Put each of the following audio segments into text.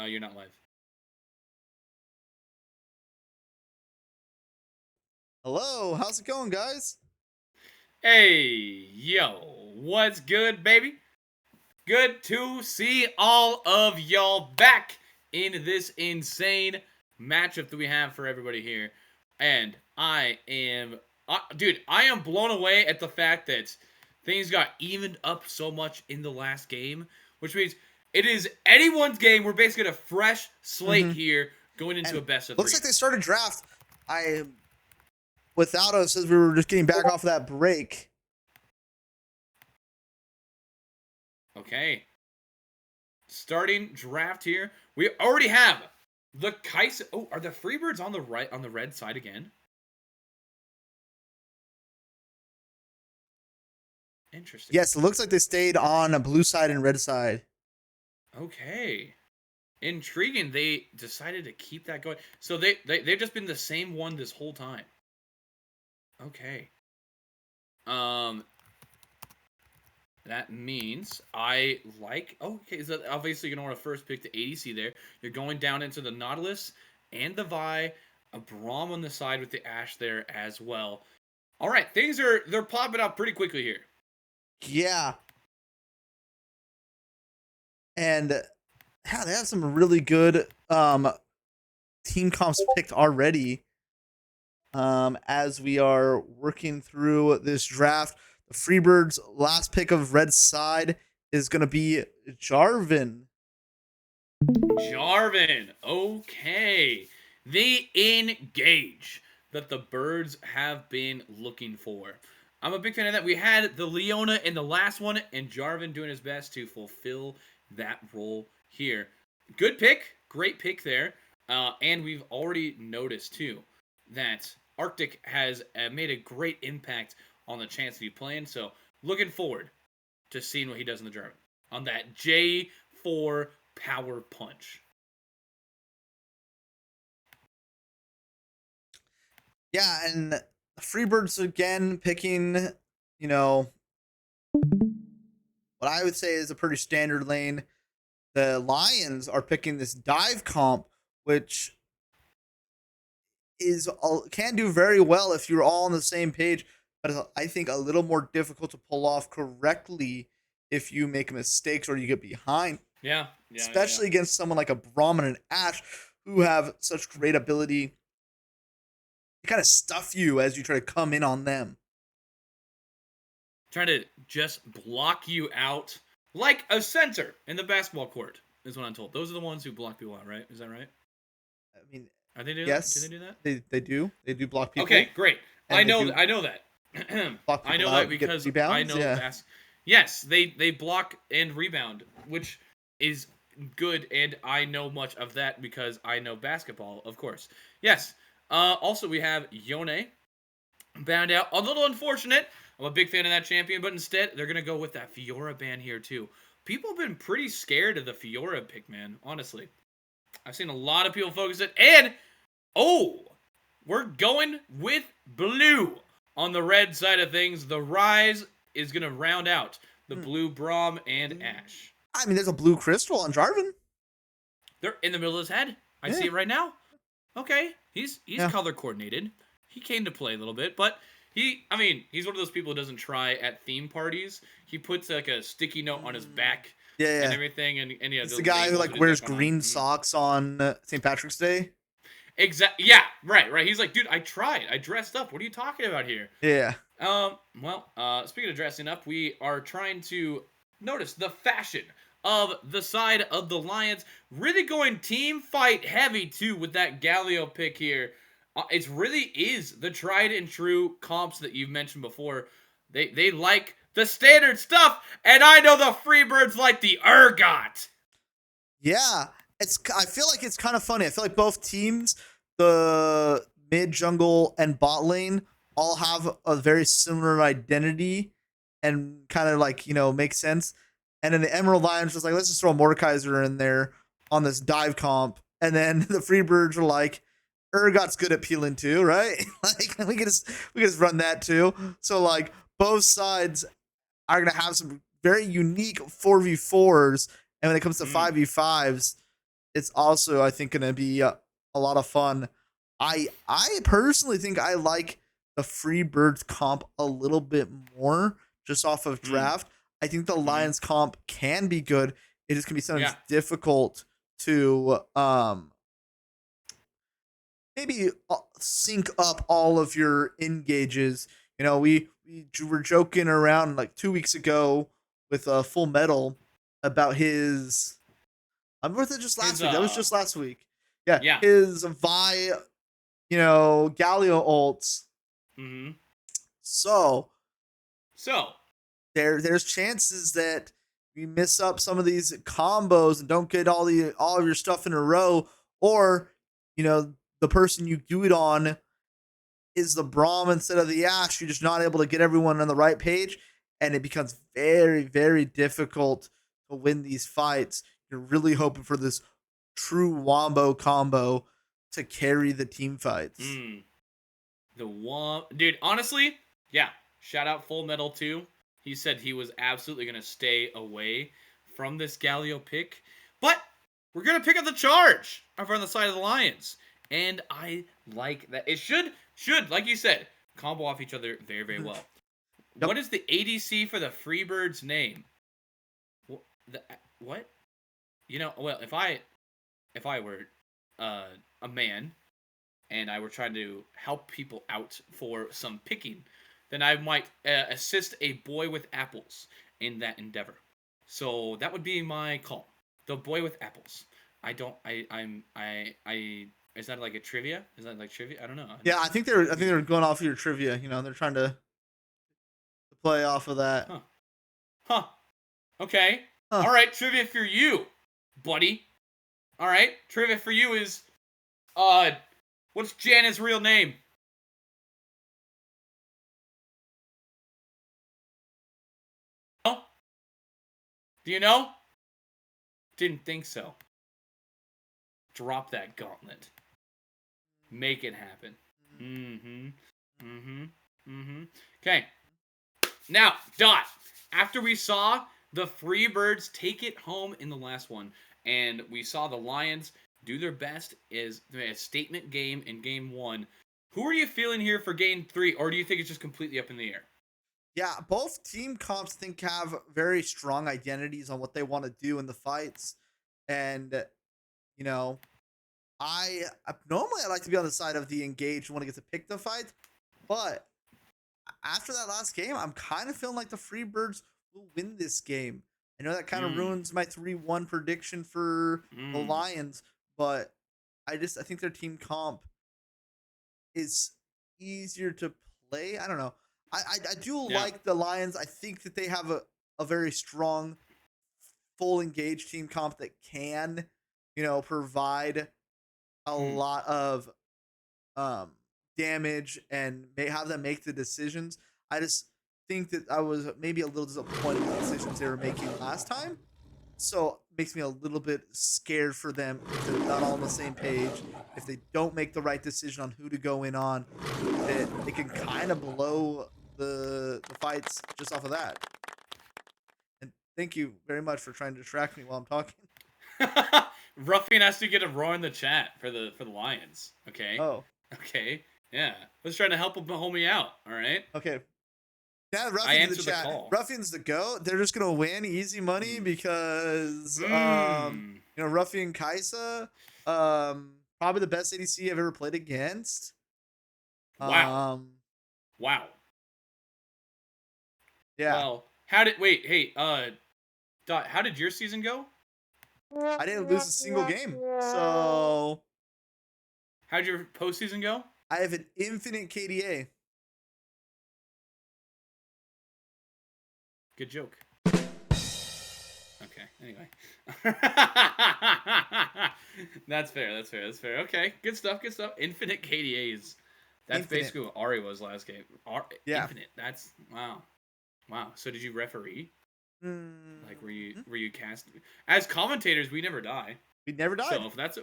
you're not live. Hello, how's it going, guys? Hey, yo, what's good, baby? Good to see all of y'all back in this insane matchup that we have for everybody here. And dude, I am blown away at the fact that things got evened up so much in the last game, which means it is anyone's game. We're basically at a fresh slate here going into And a best of looks three. like they started draft. I without us as we were just getting back off of that break. Okay. Starting draft here. We already have the Kais. Oh, are the Freebirds on the right on the red side again? Interesting. Yes, it looks like they stayed on a blue side and red side. Okay. Intriguing. They decided to keep that going. So they've just been the same one this whole time. Okay. That means I like. Okay, so obviously you're gonna want to first pick the ADC there. You're going down into the Nautilus and the Vi, a Braum on the side with the Ashe there as well. All right, they're popping up pretty quickly here. Yeah. And yeah, they have some really good team comps picked already. As we are working through this draft. The Freebirds' last pick of red side is gonna be Jarvan. Jarvan. Okay. The engage that the birds have been looking for. I'm a big fan of that. We had the Leona in the last one, and Jarvan doing his best to fulfill that role here. Good pick. Great pick there. And we've already noticed, too, that Arctic has made a great impact on the chance to be playing. So looking forward to seeing what he does in the Jarvan on that J4 power punch. Yeah, and the Freebirds again picking, you know, what I would say is a pretty standard lane. The Lions are picking this dive comp, which can do very well if you're all on the same page, but I think a little more difficult to pull off correctly if you make mistakes or you get behind. Yeah. Especially against someone like a Brahmin and Ashe who have such great ability to kind of stuff you as you try to come in on them. Trying to just block you out like a center in the basketball court is what I'm told. Those are the ones who block people out, right? Is that right? I mean, Are they doing yes, that? Do they do that? They do block people. Okay, great. I know that. Block I know out, that because rebounds, I know yeah. Yes, they block and rebound, which is good, and I know much of that because I know basketball, of course. Yes. Also, we have Yone bound out. A little unfortunate. I'm a big fan of that champion, but instead they're gonna go with that Fiora ban here too. People have been pretty scared of the Fiora pick, man. Honestly, I've seen a lot of people focus it, and we're going with blue on the red side of things. The Rise is gonna round out the blue Braum and Ashe. I mean, there's a blue crystal on Jarvan. They're in the middle of his head. I see it right now. Okay, he's color coordinated. He came to play a little bit, but he's one of those people who doesn't try at theme parties. He puts like a sticky note on his back and everything, and yeah, it's the guy who like wears green socks on St. Patrick's Day. Exactly. Yeah. Right. He's like, dude, I tried. I dressed up. What are you talking about here? Yeah. Well, speaking of dressing up, we are trying to notice the fashion of the side of the Lions. Really going team fight heavy, too, with that Galio pick here. It really is the tried and true comps that you've mentioned before. They like the standard stuff, and I know the Freebirds like the Urgot. Yeah. I feel like it's kind of funny. I feel like both teams, the mid, jungle, and bot lane, all have a very similar identity and kind of like, make sense. And then the Emerald Lions was like, let's just throw Mordekaiser in there on this dive comp. And then the Freebirds were like, Urgot's good at peeling too, right? Like we can just run that too. So like both sides are gonna have some very unique 4v4s. And when it comes to 5v5s, it's also I think going to be a lot of fun. I personally think I like the Freebirds comp a little bit more just off of Mm, draft. I think the mm-hmm. Lions comp can be good. It is going to be Yeah. sometimes difficult to maybe sync up all of your engages. You know, we were joking around like 2 weeks ago with Full Metal about his. I'm with it just His last week. That was just last week. Yeah, yeah. his Vi, Galio ults. Mm-hmm. So So there's chances that you miss up some of these combos and don't get all of your stuff in a row, or the person you do it on is the Braum instead of the Ash. You're just not able to get everyone on the right page, and it becomes very, very difficult to win these fights. You're really hoping for this true wombo combo to carry the team fights. mm, the one dude, honestly, yeah. Shout out Full Metal too. He said he was absolutely gonna stay away from this Galio pick, but we're gonna pick up the charge over on the side of the Lions, and I like that. It should like you said combo off each other very very well. Yep. What is the ADC for the Freebirds name? What? Well, if I were a man and I were trying to help people out for some picking, then I might assist a boy with apples in that endeavor. So that would be my call. The boy with apples. I don't. I. Is that like a trivia? Is that like trivia? I don't know. Yeah, I think they're going off of your trivia. They're trying to play off of that. Huh. Huh. Okay. Huh. All right. Trivia for you, buddy. All right. Trivia for you is, what's Janna's real name? Oh, do you know? Didn't think so. Drop that gauntlet. Make it happen. Mm-hmm. Mm-hmm. Mm-hmm. Okay. Now, Dot. After we saw the Freebirds take it home in the last one, and we saw the Lions do their best as a statement game in game 1, who are you feeling here for game 3, or do you think it's just completely up in the air? Yeah, both team comps think have very strong identities on what they want to do in the fights, and you know, I normally I like to be on the side of the engaged want to get to pick the fight, but after that last game, I'm kind of feeling like the Freebirds will win this game. I know that kind of Mm. ruins my 3-1 prediction for the Mm. Lions, but I think their team comp is easier to play. I don't know. I do Yeah. like the Lions. I think that they have a very strong, full engaged team comp that can, provide a Mm. lot of damage and have them make the decisions. I just think that I was maybe a little disappointed with the decisions they were making last time. So it makes me a little bit scared for them if they're not all on the same page. If they don't make the right decision on who to go in on, that it can kind of blow the fights just off of that. And thank you very much for trying to distract me while I'm talking. Ruffian has to get a roar in the chat for the Lions. Okay. Oh, Okay. Yeah. Let's try to help a homie out. All right. okay. Yeah, I Ruffians in the answered the chat. call. Ruffians the go. They're just gonna win easy money Mm. because Mm. Ruffian Kaisa, probably the best ADC I've ever played against. Wow. Wow. Yeah. Well, hey, Dot, how did your season go? I didn't lose a single game. So How'd your postseason go? I have an infinite KDA. Good joke. Okay, anyway. That's fair. Okay, good stuff. Infinite KDAs. That's Infinite. basically what Ari was last game. Yeah. Infinite. That's wow. So did you referee? Like were you cast? As commentators, we never die. We never died. So if that's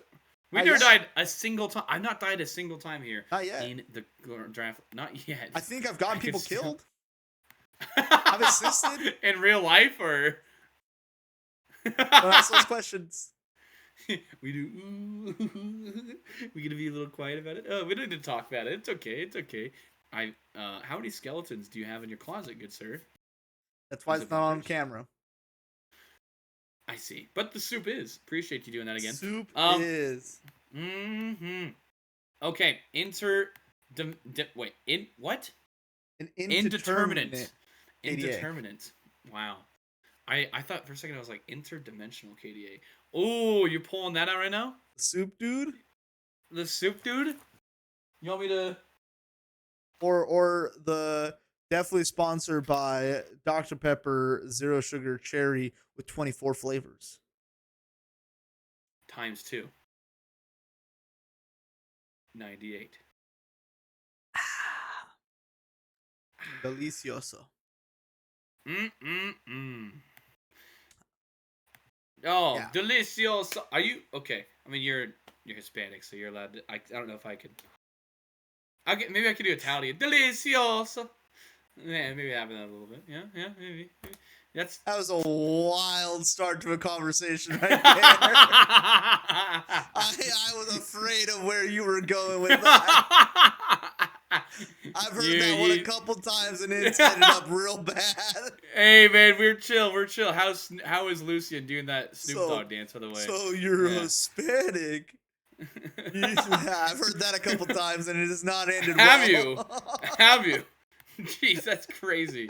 we never died a single time. I've not died a single time here. Not yet. In the draft. Not yet. I think I've gotten people killed. I've assisted in real life, or don't ask those questions. We do. Ooh. We gonna be a little quiet about it. Oh, we don't need to talk about it. It's okay. It's okay. How many skeletons do you have in your closet, good sir? That's why Is it's it not on peppers? camera. I see. But the soup is. Appreciate you doing that again. Soup Um. is Mm-hmm. Okay. Wait. In what? an Indeterminate. indeterminate KDA. Indeterminate. Wow. I thought for a second I was like interdimensional KDA. Oh, you're pulling that out right now? Soup dude, The soup dude? You want me to? or the definitely sponsored by Dr. Pepper Zero Sugar Cherry with 24 flavors. Times 2. 98. Delicioso. Mm. Oh, Yeah. delicioso. Are you okay? I mean, you're Hispanic, so you're allowed to. I don't know if I could. Maybe I could do Italian. Delicioso. Yeah, maybe having that a little bit. Yeah, maybe. That's. That was a wild start to a conversation right there. I was afraid of where you were going with that. I've heard that one a couple times and it's ended up real bad. Hey man, we're chill. How is Lucian doing that Snoop Dogg dance, by the way? So you're Hispanic. Yeah, I've heard that a couple times and it has not ended well. Have you? Jeez, that's crazy.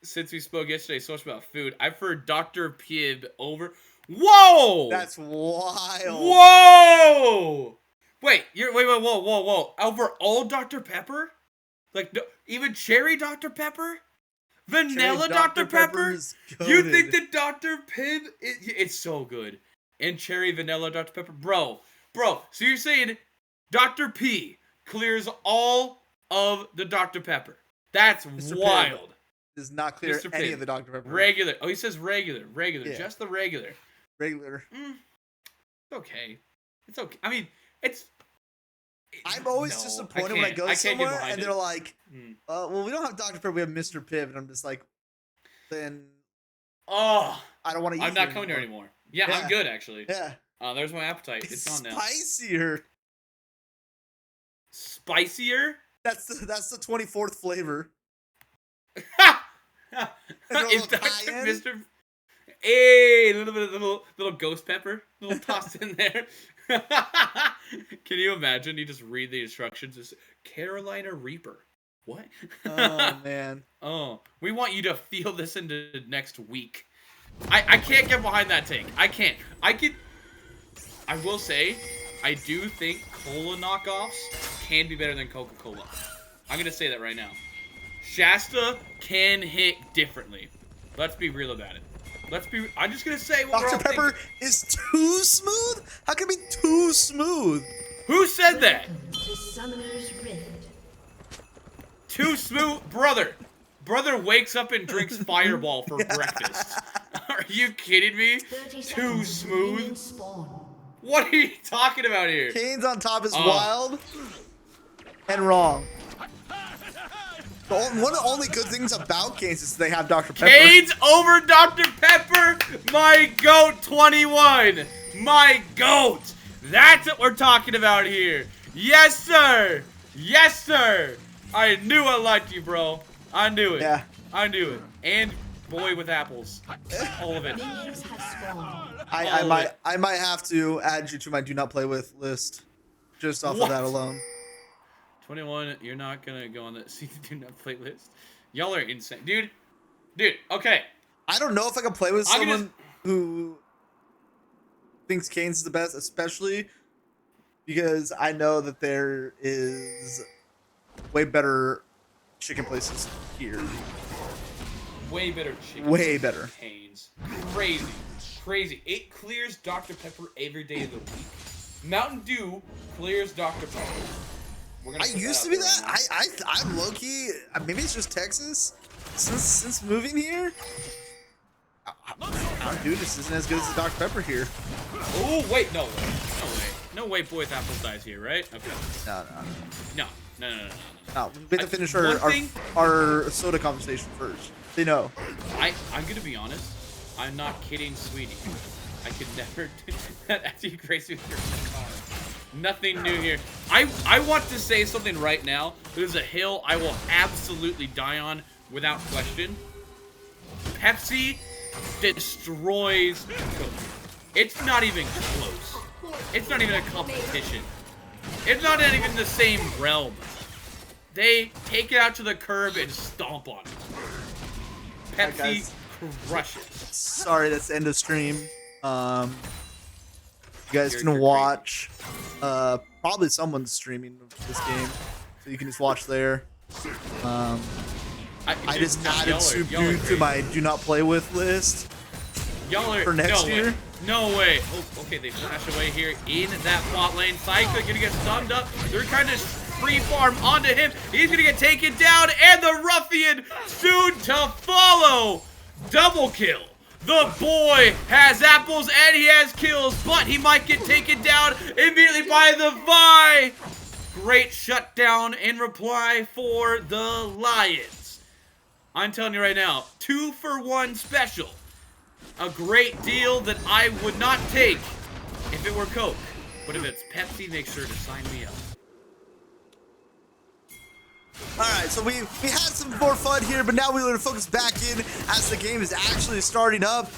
Since we spoke yesterday so much about food, I've heard Dr. Pibb over. Whoa! That's wild. Whoa! Wait, whoa. Over all Dr. Pepper? Like, even cherry Dr. Pepper? Vanilla Dr. Pepper? You think that Dr. Pibb, it's so good. And cherry vanilla Dr. Pepper? Bro, so you're saying Dr. P clears all of the Dr. Pepper. That's Mr. wild. Pibb does not clear Mr. any Pibb. of the Dr. Pepper. Regular. Oh, he says regular. Yeah. Just the regular. Regular. It's okay. It's okay. I mean, I'm always disappointed when I go somewhere and they're like, well, we don't have Dr. Pepper, we have Mr. Pibb. And I'm just like, then I don't want to eat I'm not coming here anymore. Yeah, I'm good, actually. Yeah. There's my appetite. It's on now. Spicier. Spicier? That's the 24th flavor. Is Dr. Mr. Hey, a little bit of little ghost pepper, little tossed in there. Can you imagine? You just read the instructions. It's Carolina Reaper. What? Oh man. Oh, we want you to feel this into next week. I can't get behind that take. I can't. I will say, I do think cola knockoffs can be better than Coca-Cola. I'm gonna say that right now. Shasta can hit differently. Let's be real about it. I'm just gonna say what Dr. Pepper is too smooth? How can it be too smooth? Who said that? To Summoner's Rift. Too smooth, brother. Brother wakes up and drinks Fireball for breakfast. Are you kidding me? Too smooth. What are you talking about here? Canes on top is wild and wrong. One of the only good things about Canes is they have Dr. Pepper. Canes over Dr. Pepper? My GOAT 21. My GOAT. That's what we're talking about here. Yes, sir. Yes, sir. I knew I liked you, bro. I knew it. Yeah. I knew it. And boy with apples. All of it. I might have to add you to my do not play with list just off of that alone. 21, you're not gonna go on the do not play list. Y'all are insane. Dude, okay. I don't know if I can play with someone who thinks Canes is the best, especially because I know that there is way better chicken places here. Way better chicken. Way better. Canes. Crazy. It clears Dr. Pepper every day of the week. Mountain Dew clears Dr. Pepper. I used to be that. I'm low key. Maybe it's just Texas. Since moving here, Mountain Dew just isn't as good as the Dr. Pepper here. Oh wait, no way. Boy with apples dies here, right? Okay. No. We have to finish our soda conversation first. They know. I'm gonna be honest. I'm not kidding, sweetie. I could never do that after you grace me with your car. Nothing new here. I want to say something right now. There's a hill I will absolutely die on without question. Pepsi destroys Coke. It's not even close. It's not even a competition. It's not even the same realm. They take it out to the curb and stomp on it. Pepsi crushes. Sorry, that's the end of stream. You guys You're can watch. Probably someone's streaming this game, so you can just watch there. I just added Subdued to my do not play with list for next year. No way. Oh, okay, they flash away here in that bot lane. Psycho gonna get stunned up. They're kind of free farm onto him. He's gonna get taken down, and the ruffian soon to follow. Double kill. The boy has apples and he has kills, but he might get taken down immediately by the Vi. Great shutdown in reply for the Lions. I'm telling you right now, 2-for-1 special. A great deal that I would not take if it were Coke. But if it's Pepsi, make sure to sign me up. Alright, so we had some more fun here, but now we're going to focus back in as the game is actually starting up.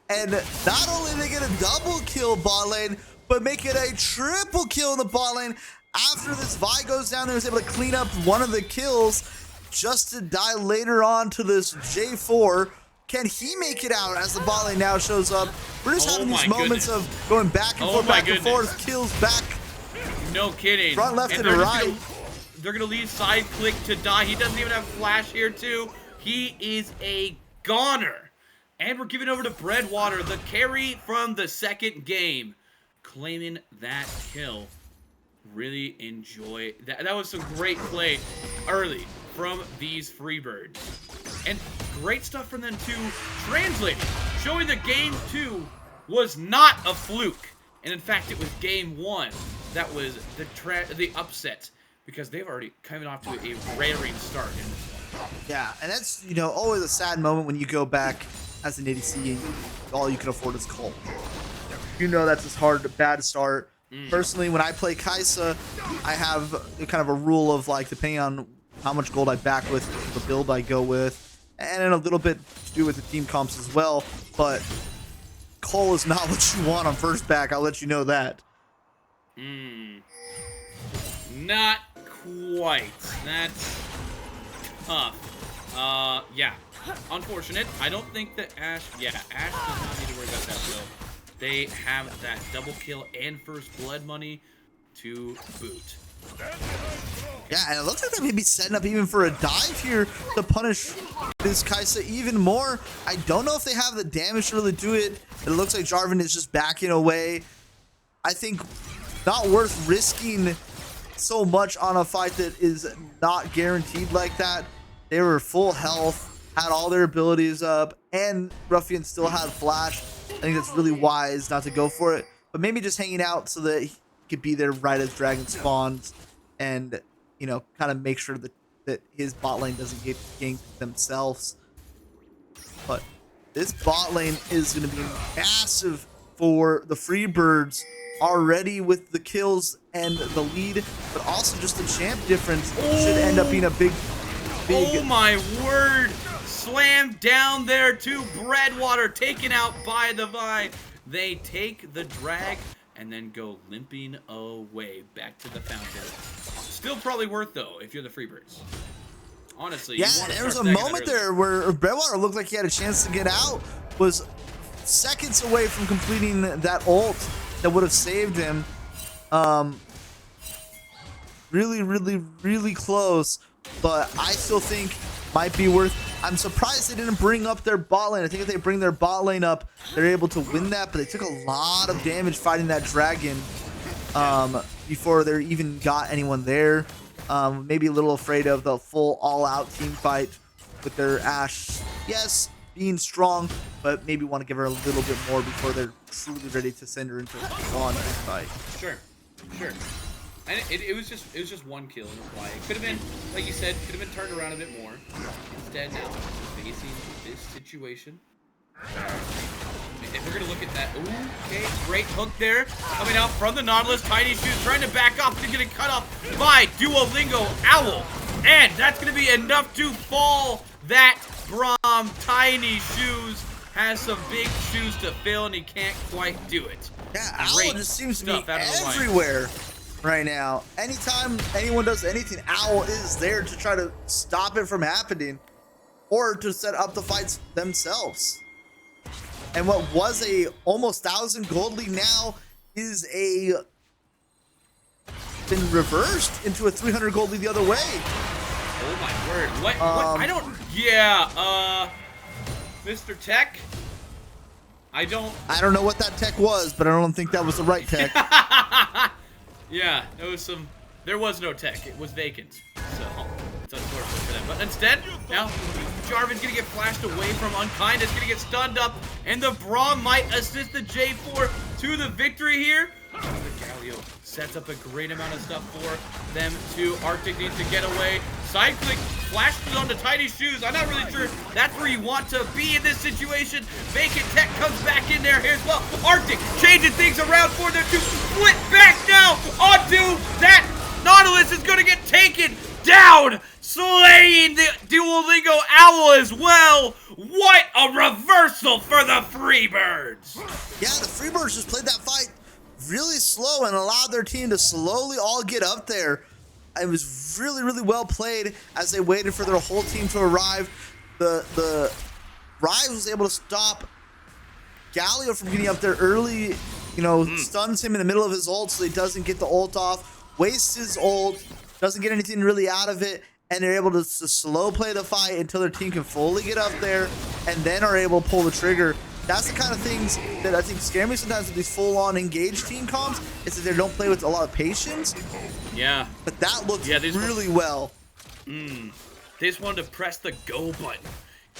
And not only are they get a double kill bot lane, but make it a triple kill in the bot lane. After this Vi goes down there, is able to clean up one of the kills just to die later on to this J4. Can he make it out as the bot lane now shows up? We're just having these moments of going back and forth, kills back. No kidding. Front, left, and right. They're going to leave side click to die. He doesn't even have flash here, too. He is a goner. And we're giving over to Breadwater, the carry from the second game, claiming that kill. Really enjoy that. That was some great play early from these Freebirds. And great stuff from them, too, translating, showing that Game 2 was not a fluke. And, in fact, it was Game 1 that was the upset. Because they've already coming off to a raring start in this one. Yeah, and that's, you know, always a sad moment when you go back as an ADC and all you can afford is gold. You know that's a bad start. Personally, when I play Kai'Sa, I have kind of a rule of, like, depending on how much gold I back with, the build I go with, and a little bit to do with the team comps as well, but Cole is not what you want on first back, I'll let you know that. Not quite. That's tough. Yeah. Unfortunate. I don't think that Ashe does not need to worry about that though. They have that double kill and first blood money to boot. Yeah, and it looks like they may be setting up even for a dive here to punish this Kai'Sa even more. I don't know if they have the damage to really do it. It looks like Jarvan is just backing away. I think not worth risking so much on a fight that is not guaranteed like that. They were full health, had all their abilities up, and Ruffian still had flash. I think that's really wise not to go for it, but maybe just hanging out so that he could be there right as Dragon spawns and, you know, kind of make sure that his bot lane doesn't get ganked themselves. But this bot lane is going to be massive for the Freebirds already with the kills and the lead, but also just the champ difference should end up being a big. Oh my word! Slammed down there to Breadwater, taken out by the Vi. They take the drag and then go limping away back to the fountain. Still probably worth though if you're the Freebirds. Honestly, yeah, there was a moment there where Breadwater looked like he had a chance to get out, was seconds away from completing that ult that would have saved him. Really close, but I still think might be worth. I'm surprised they didn't bring up their bot lane. I think if they bring their bot lane up, they're able to win that, but they took a lot of damage fighting that dragon before they even got anyone there. Maybe a little afraid of the full all-out team fight with their Ashe. Yes, being strong, but maybe want to give her a little bit more before they're truly ready to send her into a on fight. Sure. And it was just one kill in reply. It could have been, like you said, could have been turned around a bit more. Instead, now facing this situation, And we're going to look at that. Ooh, okay, great hook there. Coming out from the Nautilus. Tiny Shoes trying to back off. He's getting cut off by Duolingo Owl. And that's going to be enough to fall that Braum. Tiny Shoes has some big shoes to fill, and he can't quite do it. Yeah, Owl just seems to be out of the line. everywhere right now. Anytime anyone does anything, Owl is there to try to stop it from happening or to set up the fights themselves. And what was a almost 1,000 gold lead now is been reversed into a 300 gold lead the other way. Oh my word. What? I don't. Yeah, Mr. Tech? I don't know what that tech was, but I don't think that was the right tech. Yeah, there was no tech. It was vacant. So, it's unfortunate for them. But instead, now, Jarvan's gonna get flashed away from Unkindness, gonna get stunned up, and the Braum might assist the J4 to the victory here. The Galio sets up a great amount of stuff for them to Arctic needs to get away. Side click flashes onto Tiny Shoes. I'm not really sure that's where you want to be in this situation. Vacant Tech comes back in there here as well. Arctic changing things around for them to split back now onto that. Nautilus is going to get taken down, slaying the Duolingo Owl as well. What a reversal for the Freebirds. Yeah, the Freebirds just played that fight really slow and allowed their team to slowly all get up there. It was really, really well played as they waited for their whole team to arrive. The Rise was able to stop Galio from getting up there early, stuns him in the middle of his ult so he doesn't get the ult off, wastes his ult, doesn't get anything really out of it, and they're able to slow play the fight until their team can fully get up there and then are able to pull the trigger. That's the kind of things that I think scare me sometimes with these full-on engaged team comps, is that they don't play with a lot of patience. Yeah. But that looked really well. They just wanted to press the go button.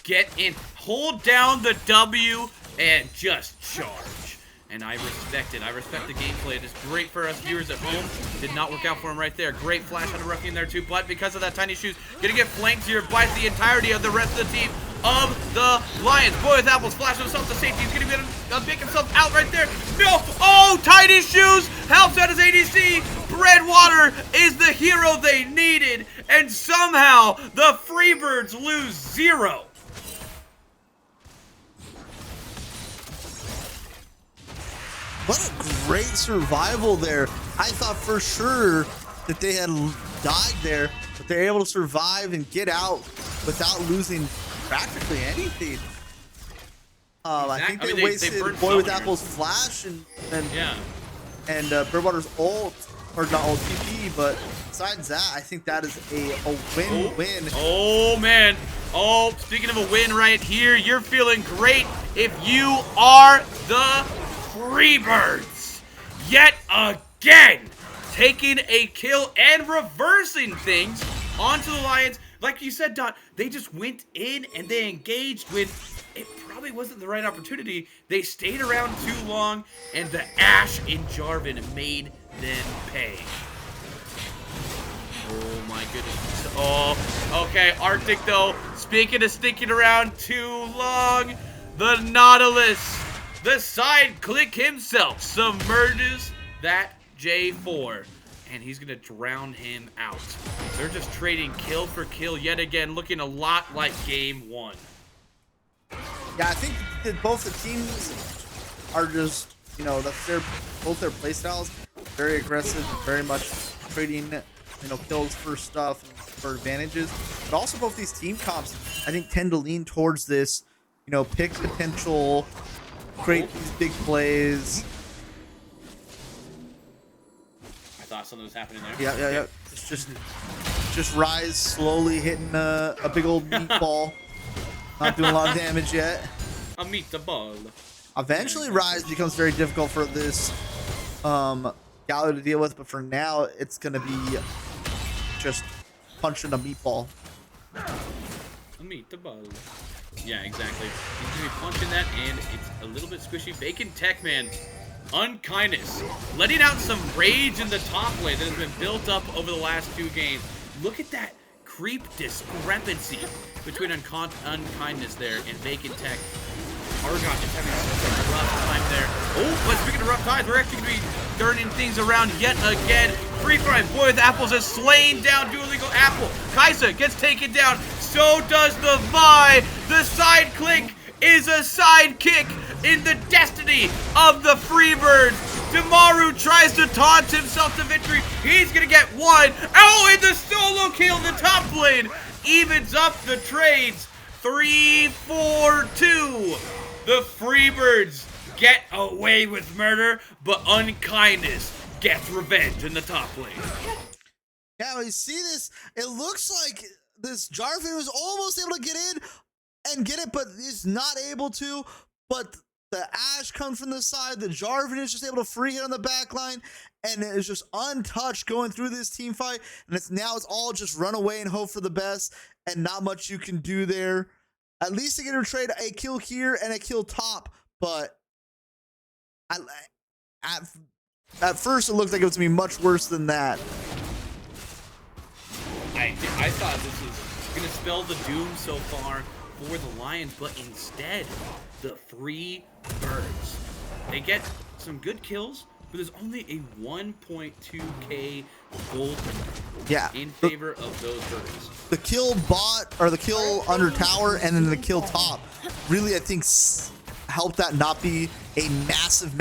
Get in, hold down the W, and just charge. And I respect it. I respect the gameplay. It is great for us viewers at home. Did not work out for him right there. Great flash out of Ruffian there too, but because of that Tiny Shoes, gonna get flanked here by the entirety of the rest of the team of the Lions. Boy with Apples flash himself to safety. He's gonna be pick himself out right there. No! Oh, Tiny Shoes helps out his ADC. Breadwater is the hero they needed, and somehow the Freebirds lose 0. What a great survival there. I thought for sure that they had died there, but they're able to survive and get out without losing practically anything. I think they wasted Boy with Apple's flash and Birdwater's ult, or not ult TP, but besides that, I think that is a win-win. Oh man. Oh, speaking of a win right here, you're feeling great if you are the Freebirds. Yet again, taking a kill and reversing things onto the Lions. Like you said, Dot, they just went in and they engaged when it probably wasn't the right opportunity. They stayed around too long, and the Ash in Jarvan made them pay. Oh my goodness. Oh, okay, Arctic though, speaking of sticking around too long, the Nautilus, the side click himself, submerges that J4. And he's going to drown him out. They're just trading kill for kill yet again, looking a lot like game 1. Yeah, I think that both the teams are just, that's both their playstyles, very aggressive, very much trading, kills for stuff, for advantages. But also both these team comps, I think, tend to lean towards this, pick potential, create these big plays. Thought something was happening there. Yeah. It's just Rise slowly hitting a big old meatball. Not doing a lot of damage yet. A meatball. Eventually, Rise becomes very difficult for this Galio to deal with, but for now, it's gonna be just punching a meatball. A meatball. Yeah, exactly. He's gonna be punching that, and it's a little bit squishy. Vacant Tech, man. Unkindness, letting out some rage in the top lane that has been built up over the last 2 games. Look at that creep discrepancy between Unkindness there and Vacant Tech. Argon is having such a rough time there. Oh, but speaking of rough times, we're actually going to be turning things around yet again. Free Fry Boy with Apples has slain down Duolingo Apple. Kaisa gets taken down. So does the Vi. The side click is a sidekick in the destiny of the Freebirds. Demaru tries to taunt himself to victory. He's gonna get one. Oh, and the solo kill in the top lane evens up the trades. 3-4-2. The Freebirds get away with murder, but unkindness gets revenge in the top lane. Yeah, when you see this, it looks like this Jarvan was almost able to get in and get it, but is not able to. But the Ashe comes from the side. The Jarvan is just able to free it on the back line, and it is just untouched going through this team fight. And it's all just run away and hope for the best, and not much you can do there. At least they get to trade a kill here and a kill top, but at first it looked like it was going to be much worse than that. I thought this was going to spell the doom so far for the Lions, but instead, the Freebirds. They get some good kills, but there's only a 1.2k gold in favor of those birds. The kill bot, or the kill under tower, and then the kill top, really, I think, helped that not be a massive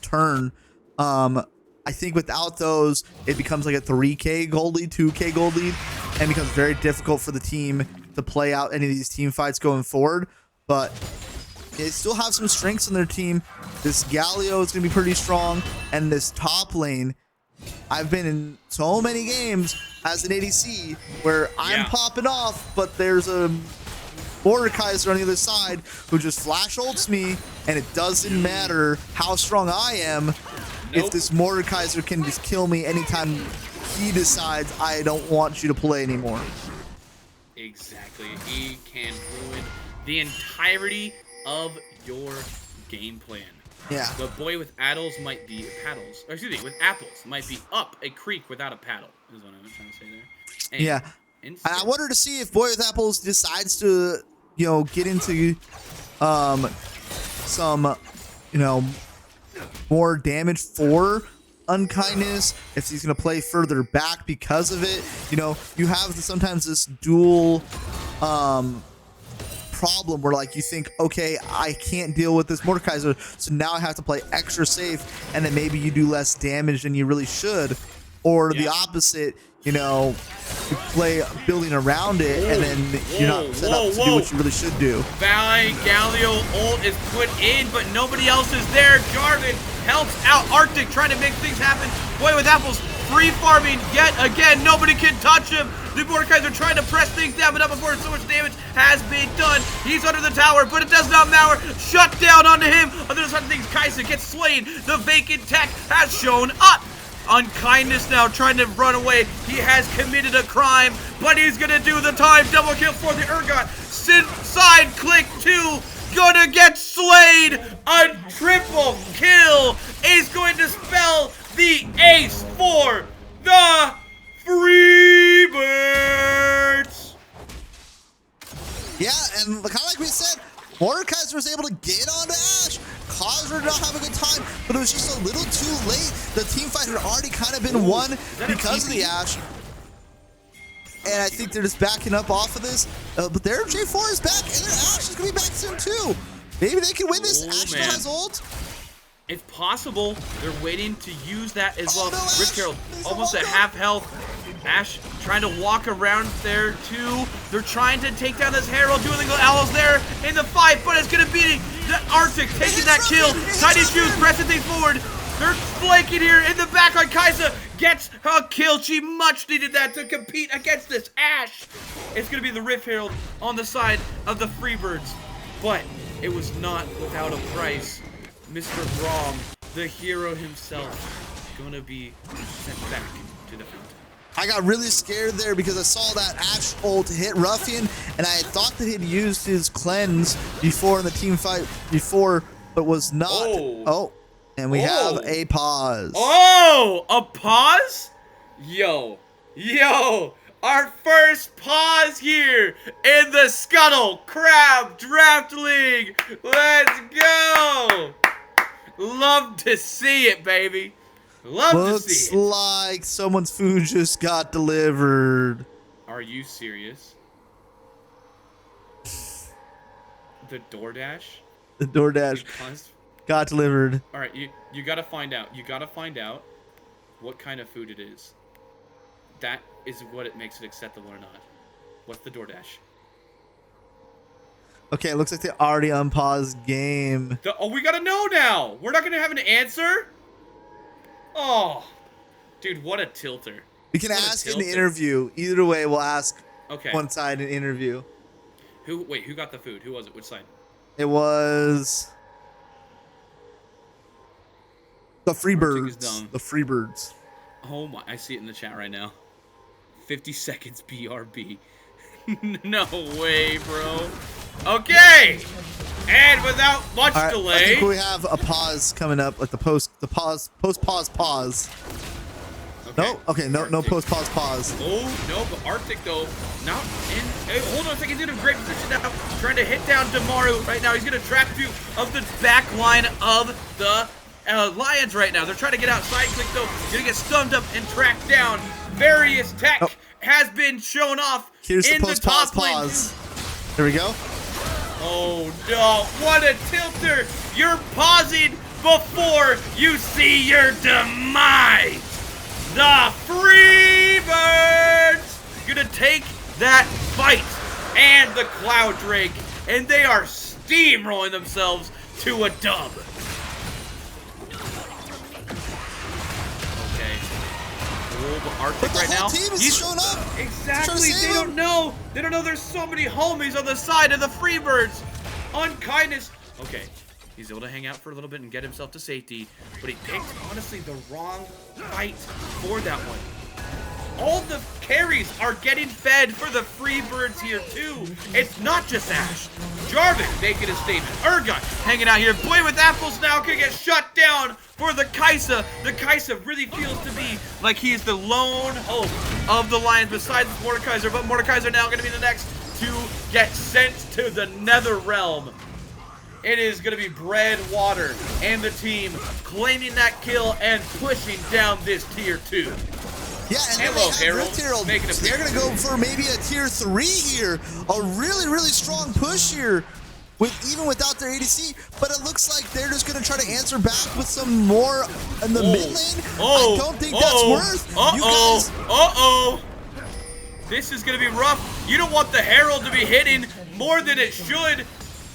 turn. I think without those, it becomes like a 3k gold lead, 2k gold lead, and becomes very difficult for the team to play out any of these team fights going forward. But they still have some strengths in their team. This Galio is going to be pretty strong, and this top lane, I've been in so many games as an ADC where I'm popping off, but there's a Mordekaiser on the other side who just flash ults me, and it doesn't matter how strong I am. If this Mordekaiser can just kill me anytime he decides I don't want you to play anymore. Exactly. He can ruin the entirety of your game plan. Yeah. The boy with addles might be paddles. Or excuse me, with apples might be up a creek without a paddle, is what I was trying to say there. And yeah. instead, I wanted to see if Boy with Apples decides to, get into some, more damage for unkindness, if he's going to play further back because of it. You have sometimes this dual problem where, like, you think, okay, I can't deal with this Mordekaiser, so now I have to play extra safe, and then maybe you do less damage than you really should. Or the opposite, you play building around it, and then you're not set up to do what you really should do. Galio ult is put in, but nobody else is there. Jarvan helps out Arctic, trying to make things happen. Boy with Apples free farming yet again. Nobody can touch him. The Mordekaiser trying to press things down, but not before so much damage has been done. He's under the tower, but it does not matter. Shut down onto him. On the other side of things, Kaisa gets slain. The vacant tech has shown up. Unkindness now trying to run away. He has committed a crime, but he's gonna do the time. Double kill for the Urgot. Side click 2, gonna get slayed. A triple kill is going to spell the ace for the Freebirds. Yeah, and kind of like we said, Mordekaiser was able to get onto Ashe, caused her to not have a good time, but it was just a little too late. The team fight had already kind of been won because of the Ashe. And I think they're just backing up off of this. But their J4 is back, and their Ashe is going to be back soon too. Maybe they can win this. Ashe still has ult. It's possible. They're waiting to use that as well. No, Rip Carroll almost at half health. Ashe trying to walk around there too. They're trying to take down this Herald. Duolingo Owl's there in the fight, but it's going to be the Arctic taking that kill. Tiny Shoes pressing things forward. They're flanking here in the back on Kaisa. Gets a kill. She much needed that to compete against this Ashe. It's going to be the Rift Herald on the side of the Freebirds, but it was not without a price. Mr. Braum, the hero himself, going to be sent back to the fountain. I got really scared there because I saw that Ashe ult hit Ruffian, and I had thought that he'd used his cleanse before in the team fight before, but was not. Oh, and we have a pause. Oh, a pause? Yo, our first pause here in the Scuttle Crab Draft League. Let's go. Love to see it, baby. Love to see Looks it. like someone's food just got delivered. Are you serious? The DoorDash? The DoorDash Because- got delivered. All right, you gotta find out. You gotta find out what kind of food it is. That is what it makes it acceptable or not. What's the DoorDash? Okay, it looks like they already unpaused game. Oh, we gotta know now. We're not gonna have an answer. Oh, dude, what a tilter. We can What a ask in the tilter. interview. Either way, we'll ask Okay. one side in interview. Who got the food? Who was it? Which side? It was the Arctic is Freebirds. dumb. The Freebirds. Oh my! I see it in the chat right now. 50 seconds BRB. No way, bro. Okay. And without much All right, I delay. think we have a pause coming up, like the pause. Pause. No, okay, no Arctic. pause. Oh, no, but Arctic, though, not in... Hey, hold on a second. He's in a great position now. Trying to hit down Demaru right now. He's going to trap two of the back line of the Lions right now. They're trying to get out. Side click, though. Going to get stunned up and tracked down. Various tech has been shown off Here's in the the top lane. pause. There we go. Oh, no. What a tilter. You're pausing before you see your demise. The Freebirds gonna take that fight and the Cloud Drake, and they are steamrolling themselves to a dub. Okay. Oh, but Arctic But the right whole now. team is showing up. Exactly. Trying to They save don't him. know. They don't know there's so many homies on the side of the Freebirds. Unkindness. Okay. He's able to hang out for a little bit and get himself to safety, but he picked, honestly, the wrong fight for that one. All the carries are getting fed for the Freebirds here, too. It's not just Ash. Jarvan making a statement. Urgot hanging out here. Boy with apples now gonna get shut down for the Kaisa. The Kaisa really feels to be like he's the lone hope of the Lions besides Mordekaiser, but Mordekaiser now gonna be the next to get sent to the Nether Realm. It is going to be Bread Water and the team claiming that kill and pushing down this tier 2. Yeah, and Hello, then they have Harold. Rift Herald. Making a So they're going to go for maybe a tier 3 here. A really, really strong push here, even without their ADC. But it looks like they're just going to try to answer back with some more in the mid lane. I don't think that's worth. You guys. This is going to be rough. You don't want the Herald to be hitting more than it should.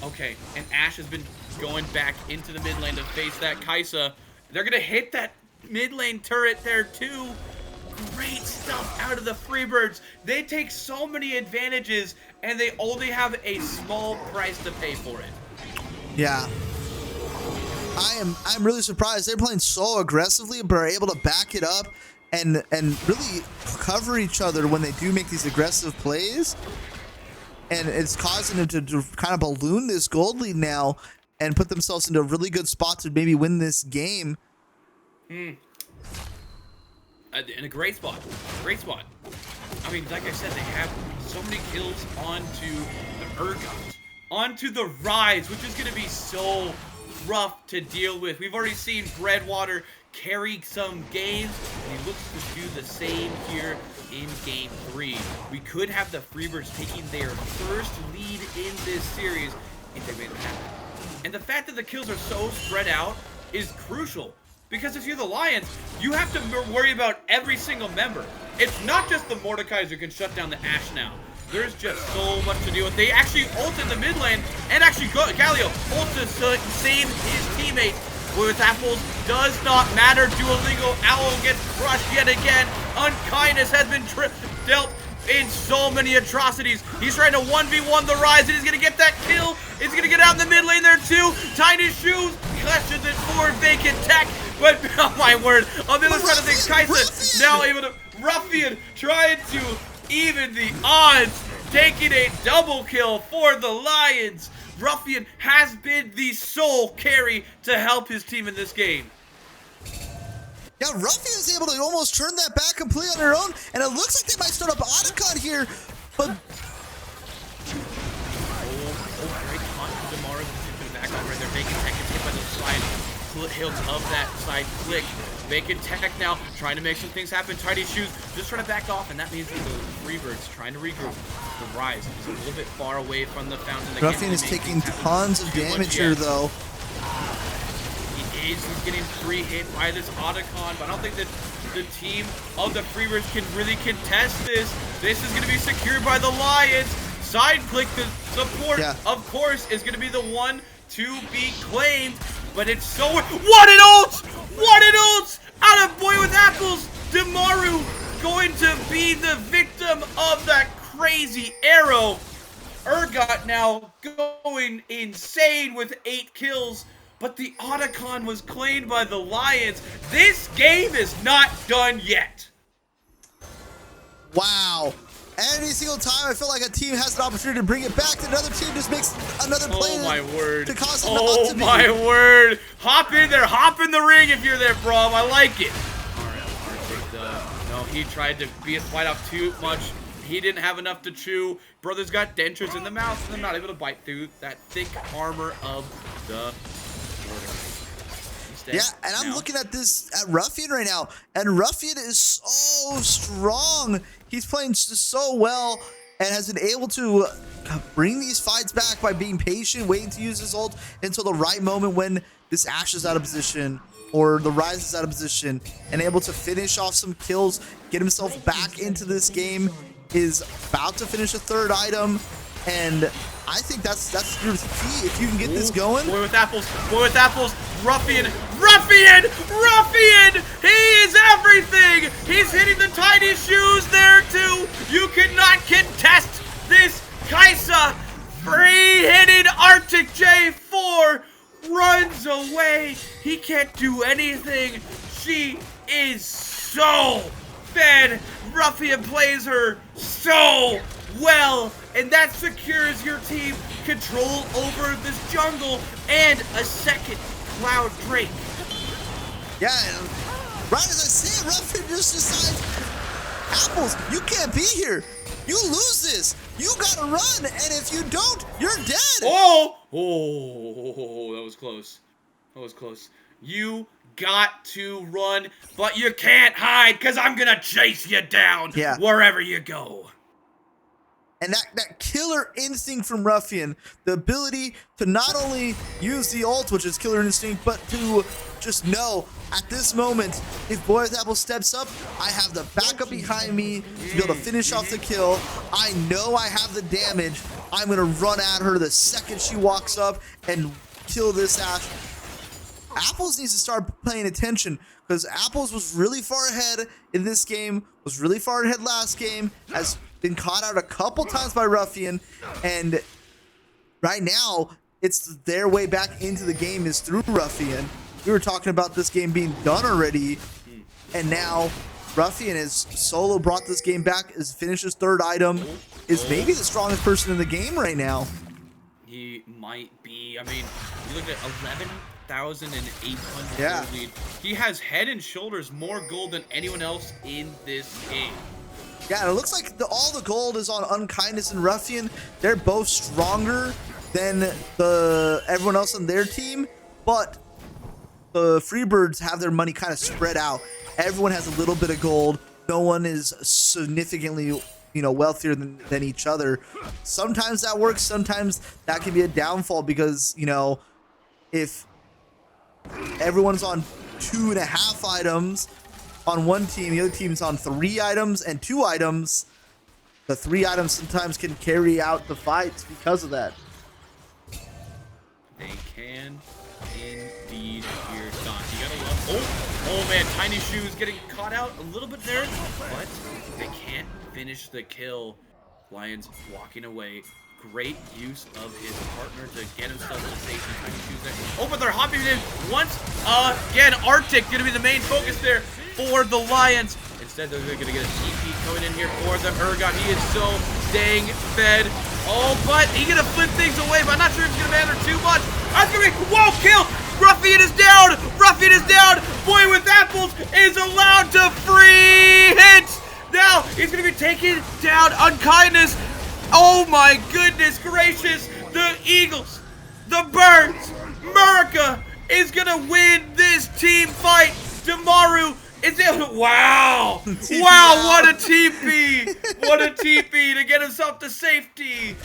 Okay, and Ash has been going back into the mid lane to face that Kaisa. They're going to hit that mid lane turret there too. Great stuff out of the Freebirds. They take so many advantages, and they only have a small price to pay for it. Yeah. I'm really surprised. They're playing so aggressively, but are able to back it up and really cover each other when they do make these aggressive plays. And it's causing them to kind of balloon this gold lead now and put themselves into a really good spot to maybe win this game. In a great spot. Great spot. I mean, like I said, they have so many kills onto the Urgot, onto the Rise, which is going to be so rough to deal with. We've already seen Breadwater carry some games, and he looks to do the same here in Game 3. We could have the Freebirds taking their first lead in this series if they made it happen. And the fact that the kills are so spread out is crucial. Because if you're the Lions, you have to worry about every single member. It's not just the Mordekaiser who can shut down the Ashe now. There's just so much to deal with. They actually ult in the mid lane, and actually Galio ult to save his teammate. With apples does not matter. Duolingo Owl gets crushed yet again. Unkindness has been dealt in so many atrocities. He's trying to 1v1 the Rise, and he's going to get that kill. He's going to get out in the mid lane there too. Tiny Shoes clutches it for vacant tech. But, oh my word, on the other side of things, Kaisa now able to Ruffian trying to even the odds, taking a double kill for the Lions. Ruffian has been the sole carry to help his team in this game. Yeah, Ruffian is able to almost turn that back completely on their own, and it looks like they might start up Otacon here, but... Great taunt from Demaru. To the back off right there. Vacant Tech gets hit by the side hills of that side click. Vacant Tech now trying to make some things happen. Tiny Shoes just trying to back off, and that means that the Freebirds trying to regroup. The Rise is a little bit far away from the fountain. Ruffian is taking tons of damage here, though. He's getting free hit by this Otacon, but I don't think that the team of the Freebirds can really contest this. This is going to be secured by the Lions. Side click, the support, of course, is going to be the one to be claimed, but it's so... What an ult! What an ult! Out of Boy with Apples! Demaru going to be the victim of that crazy arrow. Urgot now going insane with 8 kills. But the Otacon was claimed by the Lions. This game is not done yet. Wow. Any single time I feel like a team has an opportunity to bring it back, another team just makes another play. Oh my word. To cause it oh not to my be. word. Hop in there. Hop in the ring if you're there, Brom. I like it. All right. No, he tried to bite off too much. He didn't have enough to chew. Brother's got dentures in the mouth, and they're not able to bite through that thick armor of the... Yeah, and I'm looking at Ruffian right now, and Ruffian is so strong. He's playing so well and has been able to bring these fights back by being patient, waiting to use his ult until the right moment when this Ashe is out of position or the Rise is out of position, and able to finish off some kills, get himself back into this game, is about to finish a 3rd item, and I think that's your key if you can get this going. Boy with apples, Ruffian, he is everything. He's hitting the Tiny Shoes there too. You cannot contest this. Kaisa, free-hitted Arctic J4 runs away. He can't do anything. She is so bad. Ruffian plays her so well, and that secures your team control over this jungle and a second Cloud Drake. Yeah, right as I say it, Ruffian just decides, Apples, you can't be here. You lose this. You gotta run, and if you don't, you're dead. Oh, that was close. That was close. You got to run, but you can't hide, because I'm gonna chase you down wherever you go. And that killer instinct from Ruffian, the ability to not only use the ult, which is killer instinct, but to just know at this moment, if Boy with Apple steps up, I have the backup behind me to be able to finish off the kill. I know I have the damage. I'm going to run at her the second she walks up and kill this Ashe. Apples needs to start paying attention, because Apples was really far ahead in this game, was really far ahead last game, has been caught out a couple times by Ruffian, and right now it's their way back into the game is through Ruffian. We were talking about this game being done already, and now Ruffian is solo brought this game back, is finished his 3rd item, is maybe the strongest person in the game right now. He might be. I mean, you look at 11,800 gold lead. He has head and shoulders more gold than anyone else in this game. Yeah, and it looks like all the gold is on Unkindness and Ruffian. They're both stronger than everyone else on their team, but the Freebirds have their money kind of spread out. Everyone has a little bit of gold. No one is significantly, wealthier than each other. Sometimes that works. Sometimes that can be a downfall, because, if everyone's on 2.5 items on one team, the other team's on 3 items and 2 items, the 3 items sometimes can carry out the fights because of that. They can indeed here, Don. You gotta love. Oh man, Tiny Shoes getting caught out a little bit there, but they can't finish the kill. Lions walking away. Great use of his partner to get himself to safety. Tiny Shoes there. Oh, but they're hopping in once again. Arctic gonna be the main focus there for the Lions. Instead, they're going to get a TP coming in here for the Urgot. He is so dang fed. Oh, but he's going to flip things away, but I'm not sure it's going to matter too much. That's going to be, whoa, kill! Ruffian is down. Ruffian is down. Boy with apples is allowed to free hit. Now he's going to be taken down. Unkindness. Oh my goodness gracious. The Eagles, the Birds, America is going to win this team fight. Demaru is able to, wow. Wow, what a TP. What a TP to get himself to safety.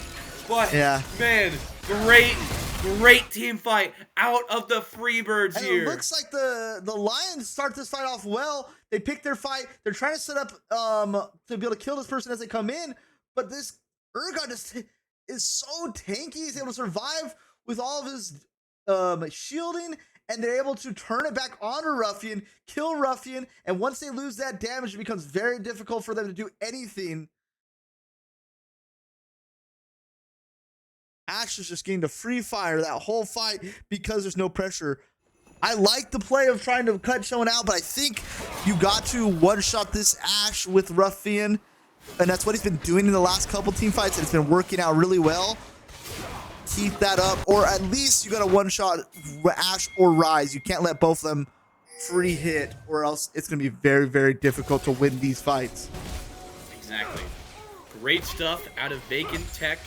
But, yeah, man, great team fight out of the Freebirds and here. it looks like the Lions start this fight off well. They pick their fight. They're trying to set up to be able to kill this person as they come in. But this Urgot is so tanky. He's able to survive with all of his shielding, and they're able to turn it back onto Ruffian, kill Ruffian, and once they lose that damage, it becomes very difficult for them to do anything. Ash is just getting to free fire that whole fight because there's no pressure. I like the play of trying to cut someone out, but I think you got to one-shot this Ash with Ruffian, and that's what he's been doing in the last couple team fights, and it's been working out really well. Keep that up, or at least you got to one-shot Ash or Rise. You can't let both of them free hit, or else it's going to be very, very difficult to win these fights. Exactly. Great stuff out of Vacant Tech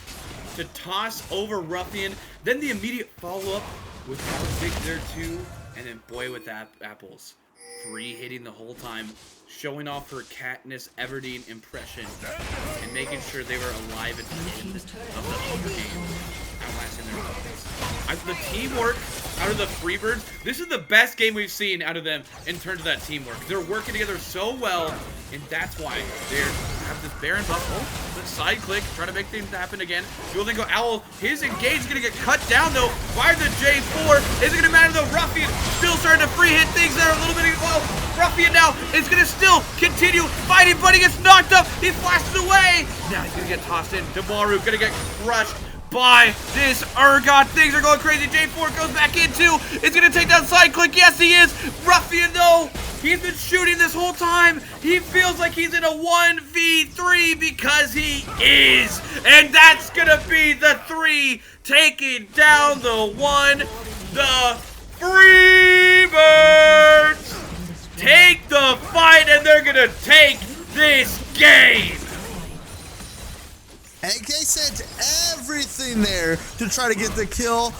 to toss over Ruffian, then the immediate follow-up with Victor 2, and then Boy with Apples. Free hitting the whole time, showing off her Katniss Everdeen impression, and making sure they were alive at the end of the game. Outlasting their opponents. The teamwork out of the Freebirds, this is the best game we've seen out of them in terms of that teamwork. They're working together so well, and that's why they have this Baron buff. Oh, the side click, trying to make things happen again. Golden Go Owl, his engage is going to get cut down though by the J4. Isn't going to matter though. Ruffian still starting to free hit things that are a little bit, well, Ruffian now is going to still continue fighting, but he gets knocked up. He flashes away. Now he's going to get tossed in. Demaru going to get crushed by this Urgot. Things are going crazy. J4 goes back into. It's going to take down side click. Yes, he is. Ruffian, though, he's been shooting this whole time. He feels like he's in a 1v3 because he is. And that's going to be the 3 taking down the 1. The Freebirds take the fight, and they're going to take this game. AK sent everything there to try to get the kill,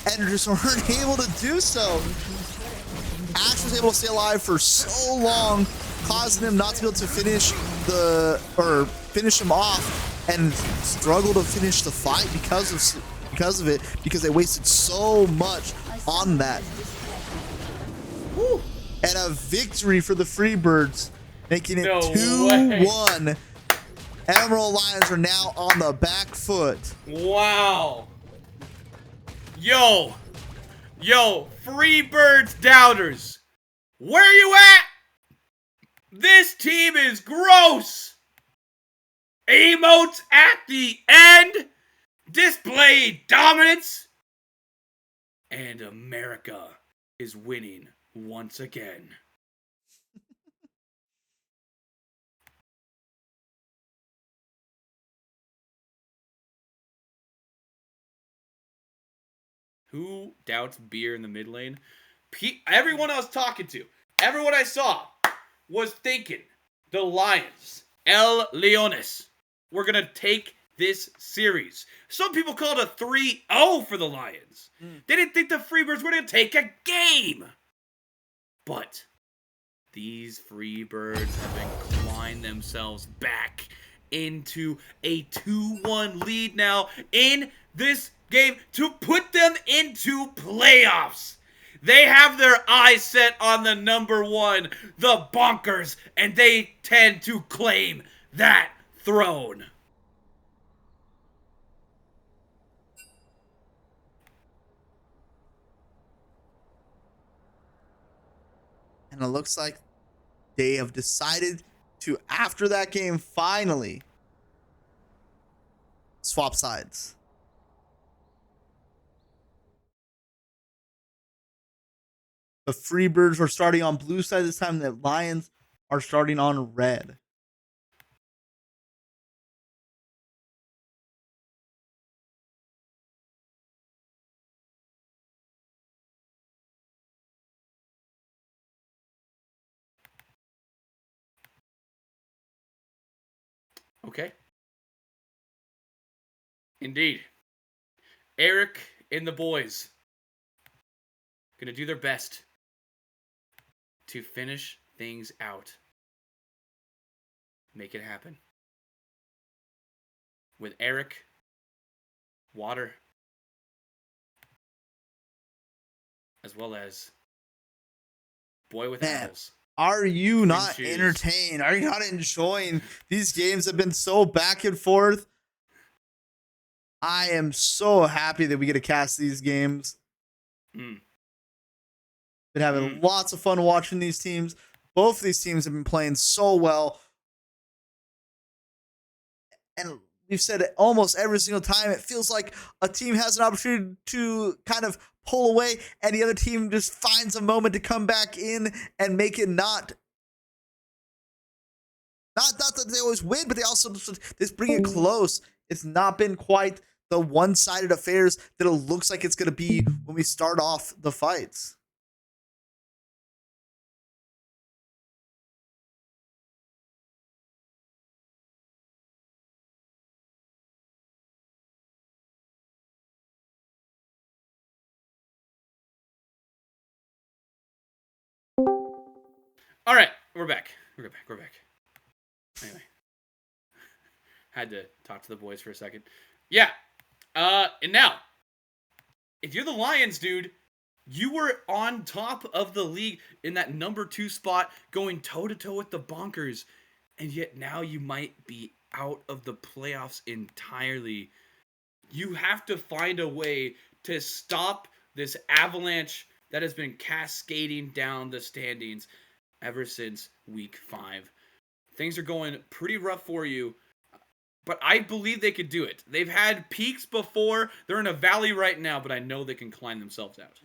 and just weren't able to do so. Ash was able to stay alive for so long, causing him not to be able to finish him off, and struggle to finish the fight because of it, because they wasted so much on that. Woo. And a victory for the Freebirds, making it 2-1. Emerald Lions are now on the back foot. Wow. Yo, Freebirds doubters, where you at? This team is gross. Emotes at the end, display dominance, and America is winning once again. Who doubts beer in the mid lane? Everyone I was talking to, everyone I saw was thinking the Lions, El Leones, were going to take this series. Some people called it a 3-0 for the Lions. They didn't think the Freebirds were going to take a game. But these Freebirds have been clawing themselves back into a 2-1 lead now in this game to put them into playoffs. They have their eyes set on the number 1, the Bonkers, and they tend to claim that throne. And it looks like they have decided to, after that game, finally swap sides. The Freebirds are starting on blue side this time. The Lions are starting on red. Okay. Indeed. Eric and the boys gonna do their best to finish things out. Make it happen. With Eric, water, as well as boy with Man, apples. are you Twin not shoes. entertained? Are you not enjoying? These games have been so back and forth. I am so happy that we get to cast these games. Mm. Been having lots of fun watching these teams. Both of these teams have been playing so well. And we've said it almost every single time. It feels like a team has an opportunity to kind of pull away, and the other team just finds a moment to come back in and make it not that they always win, but they also just bring it close. It's not been quite the one-sided affairs that it looks like it's going to be when we start off the fights. All right, we're back. We're back. Anyway, had to talk to the boys for a second. Yeah. And now, if you're the Lions, dude, you were on top of the league in that number 2 spot, going toe to toe with the Bonkers, and yet now you might be out of the playoffs entirely. You have to find a way to stop this avalanche that has been cascading down the standings ever since week 5. Things are going pretty rough for you, but I believe they could do it. They've had peaks before. They're in a valley right now, but I know they can climb themselves out.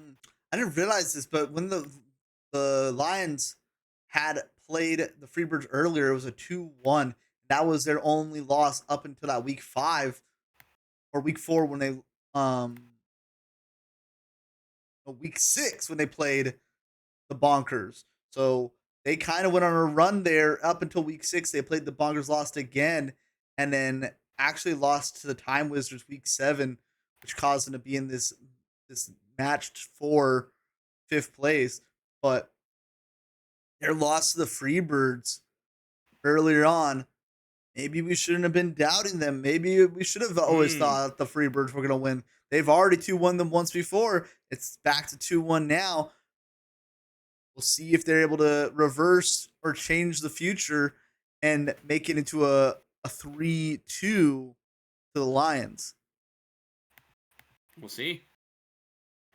I didn't realize this, but when the Lions had played the Freebirds earlier, it was a 2-1. That was their only loss up until that week 5 or week 4 when they week 6 when they played the Bonkers. So they kind of went on a run there up until week 6. They played the Bonkers, lost again, and then actually lost to the Time Wizards week 7, which caused them to be in this matched for 5th place. But their loss to the Freebirds earlier on, maybe we shouldn't have been doubting them. Maybe we should have always thought the Freebirds were going to win. They've already 2-1 them once before. It's back to 2-1 now. We'll see if they're able to reverse or change the future and make it into a 3-2 to the Lions. We'll see.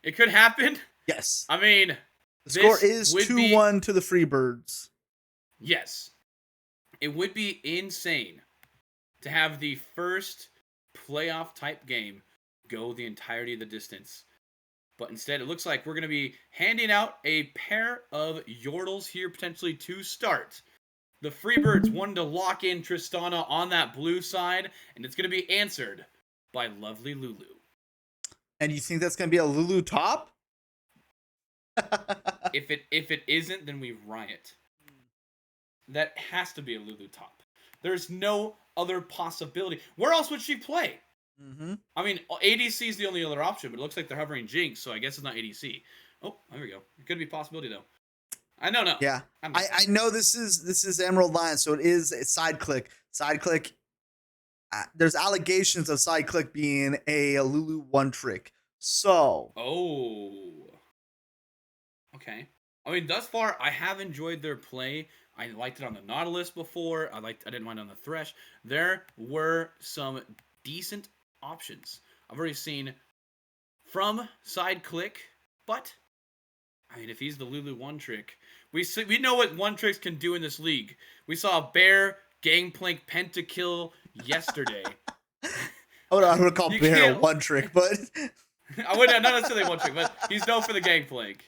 It could happen. Yes. I mean, the score is 2-1 to the Freebirds. Yes. It would be insane to have the first playoff type game go the entirety of the distance. But instead, it looks like we're going to be handing out a pair of Yordles here potentially to start. The Freebirds wanted to lock in Tristana on that blue side, and it's going to be answered by lovely Lulu. And you think that's going to be a Lulu top? If it isn't, then we riot. That has to be a Lulu top. There's no other possibility. Where else would she play? Mm-hmm. I mean, ADC is the only other option, but it looks like they're hovering Jinx, so I guess it's not ADC. Oh, there we go. It could be a possibility, though. I know. Yeah. I know this is Emerald Lion, so it is a side click. Side click. There's allegations of side click being a Lulu one trick. So. Oh. Okay. I mean, thus far, I have enjoyed their play. I liked it on the Nautilus before. I didn't mind on the Thresh. There were some decent options. I've already seen from side click, but I mean, if he's the Lulu one trick, we know what one tricks can do in this league. We saw a Bear Gangplank pentakill yesterday. I would call Bear a one trick, but I would not necessarily one trick, but he's known for the Gangplank.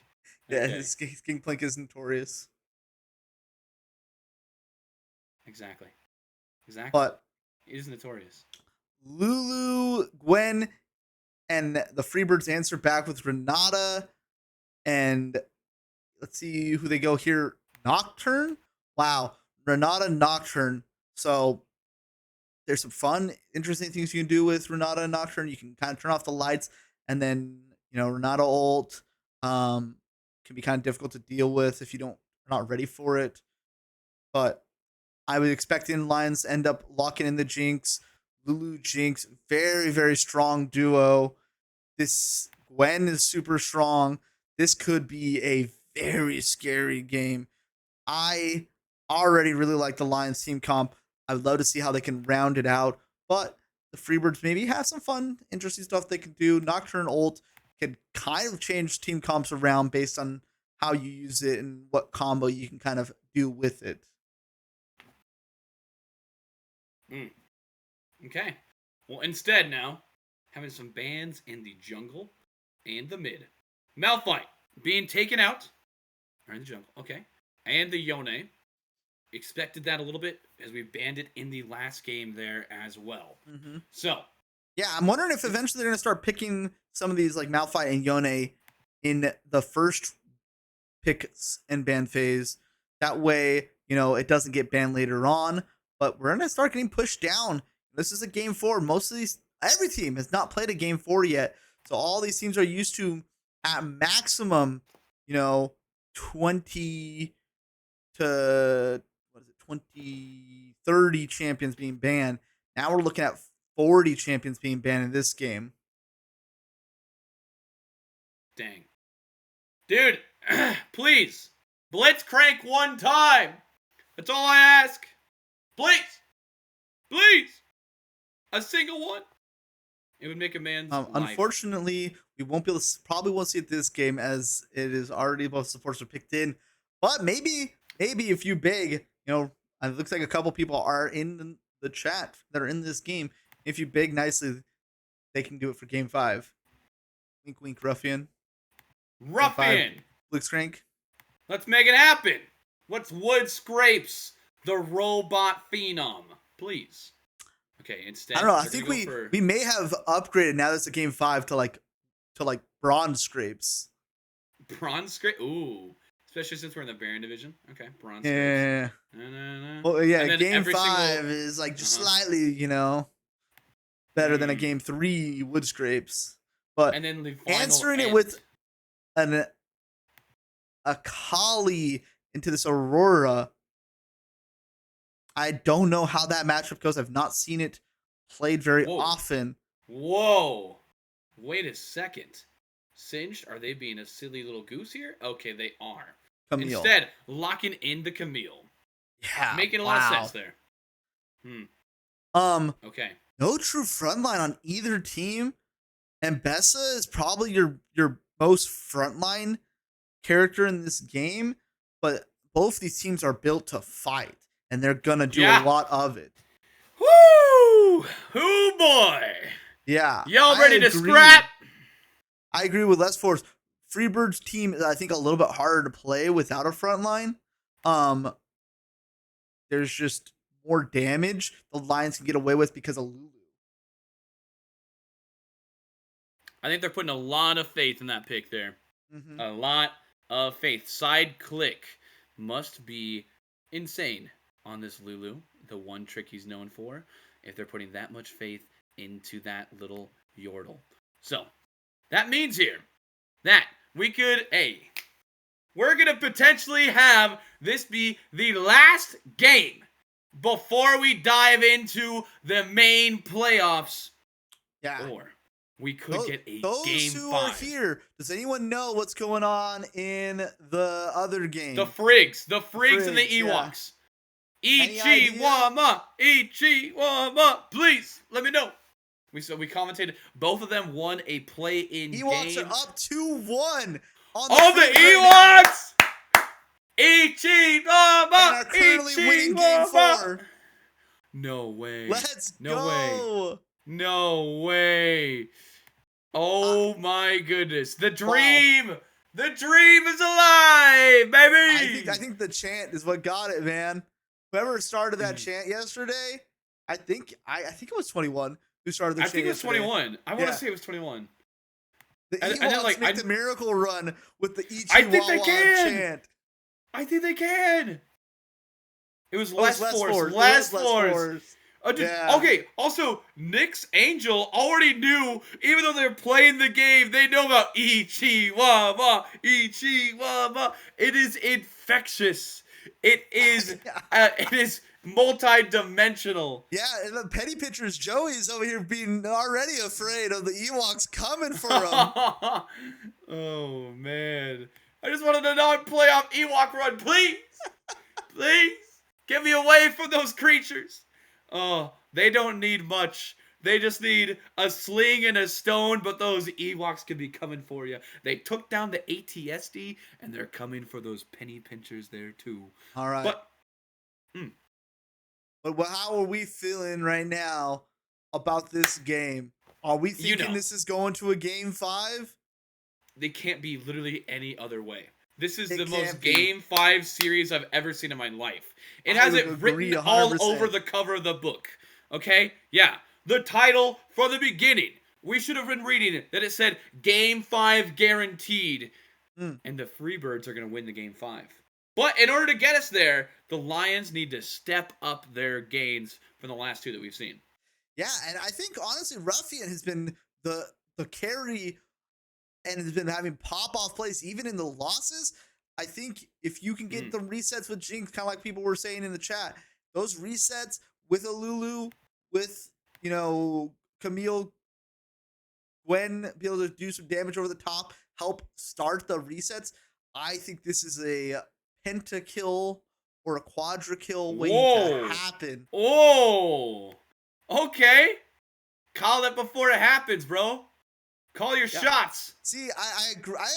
Yeah, his Gangplank is notorious. Exactly. But he is notorious. Lulu, Gwen, and the Freebirds answer back with Renata. And let's see who they go here. Nocturne? Wow. Renata Nocturne. So there's some fun, interesting things you can do with Renata and Nocturne. You can kind of turn off the lights, and then Renata ult can be kind of difficult to deal with if you don't are not ready for it. But I was expecting Lions to end up locking in the Jinx. Lulu Jinx, very, very strong duo. This Gwen is super strong. This could be a very scary game. I already really like the Lions team comp. I would love to see how they can round it out. But the Freebirds maybe have some fun, interesting stuff they can do. Nocturne ult can kind of change team comps around based on how you use it and what combo you can kind of do with it. Okay. Well, instead now, having some bans in the jungle and the mid. Malphite being taken out. Or in the jungle. Okay. And the Yone. Expected that a little bit as we banned it in the last game there as well. Mm-hmm. So. Yeah, I'm wondering if eventually they're going to start picking some of these like Malphite and Yone in the first picks and ban phase. That way, it doesn't get banned later on. But we're going to start getting pushed down. This is a game 4. Most of every team has not played a game 4 yet. So all these teams are used to at maximum, 20 to 30 champions being banned. Now we're looking at 40 champions being banned in this game. Dang. Dude, please. Blitzcrank one time. That's all I ask. Please. Please. A single one. It would make a man's life. Unfortunately, we won't be able to, probably won't see it this game as it is already both supports are picked in. But maybe if you big, it looks like a couple people are in the chat that are in this game. If you big nicely, they can do it for game 5. Wink, wink, Ruffian. Ruffian. Blitzcrank. Let's make it happen. What's Wood Scrapes, the robot phenom? Please. Okay, instead. I don't know. I think we may have upgraded now that it's a game 5 to like bronze scrapes. Bronze scrape? Ooh. Especially since we're in the Baron division. Okay, bronze scrapes. Yeah. No. Well, yeah, game 5 is like just slightly, better than a game 3 wood scrapes. But and then the answering it with a Kali into this Aurora, I don't know how that matchup goes. I've not seen it played very often. Whoa. Wait a second. Singed? Are they being a silly little goose here? Okay, they are. Camille. Instead, locking in the Camille. Yeah. Making a lot of sense there. Okay. No true frontline on either team. And Bessa is probably your most frontline character in this game. But both these teams are built to fight. And they're going to do a lot of it. Woo! Hoo boy! Yeah. Y'all ready to scrap? I agree with Les Force. Freebird's team is, I think, a little bit harder to play without a front line. There's just more damage the Lions can get away with because of Lulu. I think they're putting a lot of faith in that pick there. Mm-hmm. A lot of faith. Side click must be insane on this Lulu. The one trick he's known for. If they're putting that much faith into that little Yordle. So, that means here that we could, we're going to potentially have this be the last game before we dive into the main playoffs. Yeah. Or we could get a those game who 5. Are here. Does anyone know what's going on in the other game? The Frigs and the Ewoks. Ichiwama, please let me know. We commentated. Both of them won a play-in game. Ewoks are up 2-1 on the Ewoks. Ichiwama, and are currently winning game 4. No way. Let's no go. Way. No way. Oh my goodness. The dream. Wow. The dream is alive, baby. I think the chant is what got it, man. Whoever started that chant yesterday, I think it was 21 who started the chant. I think it was yesterday. 21. I want to say it was 21. The Ewoks make the miracle run with the Ichiwama I think they can. chant. I think they can. It was less force. Less force. Yeah. Okay, also, Nick's Angel already knew, even though they're playing the game, they know about Ichiwama, Ichiwama. It is infectious. It is, Yeah. it is multi-dimensional. Yeah, and the petty pitchers Joey's over here being already afraid of the Ewoks coming for him. Oh, man. I just wanted to not play off Ewok Run, please. Please. Get me away from those creatures. Oh, they don't need much. They just need a sling and a stone, but those Ewoks can be coming for you. They took down the ATSD, and they're coming for those penny pinchers there, too. All right. But, But how are we feeling right now about this game? Are we thinking this is going to a game 5? they can't be literally any other way. This is It the most can't be. Game 5 series I've ever seen in my life. It I has would it agree written all 100%. over the cover of the book. Okay? Yeah. The title from the beginning. We should have been reading that it said Game 5 guaranteed. And the Freebirds are going to win the Game 5. But in order to get us there, the Lions need to step up their gains from the last 2 that we've seen. Yeah, and I think honestly, Ruffian has been the carry and has been having pop-off plays even in the losses. I think if you can get the resets with Jinx, kind of like people were saying in the chat, those resets with a Lulu, with, Camille, Gwen, be able to do some damage over the top, help start the resets. I think this is a pentakill or a quadra kill waiting to happen. Oh, okay. Call it before it happens, bro. Call your shots. See, I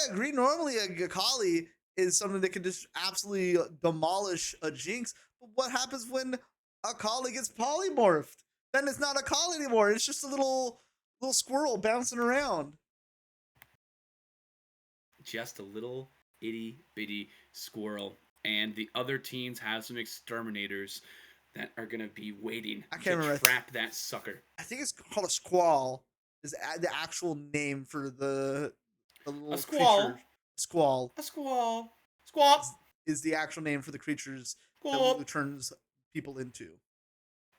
agree. Normally, a Akali is something that can just absolutely demolish a Jinx. But what happens when Akali gets polymorphed? Then it's not Akali anymore. It's just a little squirrel bouncing around. Just a little itty bitty squirrel. And the other teams have some exterminators that are going to be waiting to trap that sucker. I think it's called a squall. Is the actual name for the little creature. Squall. A squall. Squall. Is the actual name for the creatures that Lulu turns people into.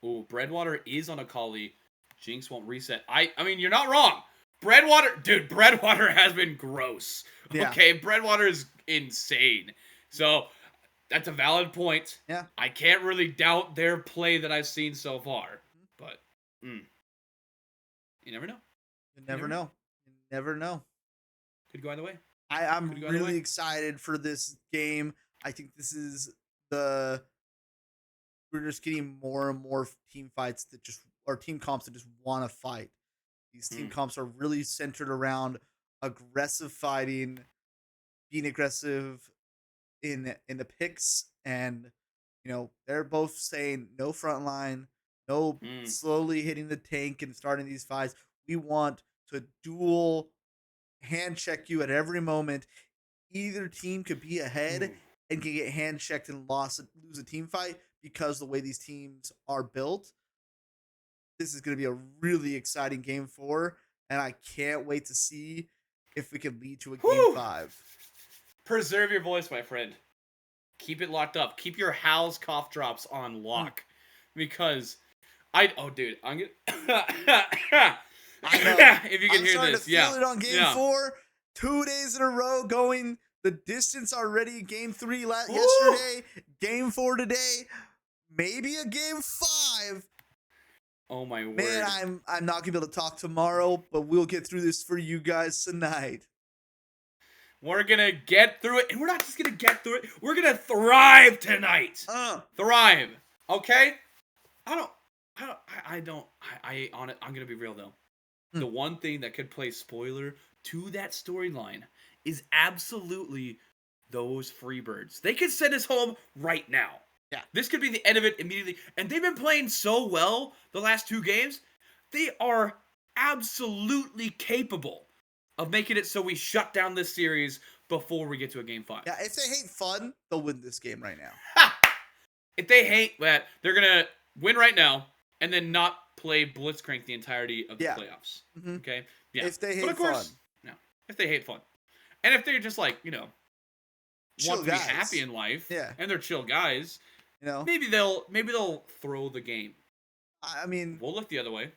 Oh, Breadwater is on Akali. Jinx won't reset. I mean, you're not wrong. Breadwater has been gross. Yeah. Okay, Breadwater is insane. So, that's a valid point. Yeah. I can't really doubt their play that I've seen so far. But, you never know. You never know. You never know. Could go either way. I'm really excited for this game. I think this is we're just getting more and more team fights or team comps that just want to fight. These team comps are really centered around aggressive fighting, being aggressive in the picks, and they're both saying no front line, no slowly hitting the tank and starting these fights. We want to dual hand check you at every moment. Either team could be ahead and can get hand checked and lose a team fight because the way these teams are built. This is going to be a really exciting game 4, and I can't wait to see if we can lead to a game 5. Preserve your voice, my friend. Keep it locked up. Keep your Hal's cough drops on lock. Because I'm gonna I know. if you can hear starting this. To feel it on game 4. 2 days in a row going the distance already. Game 3 yesterday. Game 4 today. Maybe a game 5. Oh my word. Man, I'm not gonna be able to talk tomorrow, but we'll get through this for you guys tonight. We're gonna get through it, and we're not just gonna get through it. We're gonna thrive tonight. Thrive. Okay? I'm gonna be real though. The one thing that could play spoiler to that storyline is absolutely those Freebirds. They could send us home right now. Yeah. This could be the end of it immediately. And they've been playing so well the last 2 games. They are absolutely capable of making it so we shut down this series before we get to a game 5. Yeah, if they hate fun, they'll win this game right now. Ha! If they hate that, they're going to win right now and then not play Blitzcrank the entirety of the playoffs. Mm-hmm. Okay? Yeah. If they hate but of course, fun. No. If they hate fun. And if they're just like, chill want to guys. be happy in life, Yeah. and they're chill guys, maybe they'll throw the game. I mean, We'll look the other way.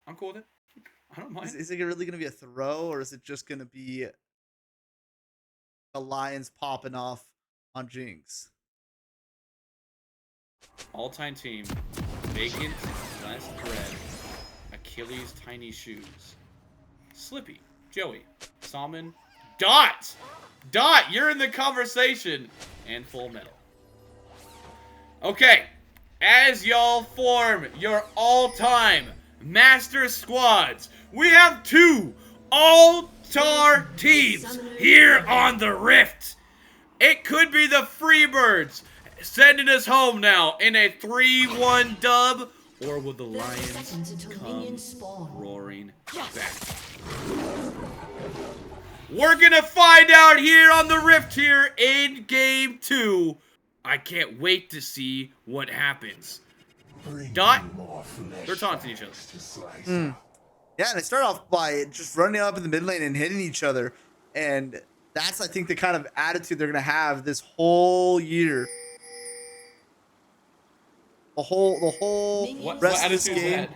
I'm cool with it. I don't mind. is it really going to be a throw, or is it just going to be the Lions popping off on Jinx? All-time team. Vacant, last thread. Achilles' tiny shoes. Slippy, Joey, Salmon, Dot! Dot, you're in the conversation! And Full Metal. Okay, as y'all form your all-time master squads, we have 2 all-star teams here on the Rift. It could be the Freebirds sending us home now in a 3-1 dub, or will the Lions come roaring back? We're gonna find out here on the Rift here in Game 2. I can't wait to see what happens. Dot, they're taunting each other. Yeah, and they start off by just running up in the mid lane and hitting each other. And that's, I think, the kind of attitude they're going to have this whole year. The whole What rest of this attitude is game. that?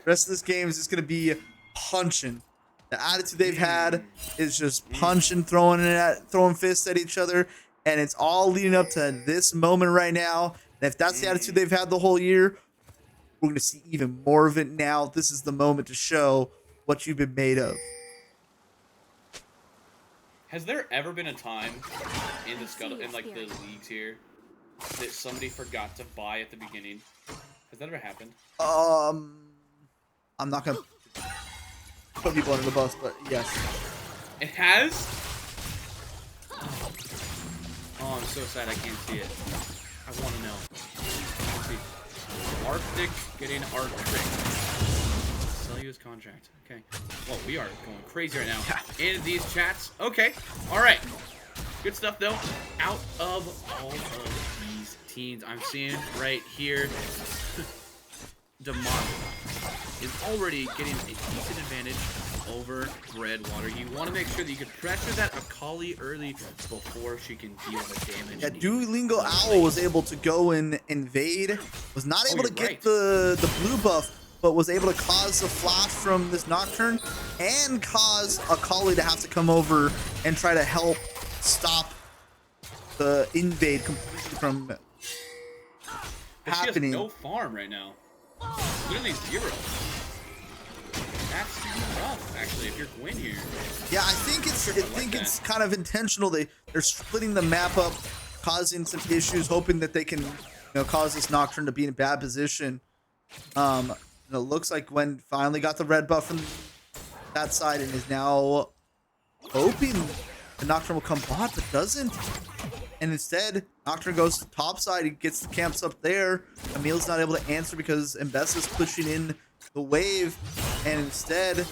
Rest of this game is just going to be punching. The attitude they've had is just punching, throwing fists at each other, and it's all leading up to this moment right now. And if that's the attitude they've had the whole year, we're going to see even more of it now. This is the moment to show what you've been made of. Has there ever been a time in the Scuttle, in like the leagues here, that somebody forgot to buy at the beginning? Has that ever happened? I'm not gonna put people under the bus, but yes. It has? Oh, I'm so sad I can't see it. I want to know. Let's see. Arctic getting Arctic. Sell you his contract. Okay. Well, we are going crazy right now in these chats. Okay. All right. Good stuff, though. Out of all of these teams, I'm seeing right here, DeMar is already getting a decent advantage over Redwater. You want to make sure that you can pressure that Akali early before she can deal the damage. Yeah, Duolingo Owl was able to go and invade. Was not able to get the blue buff, but was able to cause the flash from this Nocturne and cause Akali to have to come over and try to help stop the invade completely from happening. She has no farm right now. Literally 0. That's rough, actually, if you're Gwyn here. Yeah, I think it's kind of intentional. They're splitting the map up, causing some issues, hoping that they can, cause this Nocturne to be in a bad position. It looks like Gwen finally got the red buff from that side and is now hoping the Nocturne will come bot, but doesn't. And instead, Nocturne goes to top side. He gets the camps up there. Emil's not able to answer because Mbessa's pushing in the wave. And instead,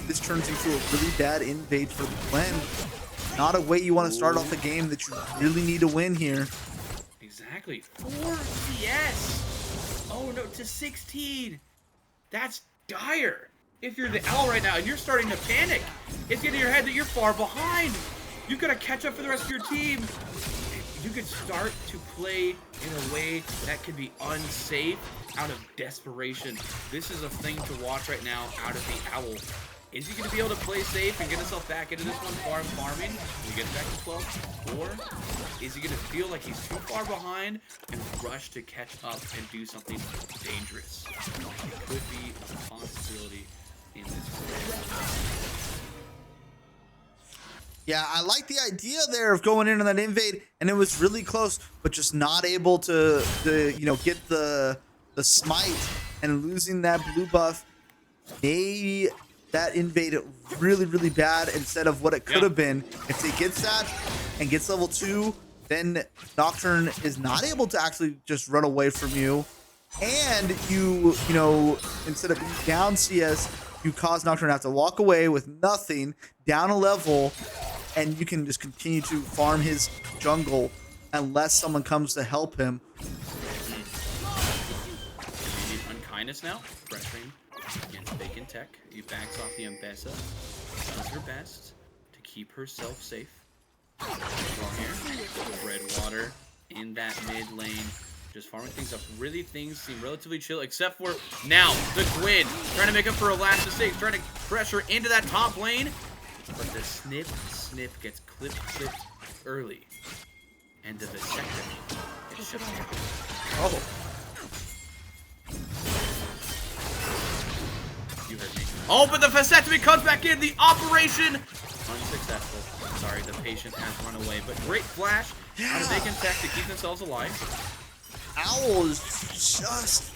this turns into a really bad invade for the Gwen. Not a way you want to start off a game that you really need to win here. Exactly. 4 CS. Oh no, to 16. That's dire. If you're the Owl right now and you're starting to panic, it's getting in your head that you're far behind. You've got to catch up for the rest of your team. You could start to play in a way that could be unsafe out of desperation. This is a thing to watch right now out of the Owl. Is he going to be able to play safe and get himself back into this one farming when he gets back to 12? Or is he going to feel like he's too far behind and rush to catch up and do something dangerous? It could be a possibility in this game. Yeah, I like the idea there of going in on that invade, and it was really close, but just not able to get the smite and losing that blue buff made that invade really, really bad instead of what it could have been. If he gets that and gets level 2, then Nocturne is not able to actually just run away from you. And you instead of being down CS, you cause Nocturne to have to walk away with nothing, down a level, and you can just continue to farm his jungle unless someone comes to help him. You need Unkindness now. Pressuring against Bacon Tech. He backs off the Mbessa. Does her best to keep herself safe. Well here, Redwater in that mid lane. just farming things up. Really, things seem relatively chill, except for now the Gwyn trying to make up for a last mistake, trying to pressure into that top lane, but the snip gets clipped early, and the vasectomy gets shut down. Oh. You heard me. Oh, but the vasectomy comes back in. The operation unsuccessful. Sorry, the patient has run away, but great flash out of Vacant Tech to keep themselves alive. Owl is just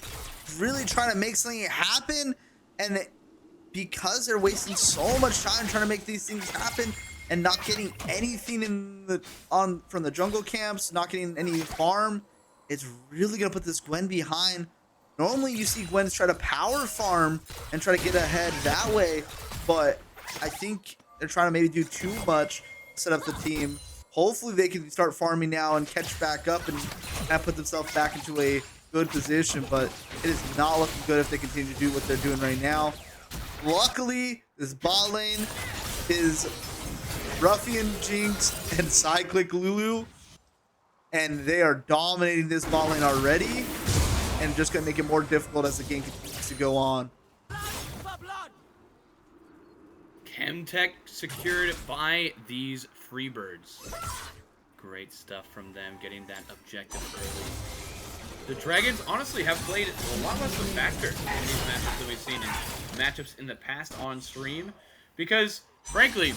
really trying to make something happen, and because they're wasting so much time trying to make these things happen and not getting anything from the jungle camps, not getting any farm, it's really gonna put this Gwen behind. Normally you see Gwens try to power farm and try to get ahead that way, but I think they're trying to maybe do too much to set up the team. Hopefully they can start farming now and catch back up and put themselves back into a good position, but it is not looking good if they continue to do what they're doing right now. Luckily, this bot lane is Ruffian, Jinx, and Cyclic Lulu, and they are dominating this bot lane already, and just gonna make it more difficult as the game continues to go on. Chemtech secured by these Freebirds. Great stuff from them, getting that objective early. The Dragons honestly have played a lot less of a factor in these matchups than we've seen in matchups in the past on stream, because frankly,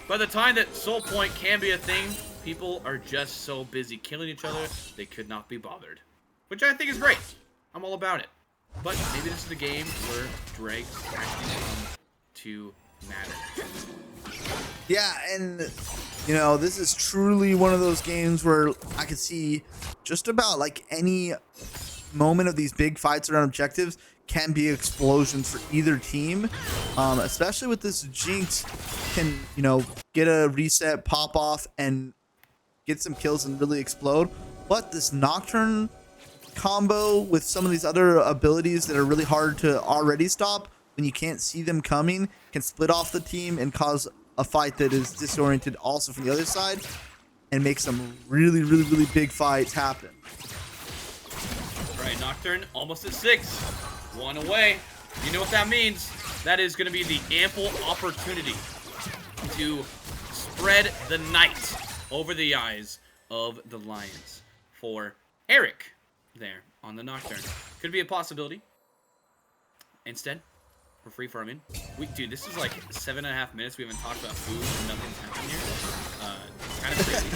by the time that Soul Point can be a thing, people are just so busy killing each other, they could not be bothered. Which I think is great. I'm all about it. But maybe this is the game where Drags actually come to matter. Yeah, and you know, this is truly one of those games where I could see just about like any moment of these big fights around objectives can be explosions for either team, especially with this Jinx can, you know, get a reset, pop off, and get some kills and really explode. But this Nocturne combo with some of these other abilities that are really hard to already stop when you can't see them coming can split off the team and cause a fight that is disoriented also from the other side and make some really big fights happen. All right, Nocturne almost at 6. One away. You know what that means. That is going to be the ample opportunity to spread the night over the eyes of the Lions for Eric there on the Nocturne. Could be a possibility. Instead, we're free farming. Dude, this is like 7.5 minutes. We haven't talked about food and nothing's happened here. Kind of crazy.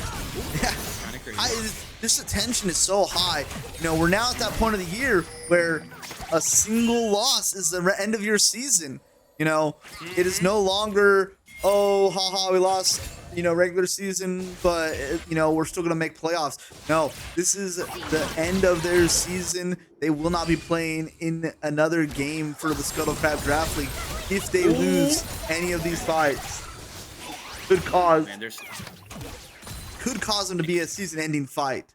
Yeah. Kind of crazy. This attention is so high. You know, we're now at that point of the year where a single loss is the end of your season. You know, it is no longer, oh, haha, we lost, you know, regular season, but, you know, we're still going to make playoffs. No, this is the end of their season. They will not be playing in another game for the Scuttle Crab Draft League if they lose any of these fights. Could cause them to be a season-ending fight.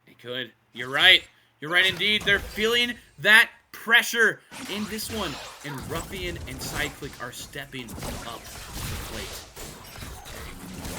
It could. You're right. You're right indeed. They're feeling that pressure in this one. And Ruffian and Cyclic are stepping up to the plate.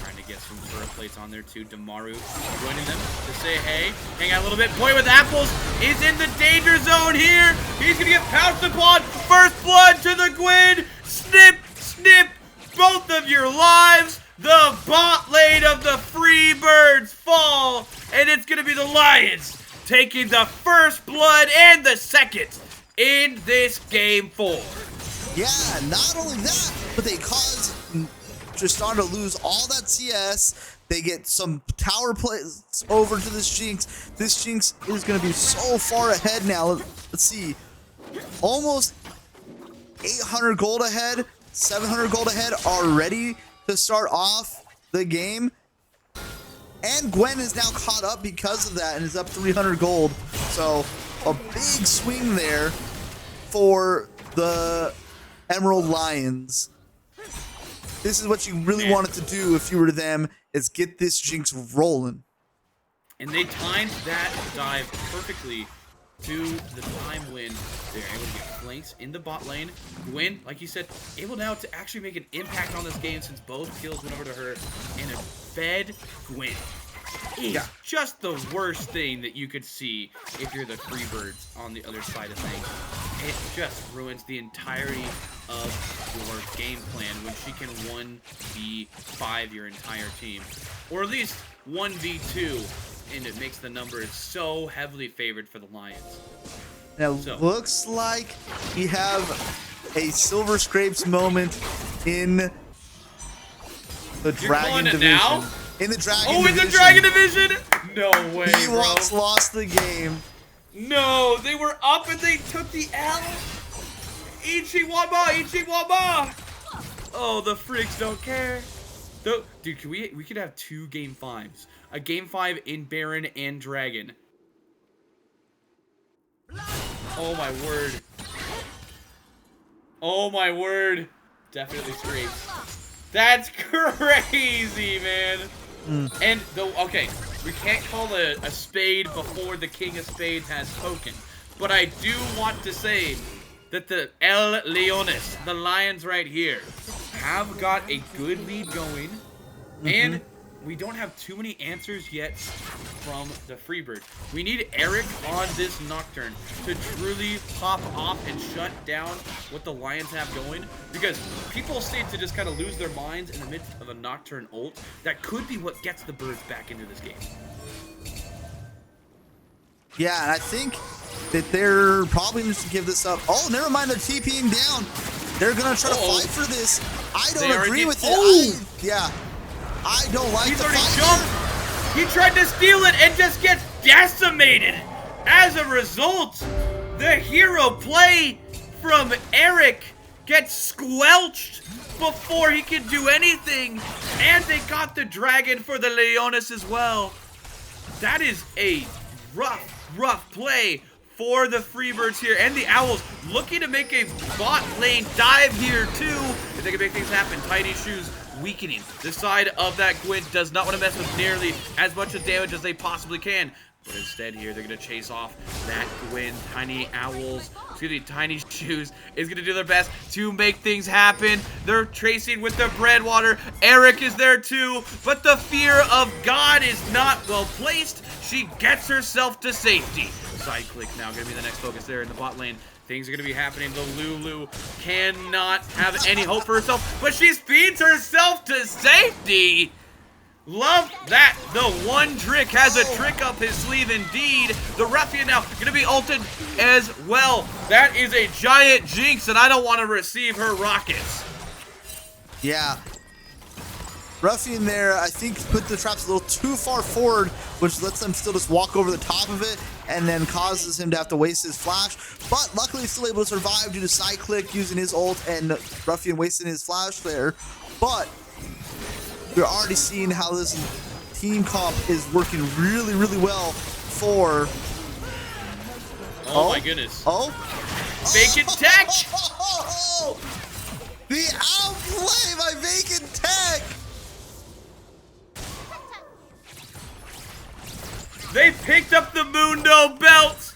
Trying to get some Zura plates on there too. Damaru joining them to say hey. Hang out a little bit. Boy with apples is in the danger zone here. He's going to get pounced upon. First blood to the Gwyn. Snip, snip. Both of your lives. The bot lane of the Freebirds fall. And it's going to be the Lions taking the first blood and the second in this game 4. Yeah, not only that, but they cause Tristan to lose all that CS. They get some tower plays over to this Jinx. This Jinx is going to be so far ahead now. Let's see. Almost 800 gold ahead, 700 gold ahead already to start off the game. And Gwen is now caught up because of that and is up 300 gold. So a big swing there for the Emerald Lions. This is what you really wanted to do if you were them, is get this Jinx rolling. And they timed that dive perfectly to the time when they're able to get flanks in the bot lane. Gwen, like you said, able now to actually make an impact on this game since both kills went over to her and it fed Gwen is just the worst thing that you could see if you're the Freebirds on the other side of things. It just ruins the entirety of your game plan when she can 1v5 your entire team. Or at least 1v2, and it makes the numbers so heavily favored for the Lions. Now, looks like we have a Silver Scrapes moment in the Dragon Division. Now? In the Dragon Division. Oh, in the Dragon Division? No way, bro. Ewoks lost the game. No, they were up and they took the L. Ichiwama, Ichiwama. Oh, the freaks don't care. Dude, we could have 2 Game 5s. A Game 5 in Baron and Dragon. Oh my word. Oh my word. Definitely Scrapes. That's crazy, man. And okay, we can't call a spade before the King of Spades has spoken. But I do want to say that the El Leones, the Lions right here, have got a good lead going. And we don't have too many answers yet from the Freebird. We need Eric on this Nocturne to truly pop off and shut down what the Lions have going, because people seem to just kind of lose their minds in the midst of a Nocturne ult. That could be what gets the Birds back into this game. Yeah, and I think that they're probably going to give this up. Oh, never mind, they're TPing down. They're going to try to fight for this. I don't agree with it. I don't like He's the already fight. jumped. He tried to steal it and just gets decimated. As a result, the hero play from Eric gets squelched before he can do anything. And they got the dragon for the Leones as well. That is a rough play for the Freebirds here. And the Owls looking to make a bot lane dive here too. If they can make things happen. Tiny Shoes weakening. The side of that Gwent does not want to mess with nearly as much of damage as they possibly can. But instead here, they're going to chase off that Gwent. Tiny Shoes is going to do their best to make things happen. They're tracing with the Breadwater. Eric is there too, but the fear of God is not well placed. She gets herself to safety. Side click now going to be the next focus there in the bot lane. Things are going to be happening. The Lulu cannot have any hope for herself, but she speeds herself to safety. Love that. The one Drick has a trick up his sleeve indeed. The Ruffian now going to be ulted as well. That is a giant Jinx, and I don't want to receive her rockets. Yeah. Ruffian there, I think, put the traps a little too far forward, which lets them still just walk over the top of it and then causes him to have to waste his flash. But luckily, he's still able to survive due to side click using his ult and Ruffian wasting his flash there. But we're already seeing how this team comp is working really, really well for... Oh my goodness. Vacant Tech! The outplay by Vacant Tech! They picked up the Mundo belt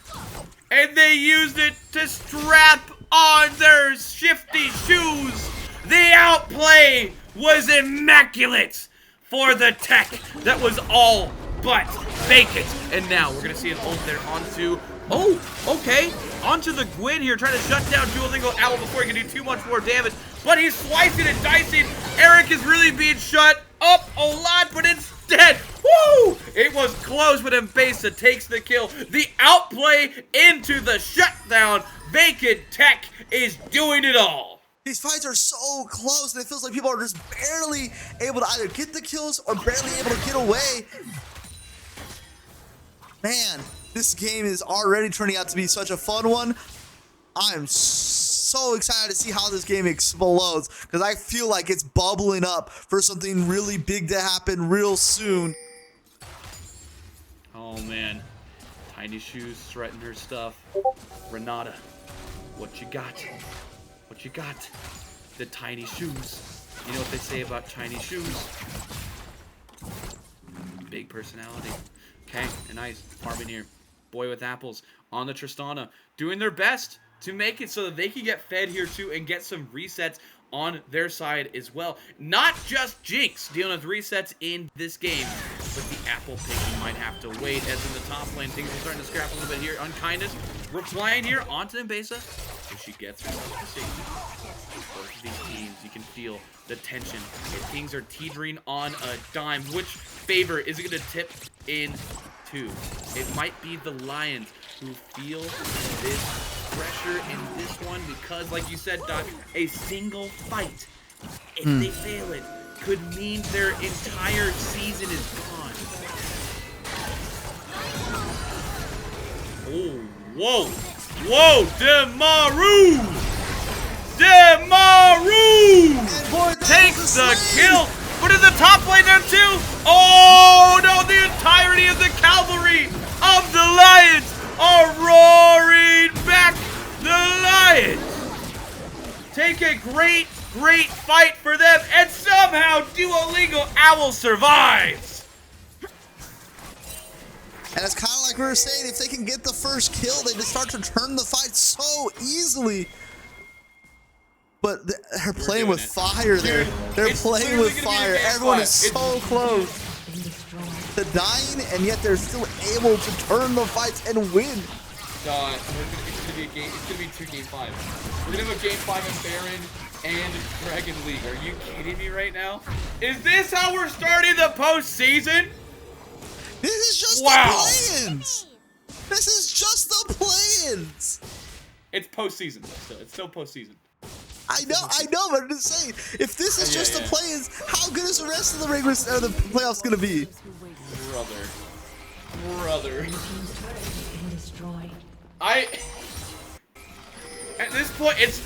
and they used it to strap on their shifty shoes. The outplay was immaculate for the Tech. That was all but vacant. And now we're going to see an ult there onto... Oh, okay. Onto the Gwyn here, trying to shut down Duolingo Owl before he can do too much more damage. But he's slicing and dicing. Eric is really being shut up a lot, but instead, woo! It was close, but Mbasa takes the kill. The outplay into the shutdown. Vacant Tech is doing it all. These fights are so close, and it feels like people are just barely able to either get the kills or barely able to get away. Man, this game is already turning out to be such a fun one. I'm so excited to see how this game explodes, because I feel like it's bubbling up for something really big to happen real soon. Oh man, Tiny Shoes threatened her stuff. Renata, what you got? What you got? The Tiny Shoes. You know what they say about Tiny Shoes? Big personality. Okay, and nice farming here. Boy with apples on the Tristana, doing their best to make it so that they can get fed here too and get some resets on their side as well. Not just Jinx dealing with resets in this game, but the Apple picking might have to wait, as in the top lane, things are starting to scrap a little bit here. Unkindness replying here onto Mbesa, as she gets herself to safety. Both of these teams, you can feel the tension. And things are teetering on a dime. Which favor is it going to tip into? It might be the Lions who feel this pressure in this one because, like you said, Doc, a single fight, if they fail it, could mean their entire season is gone. Oh, whoa. Whoa, Demaru! Demaru! Takes the kill! But in the top lane there too! Oh no, the entirety of the cavalry of the Lions are roaring back! The Lions take a great fight for them, and somehow Duolingo Owl survives! And it's kind of like we were saying, if they can get the first kill, they just start to turn the fight so easily. But they're playing with fire there. They're playing with fire. Everyone is so close to dying, and yet they're still able to turn the fights and win. It's gonna be a game. It's gonna be 2 Game 5. We're gonna have a Game 5 in Baron and Dragon League. Are you kidding me right now? Is this how we're starting the postseason? This is just the play-ins. This is just the play-ins. It's postseason. It's still postseason. I know, but I'm just saying, if this is just the play-ins, how good is the rest of the regular or the playoffs gonna be? Brother. At this point, it's.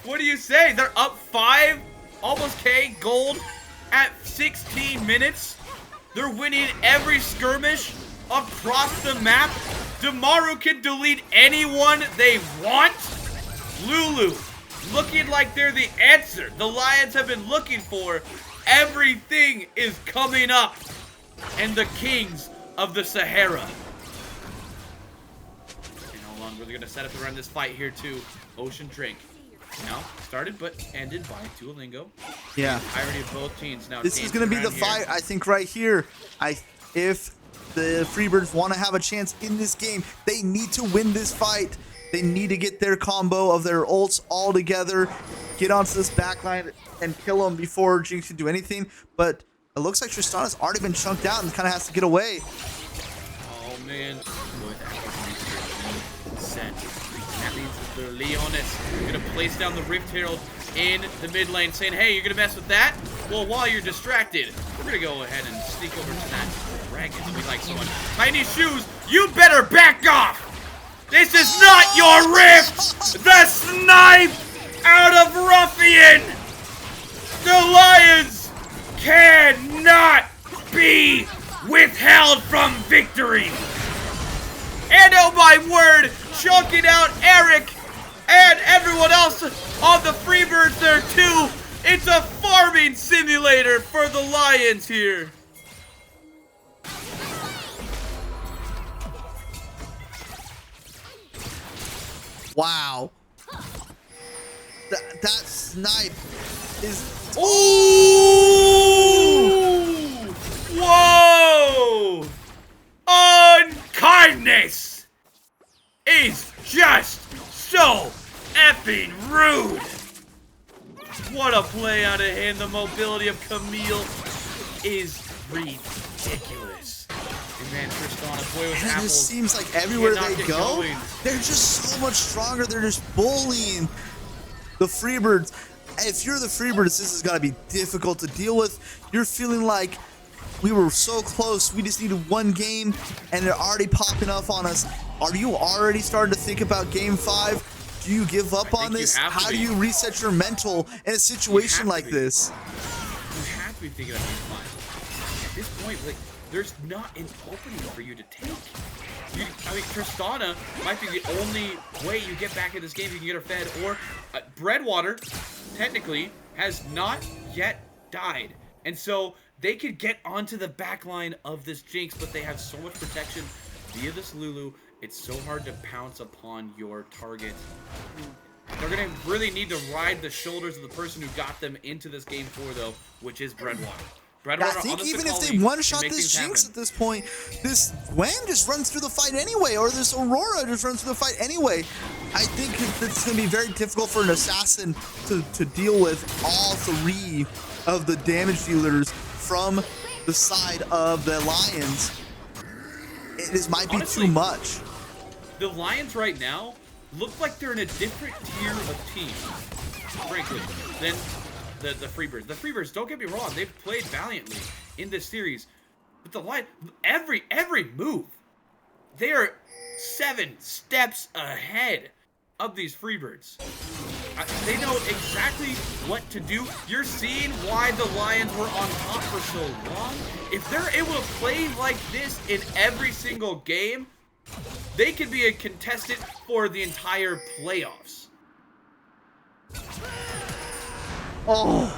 What do you say? They're up 5, almost K gold at 16 minutes. They're winning every skirmish across the map. Demaru can delete anyone they want. Lulu, looking like they're the answer the Lions have been looking for. Everything is coming up. And the kings of the Sahara. And hold on, we're going to set up around this fight here too. Ocean Drink. Now, started but ended by Duolingo. Yeah. Irony of both teams. Now, this is going to be the fight, I think, right here. If the Freebirds want to have a chance in this game, they need to win this fight. They need to get their combo of their ults all together, get onto this backline, and kill them before Jinx can do anything. But it looks like Tristana's already been chunked out and kind of has to get away. Oh, man. Good set. That means that the Leonis are going to place down the Rift Herald in the mid lane, saying, hey, you're going to mess with that? Well, while you're distracted, we're going to go ahead and sneak over to that dragon to be like someone. Tiny Shoes, you better back off! This is not your Rift! The snipe out of Ruffian! The Lions cannot be withheld from victory! And oh my word, chunking out Eric and everyone else on the Freebirds there too. It's a farming simulator for the Lions here. Wow. That snipe is... Ooh! Whoa! Unkindness is just so effing rude. What a play out of hand. The mobility of Camille is ridiculous. And man, Tristana, boy with apples. It just seems like everywhere they go, they're just so much stronger. They're just bullying the Freebirds. If you're the Freebirds, this is going to be difficult to deal with. You're feeling like we were so close. We just needed one game, and they're already popping up on us. Are you already starting to think about Game 5? Do you give up on this? How do you reset your mental in a situation like this? You have to be thinking about Game 5. At this point, like, there's not an opening for you to take. I mean, Tristana might be the only way you get back in this game. You can get her fed, or Breadwater, technically, has not yet died. And so they could get onto the back line of this Jinx, but they have so much protection via this Lulu. It's so hard to pounce upon your target. They're going to really need to ride the shoulders of the person who got them into this Game 4, though, which is Breadwater. Bread Yeah, I Runner on think the even if Scuttle they can one-shot make this things Jinx happen. at this point, this Gwen just runs through the fight anyway, or this Aurora just runs through the fight anyway. I think it's going to be very difficult for an assassin to deal with all three of the damage dealers from the side of the Lions. It might be Honestly, too much. The Lions right now look like they're in a different tier of team, frankly, than the Freebirds. The Freebirds, don't get me wrong, they've played valiantly in this series, but the Lions, every move, they are 7 steps ahead of these Freebirds. They know exactly what to do. You're seeing why the Lions were on top for so long. If they're able to play like this in every single game, they could be a contestant for the entire playoffs. Oh.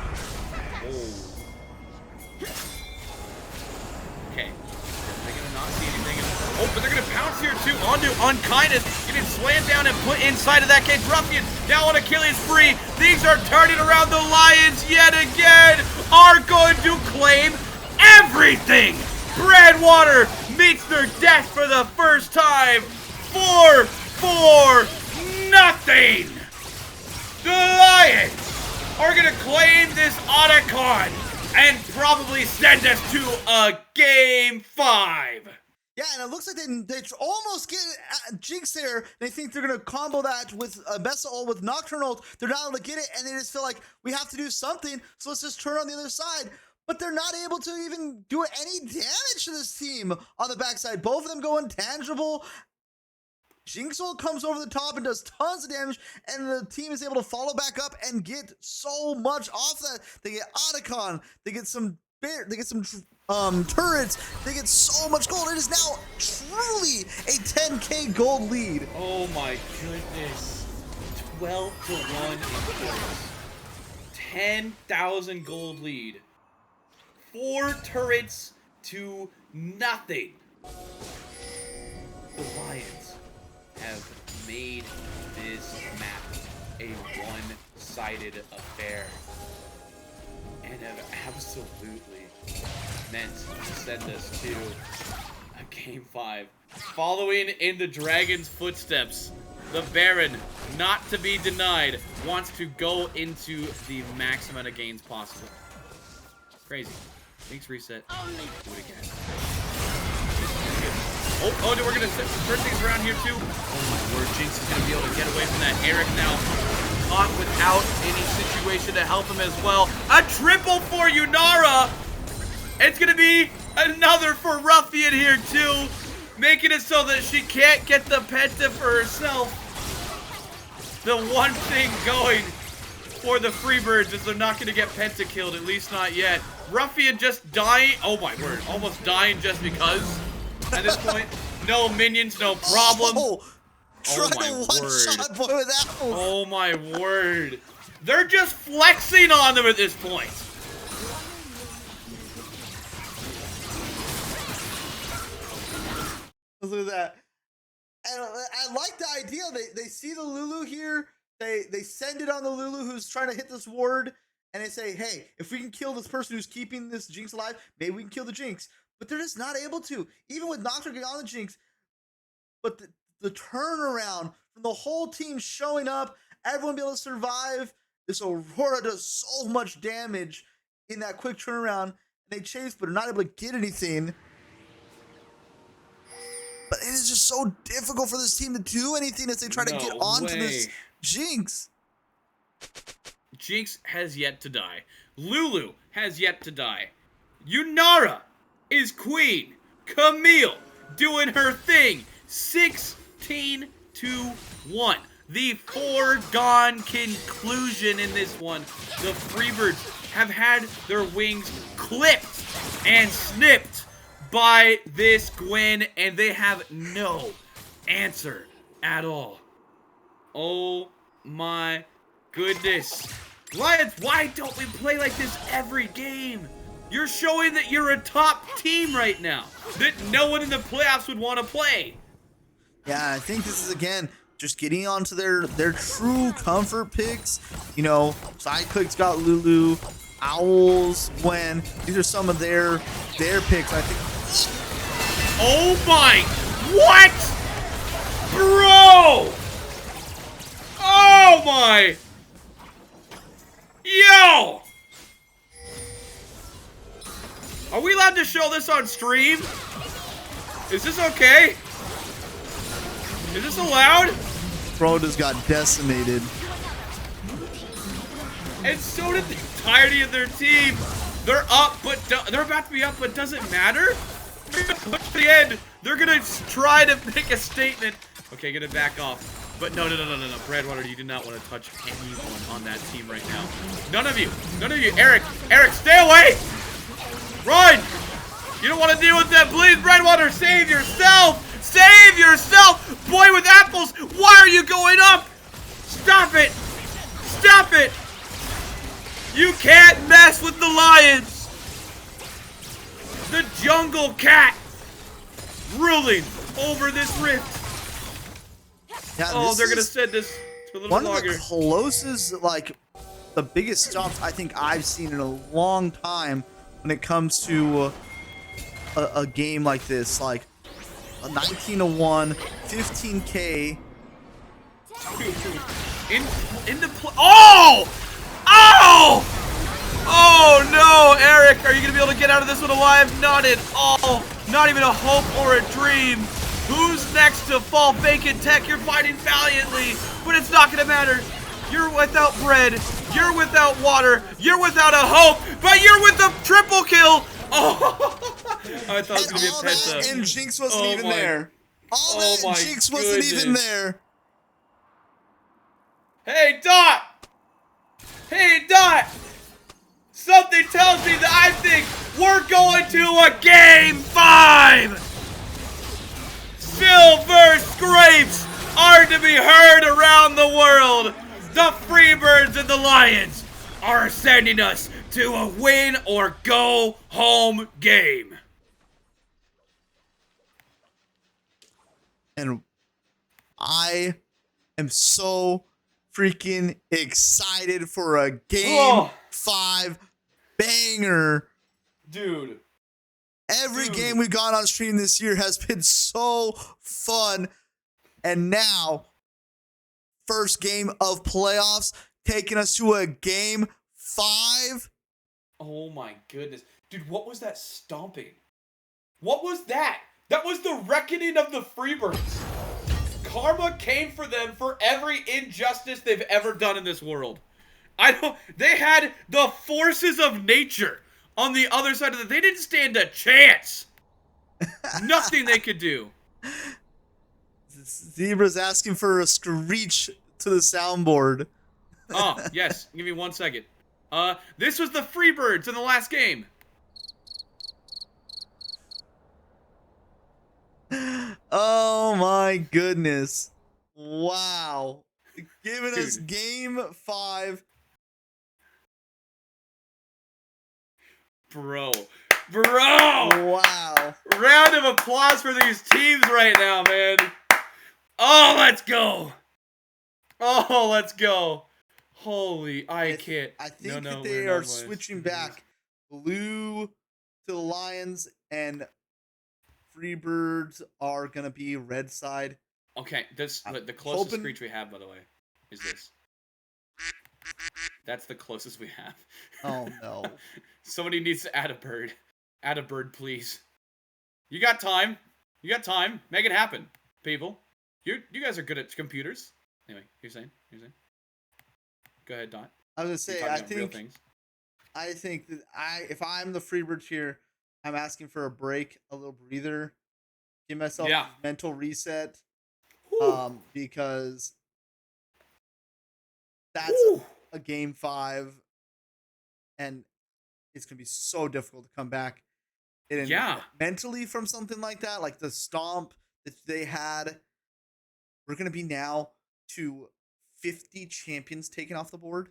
Okay. They're going to not see anything. Oh, but they're going to pounce here too onto Unkindness. Getting slammed down and put inside of that cage. Ruffian now on Achilles free. Things are turning around. The Lions yet again are going to claim everything. Breadwater meets their death for the first time. 4-4-0. The Lions are going to claim this Otacon and probably send us to a Game 5. Yeah, and it looks like they almost get Jinx there. They think they're going to combo that with Bessa ult with Nocturnal. They're not able to get it, and they just feel like we have to do something, so let's just turn on the other side. But they're not able to even do any damage to this team on the backside. Both of them go intangible. Jinx ult comes over the top and does tons of damage, and the team is able to follow back up and get so much off that. They get Otacon, they get some turrets, they get so much gold. It is now truly a 10k gold lead. Oh my goodness. 12-1 in points. 10,000 gold lead. 4 turrets to nothing. The Lions have made this map a one-sided affair and have absolutely meant to send us to a Game 5. Following in the Dragon's footsteps, the Baron, not to be denied, wants to go into the max amount of gains possible. Crazy. Thanks, reset. Do it again. Oh, we're going to turn things around here, too. Oh, my word. Jinx is going to be able to get away from that. Eric now caught without any situation to help him as well. A triple for Yunara. It's going to be another for Ruffian here, too. Making it so that she can't get the penta for herself. The one thing going for the Freebirds is they're not going to get penta killed, at least not yet. Ruffian just dying. Oh, my word. Almost dying just because. At this point, no minions, no problem. Oh, try to one-shot boy with that. Oh my word. They're just flexing on them at this point. Look at that. And I like the idea. They see the Lulu here. They send it on the Lulu who's trying to hit this ward. And they say, hey, if we can kill this person who's keeping this Jinx alive, maybe we can kill the Jinx. But they're just not able to. Even with Nocturne getting on the Jinx. But the turnaround from the whole team showing up, everyone be able to survive. This Aurora does so much damage in that quick turnaround. And they chase, but are not able to get anything. But it is just so difficult for this team to do anything as they try to get onto this Jinx. Jinx has yet to die. Lulu has yet to die. Yunara is queen. Camille doing her thing. 16-1. The foregone conclusion in this one. The Freebirds have had their wings clipped and snipped by this Gwen, and they have no answer at all. Oh my goodness. Lions, why don't we play like this every game? You're showing that you're a top team right now, that no one in the playoffs would want to play. Yeah, I think this is, again, just getting onto their true comfort picks. You know, Sidequick's got Lulu. Owls, Gwen. These are some of their picks. I think. Oh my! What? Bro! Oh my! Yo! Are we allowed to show this on stream? Is this okay? Is this allowed? Bro just got decimated. And so did the entirety of their team. They're up, but they're about to be up, but doesn't matter. At the end, they're gonna try to make a statement. Okay, gonna back off. But no. Bradwater, you do not want to touch anyone on that team right now. None of you. Eric, stay away. Run. You don't want to deal with that. Please, Bradwater, save yourself. Save yourself. Boy with apples, why are you going up? Stop it. Stop it. You can't mess with the lions. The jungle cat ruling over this rift. Yeah, Oh, they're gonna send this to a little one longer. of the closest, like the biggest stomps I think I've seen in a long time when it comes to a game like this, like a 19-1, 15K. In the oh! Oh no, Eric, are you gonna be able to get out of this one alive? Not at all. Not even a hope or a dream. Who's next to fall vacant tech? You're fighting valiantly, but it's not gonna matter. You're without bread. You're without water. You're without a hope, but you're with a triple kill. Oh, I thought it was gonna be a penta. And Jinx wasn't even there. All Oh that my Jinx wasn't even goodness. there. Hey, Dot! Hey, Dot! Something tells me that I think we're going to a Game 5! Silver scrapes are to be heard around the world. The Freebirds and the Lions are sending us to a win or go home game. And I am so freaking excited for a Game 5 banger. Dude. Every game we've gone on stream this year has been so fun. And now, first game of playoffs, taking us to a Game 5. Oh my goodness. Dude, what was that stomping? What was that? That was the reckoning of the Freebirds. Karma came for them for every injustice they've ever done in this world. They had the forces of nature on the other side of it. They didn't stand a chance. Nothing they could do. Zebra's asking for a screech to the soundboard. Oh, yes. Give me 1 second. This was the Freebirds in the last game. Oh my goodness. Wow. Giving us Game 5. Bro. Wow. Round of applause for these teams right now, man. Oh, let's go. Oh, let's go. Holy, I can't. I think that they are switching back. Blue to the Lions and Freebirds are going to be red side. Okay, the closest screech we have, by the way, is this. That's the closest we have. Oh, no. Somebody needs to add a bird. Add a bird, please. You got time. Make it happen, people. You guys are good at computers. Anyway, you're saying? Go ahead, Dot. I was going to say, I think that if I'm the Freebirds here, I'm asking for a break, a little breather, give myself a mental reset, because that's a Game 5, and it's going to be so difficult to come back mentally from something like that, like the stomp that they had. We're going to be now to 50 champions taken off the board.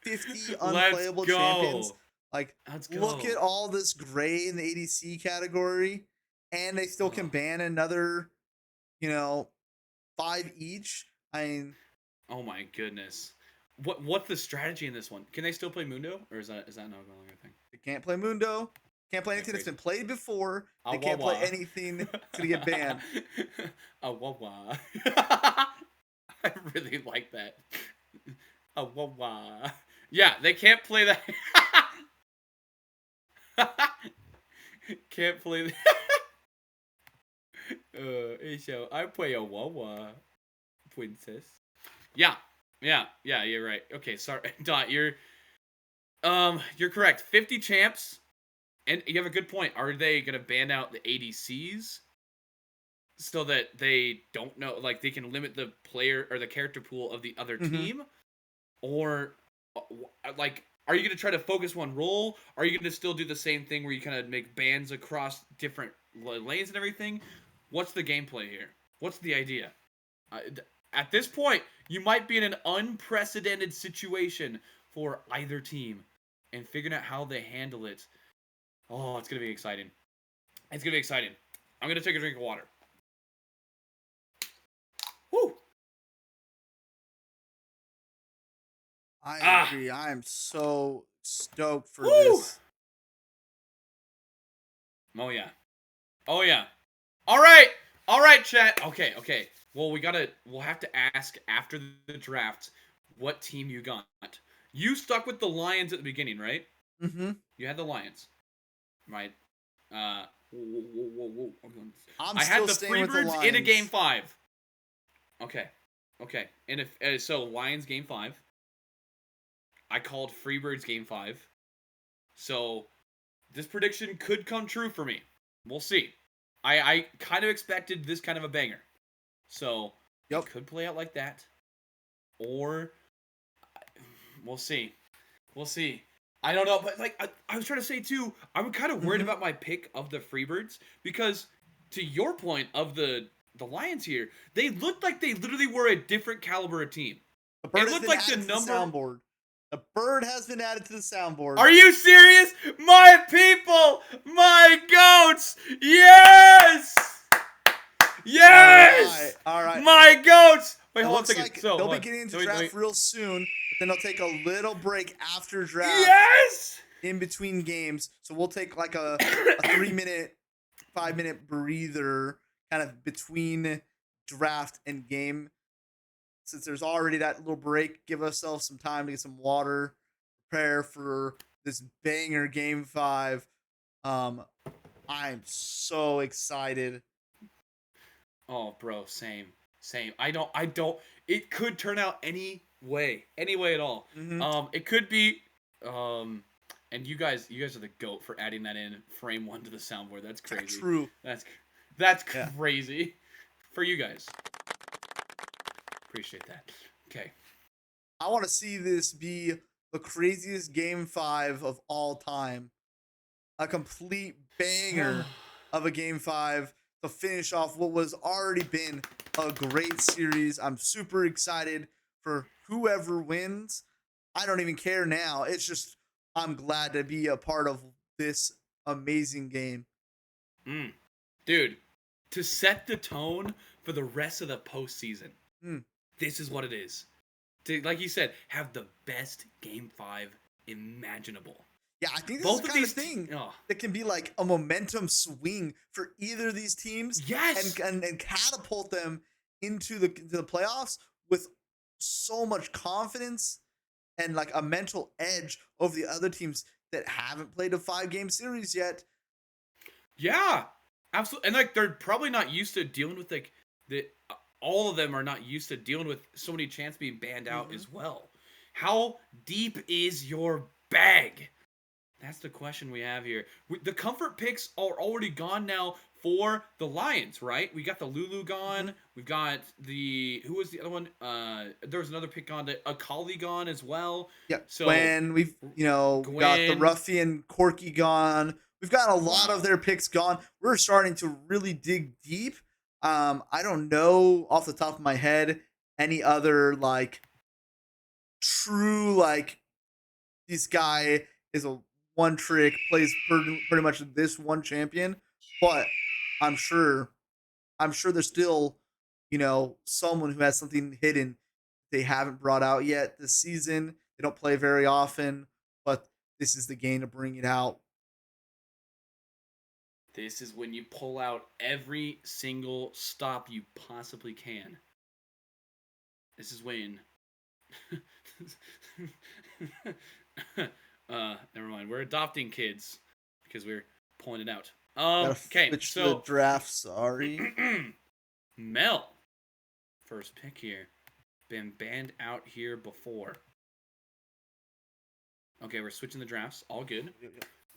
50 unplayable champions. Like, look at all this gray in the ADC category, and they still can ban another, 5 each. I mean, oh my goodness. what's the strategy in this one? Can they still play Mundo, or is that no longer a thing? They can't play Mundo. Can't play Okay, anything that's crazy. been played before. Ah They wah can't play wah. anything that's gonna get banned. Ah wah wah. I really like that. Ah wah wah. Yeah, they can't play that. Can't play. So I play a wah wah princess. Yeah, yeah. You're right. Okay, sorry, Dot. You're correct. 50 champs, and you have a good point. Are they gonna ban out the ADCs so that they don't know, like they can limit the player or the character pool of the other Mm-hmm. team, or like are you gonna try to focus one role? Are you gonna still do the same thing where you kind of make bans across different lanes and everything? What's the gameplay here? What's the idea? At this point, you might be in an unprecedented situation for either team, and figuring out how they handle it. Oh, it's gonna be exciting. It's gonna be exciting. I'm gonna take a drink of water. Woo! I Ah! agree. I am so stoked for Woo! this. Oh yeah. Oh yeah. All right, chat. Okay. Well, we'll have to ask after the draft what team you got. You stuck with the Lions at the beginning, right? Mm-hmm. You had the Lions, right? Whoa. I'm I had still the staying with the Freebirds in a game Lions. 5. Okay. And if so, Lions game 5. I called Freebirds game 5. So this prediction could come true for me. We'll see. I kind of expected this kind of a banger. So it Yep. could play out like that. Or we'll see. We'll see. I don't know, but like I was trying to say too, I'm kind of worried Mm-hmm. about my pick of the Freebirds because to your point of the Lions here, they looked like they literally were a different caliber of team. The bird It has looked been like the added to the number. soundboard. The bird has been added to the soundboard. Are you serious? My people, my goats. Yes! Yes! All right. My goats. Wait, It hold on a looks second. like So, they'll hold be on. getting into Wait, draft real soon, but then they'll take a little break after draft Yes! in between games. So we'll take like a 3-minute, 5-minute breather kind of between draft and game. Since there's already that little break, give ourselves some time to get some water, prepare for this banger game 5. Um, I'm so excited. Oh, bro, same. I don't. It could turn out any way at all. Mm-hmm. It could be, and you guys are the goat for adding that in frame 1 to the soundboard. That's crazy. True. That's Yeah. crazy for you guys. Appreciate that. Okay. I want to see this be the craziest game 5 of all time. A complete banger of a game 5 to finish off what was already been a great series. I'm super excited for whoever wins. I don't even care now. It's just I'm glad to be a part of this amazing game. Dude, to set the tone for the rest of the postseason, this is what it is. To, like you said, have the best game 5 imaginable. Yeah, I think this Both is the of kind these of thing oh. that can be like a momentum swing for either of these teams. Yes! And catapult them into the playoffs with so much confidence and like a mental edge over the other teams that haven't played a 5-game series yet. Yeah, absolutely. And like they're probably not used to dealing with like the all of them are not used to dealing with so many chants being banned out as well. How deep is your bag? That's the question we have here. The comfort picks are already gone now for the Lions, right? We got the Lulu gone. We've got who was the other one? There was another pick on the Akali gone as well. Yeah. So when we got the Gwen. Ruffian Corky gone. We've got a lot of their picks gone. We're starting to really dig deep. I don't know off the top of my head any other like true like this guy is a one trick, plays pretty much this one champion, but I'm sure there's still, someone who has something hidden they haven't brought out yet this season. They don't play very often, but this is the game to bring it out. This is when you pull out every single stop you possibly can. This is when. Never mind. We're adopting kids because we're pulling it out. Gotta Okay, switch to the so draft. Sorry. Mel, first pick here, been banned out here before. Okay, we're switching the drafts. All good.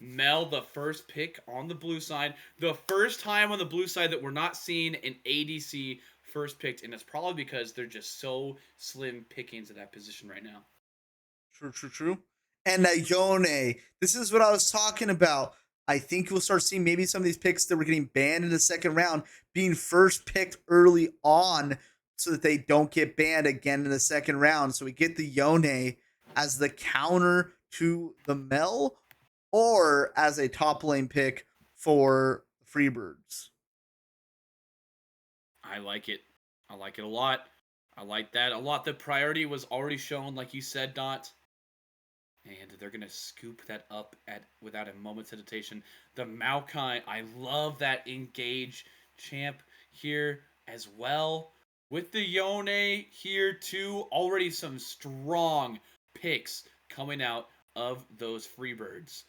Mel, the first pick on the blue side. The first time on the blue side that we're not seeing an ADC first picked, and it's probably because they're just so slim pickings at that position right now. True. And Yone, this is what I was talking about. I think we'll start seeing maybe some of these picks that were getting banned in the second round being first picked early on so that they don't get banned again in the second round. So we get the Yone as the counter to the Mel or as a top lane pick for Freebirds. I like it. I like it a lot. I like that a lot. The priority was already shown, like you said, Dot. And they're gonna scoop that up without a moment's hesitation. The Maokai, I love that engage champ here as well. With the Yone here too, already some strong picks coming out of those Freebirds.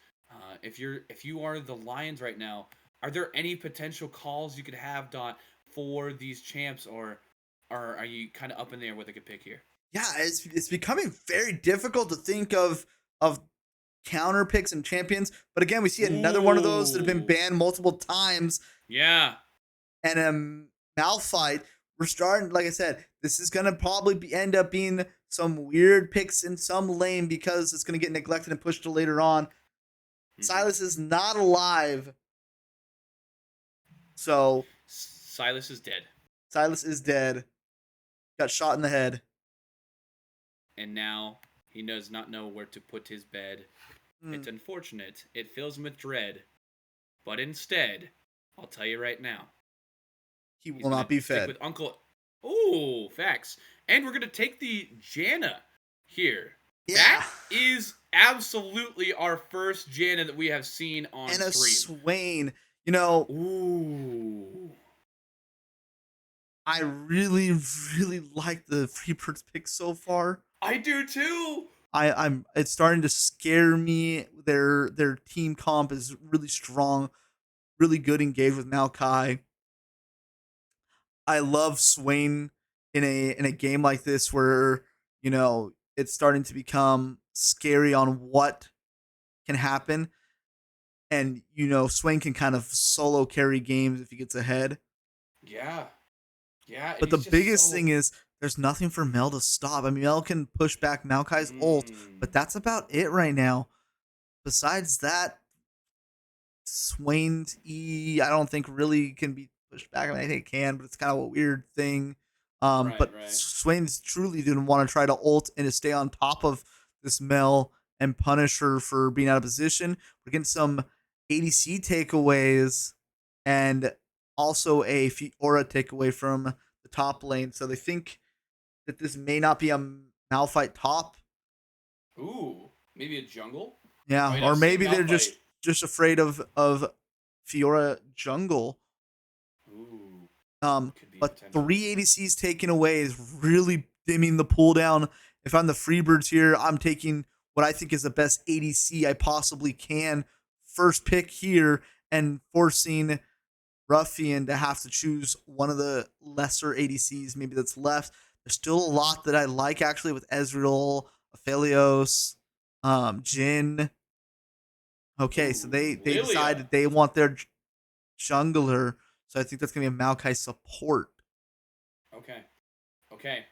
If you are the Lions right now, are there any potential calls you could have, Dot, for these champs, or are you kind of up in the air with a good pick here? Yeah, it's becoming very difficult to think of counter picks and champions. But again, we see another one of those that have been Ooh. banned multiple times. Yeah. And a Malphite, we're starting, like I said, this is going to probably end up being some weird picks in some lane because it's going to get neglected and pushed to later on. Silas is not alive. So Silas is dead. Silas is dead. Got shot in the head. And now he does not know where to put his bed. It's unfortunate. It fills him with dread. But instead, I'll tell you right now, He will not be fed. With Uncle. Ooh, facts. And we're gonna take the Janna here. Yeah. That is absolutely our first Janna that we have seen on and a stream. Swain. You know, Ooh. I really like the Freebirds pick so far. I do too. I'm it's starting to scare me. Their team comp is really strong, really good engaged with Maokai. I love Swain in a game like this where, you know, it's starting to become scary on what can happen. And, you know, Swain can kind of solo carry games if he gets ahead. Yeah. Yeah. But the biggest thing is there's nothing for Mel to stop. I mean, Mel can push back Maokai's ult, but that's about it right now. Besides that, Swain's E, I don't think really can be pushed back. I mean, I think it can, but it's kind of a weird thing. But Swain's truly didn't want to try to ult and to stay on top of this Mel and punish her for being out of position. We're getting some ADC takeaways and also a Fiora takeaway from the top lane. So they think that this may not be a Malphite top. Ooh, maybe a jungle? Yeah, or maybe they're just afraid of Fiora jungle. Ooh. But 3 ADCs taken away is really dimming the pool down. If I'm the Freebirds here, I'm taking what I think is the best ADC I possibly can. First pick here and forcing Ruffian to have to choose one of the lesser ADCs maybe that's left. There's still a lot that I like actually with Ezreal, Aphelios, Jhin. Okay, so they decided they want their jungler, so I think that's gonna be a Maokai support. Okay.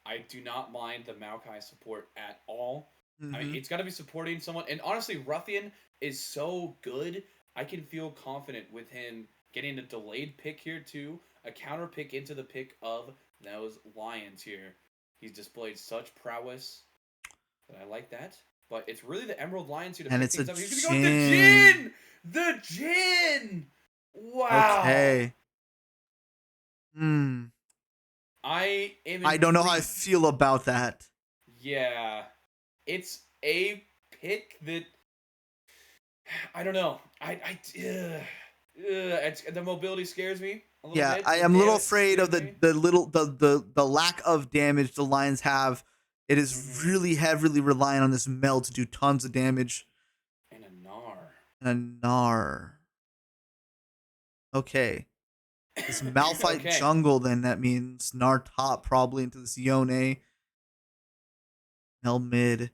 I do not mind the Maokai support at all. Mm-hmm. I mean, it's got to be supporting someone, and honestly, Ruffian is so good. I can feel confident with him getting a delayed pick here too, a counter pick into the pick of those Lions here. He's displayed such prowess that I like that. But it's really the Emerald Lions here to pick things up. He's gonna go with the Jhin! The Jhin! Wow. Okay. I am. I don't know how I intrigued. feel about that. Yeah, it's a pick that I don't know. The mobility scares me a little Yeah, bit. I The am a little damage afraid of scares me. the lack of damage the Lions have. It is Hmm. really heavily reliant on this Mel to do tons of damage. And a Gnar. And a Gnar. Okay. This Malphite Okay. jungle, then that means Gnar top probably into this Yone, Mel mid,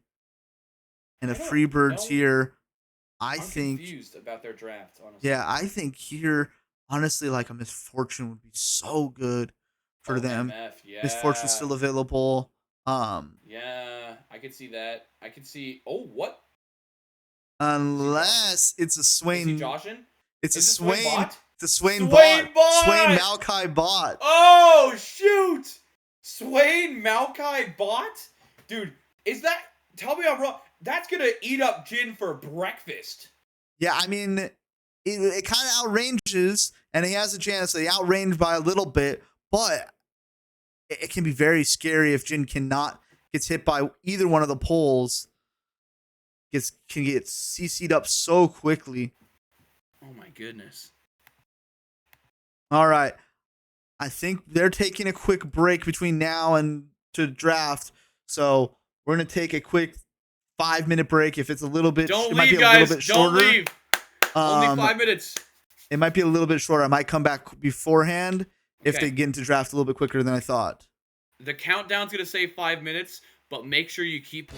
and a I don't Freebirds know. here. I I'm think, confused about their draft, honestly. yeah, I think here, honestly, like a Misfortune would be so good for Oh, them. MF, Misfortune's yeah. still available. Yeah, I could see that. I could see. Oh, what? Is he joshing? Unless it's a Is he Swain, joshing? it's a Is it Swain Swain, bot? the Swain bot, Swain Swain bot! Maokai bot. Oh, shoot! Swain Maokai bot? Dude, is that. Tell me I'm wrong. That's gonna eat up Jin for breakfast. Yeah, I mean, it kind of outranges, and he has a chance. They outrange by a little bit, but it can be very scary if Jin gets hit by either one of the poles. Can get CC'd up so quickly. Oh my goodness. All right, I think they're taking a quick break between now and to draft, so we're gonna take a quick 5 minute break. If it's a little bit, Don't it might be leave, a little guys. bit Don't shorter. leave. Only 5 minutes. It might be a little bit shorter. I might come back beforehand if Okay. they get into draft a little bit quicker than I thought. The countdown's gonna say 5 minutes, but make sure you keep.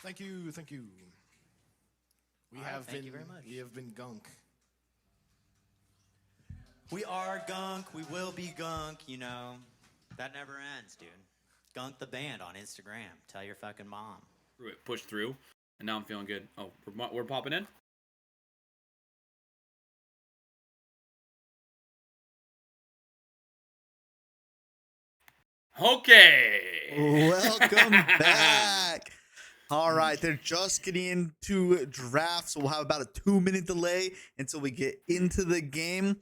Thank you. We have thank you very much. We have been gunk. We are gunk. We will be gunk. You know, that never ends, dude. Gunk the band on Instagram. Tell your fucking mom. Push through, and now I'm feeling good. Oh, we're popping in. Okay. Welcome back. All right, they're just getting into draft, so we'll have about a 2-minute delay until we get into the game.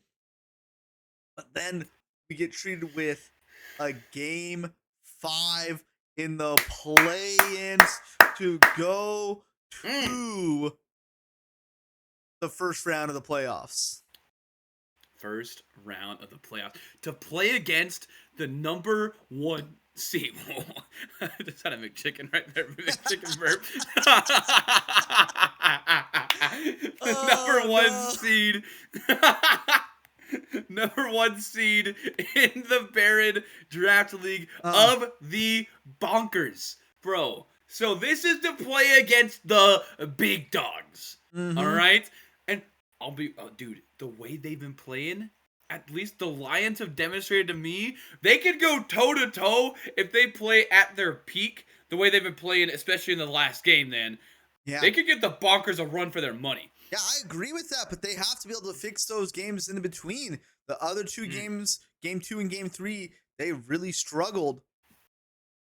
But then we get treated with a game 5 in the play-ins to go to the first round of the playoffs. First round of the playoffs to play against the number 1 seed. Just had a McChicken right there. McChicken burp. The number 1 seed. Number 1 seed in the Baron Draft League of the Bonkers, bro. So this is to play against the big dogs. All right, and I'll be, dude. The way they've been playing, at least the Lions have demonstrated to me they could go toe to toe if they play at their peak. The way they've been playing, especially in the last game, then they could get the Bonkers a run for their money. Yeah, I agree with that, but they have to be able to fix those games in between. The other 2 games, game 2 and game 3, they really struggled.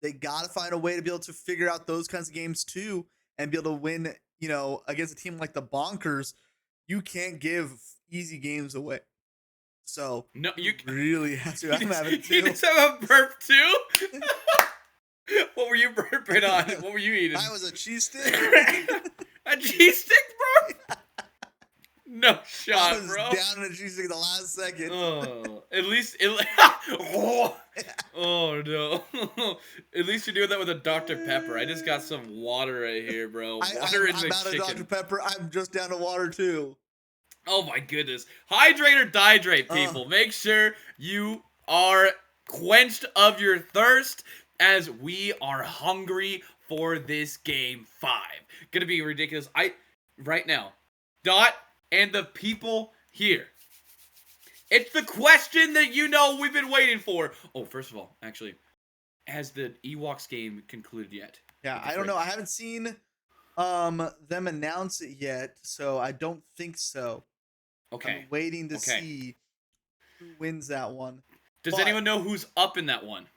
They got to find a way to be able to figure out those kinds of games too and be able to win, you know, against a team like the Bonkers. You can't give easy games away. So, no, you really have to. I'm having it too. You just have a burp too? What were you burping on? What were you eating? I was a cheese stick. A cheese stick, bro? No shot, I was bro. down in a cheese stick the last second. Oh, at least oh no. At least you're doing that with a Dr. Pepper. I just got some water right here, bro. Water I'm out of Dr. Pepper. I'm just down to water too. Oh my goodness. Hydrate or dihydrate, people. Make sure you are quenched of your thirst as we are hungry for this game 5. Gonna be ridiculous. Right now, Dot and the people here. It's the question that we've been waiting for. Oh, first of all, actually, has the Ewoks game concluded yet? Yeah, I don't know. I haven't seen them announce it yet, so I don't think so. Okay. I'm waiting to see who wins that one. Does anyone know who's up in that one?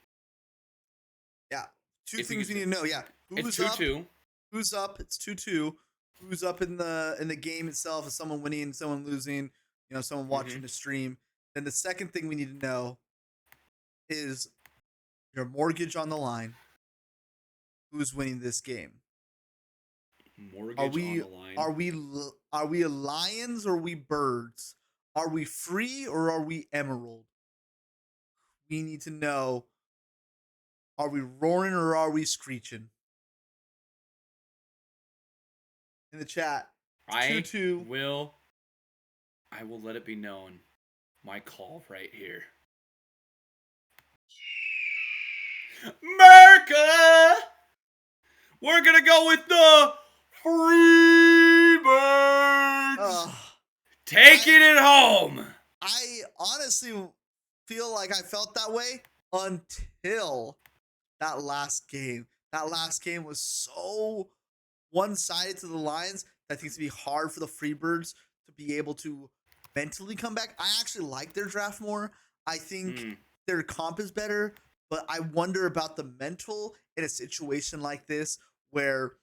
Yeah. 2 things we need to know. Yeah. It's 2-2. Who's up? It's 2-2. Who's up in the game itself? Is someone winning, someone losing, someone watching the stream. Then the second thing we need to know is your mortgage on the line. Who's winning this game? Mortgage on the line. Are we lions or are we birds? Are we free or are we emerald? We need to know, are we roaring or are we screeching? In the chat, 2-2. I will let it be known. My call right here. America! We're gonna go with the Freebirds! Taking it home! I honestly feel like I felt that way until that last game. That last game was so one-sided to the Lions that I think it's going to be hard for the Freebirds to be able to mentally come back. I actually like their draft more. I think their comp is better, but I wonder about the mental in a situation like this where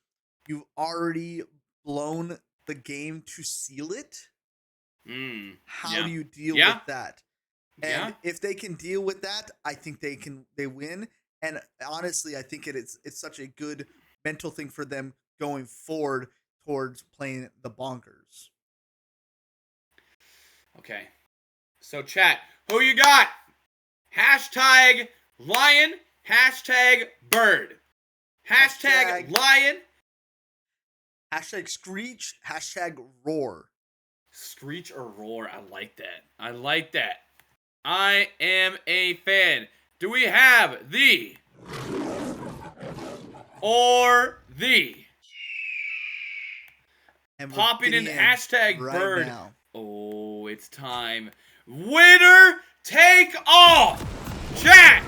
you've already blown the game to seal it. How do you deal with that? And if they can deal with that, I think they win. And honestly, I think it's such a good mental thing for them going forward towards playing the Bonkers. Okay. So chat, who you got? Hashtag lion, hashtag bird. Hashtag lion. Hashtag screech, hashtag roar. Screech or roar, I like that. I like that. I am a fan. Do we have the or the And we're Popping in getting hashtag right bird. now. Oh, it's time. Winner take all. Chat.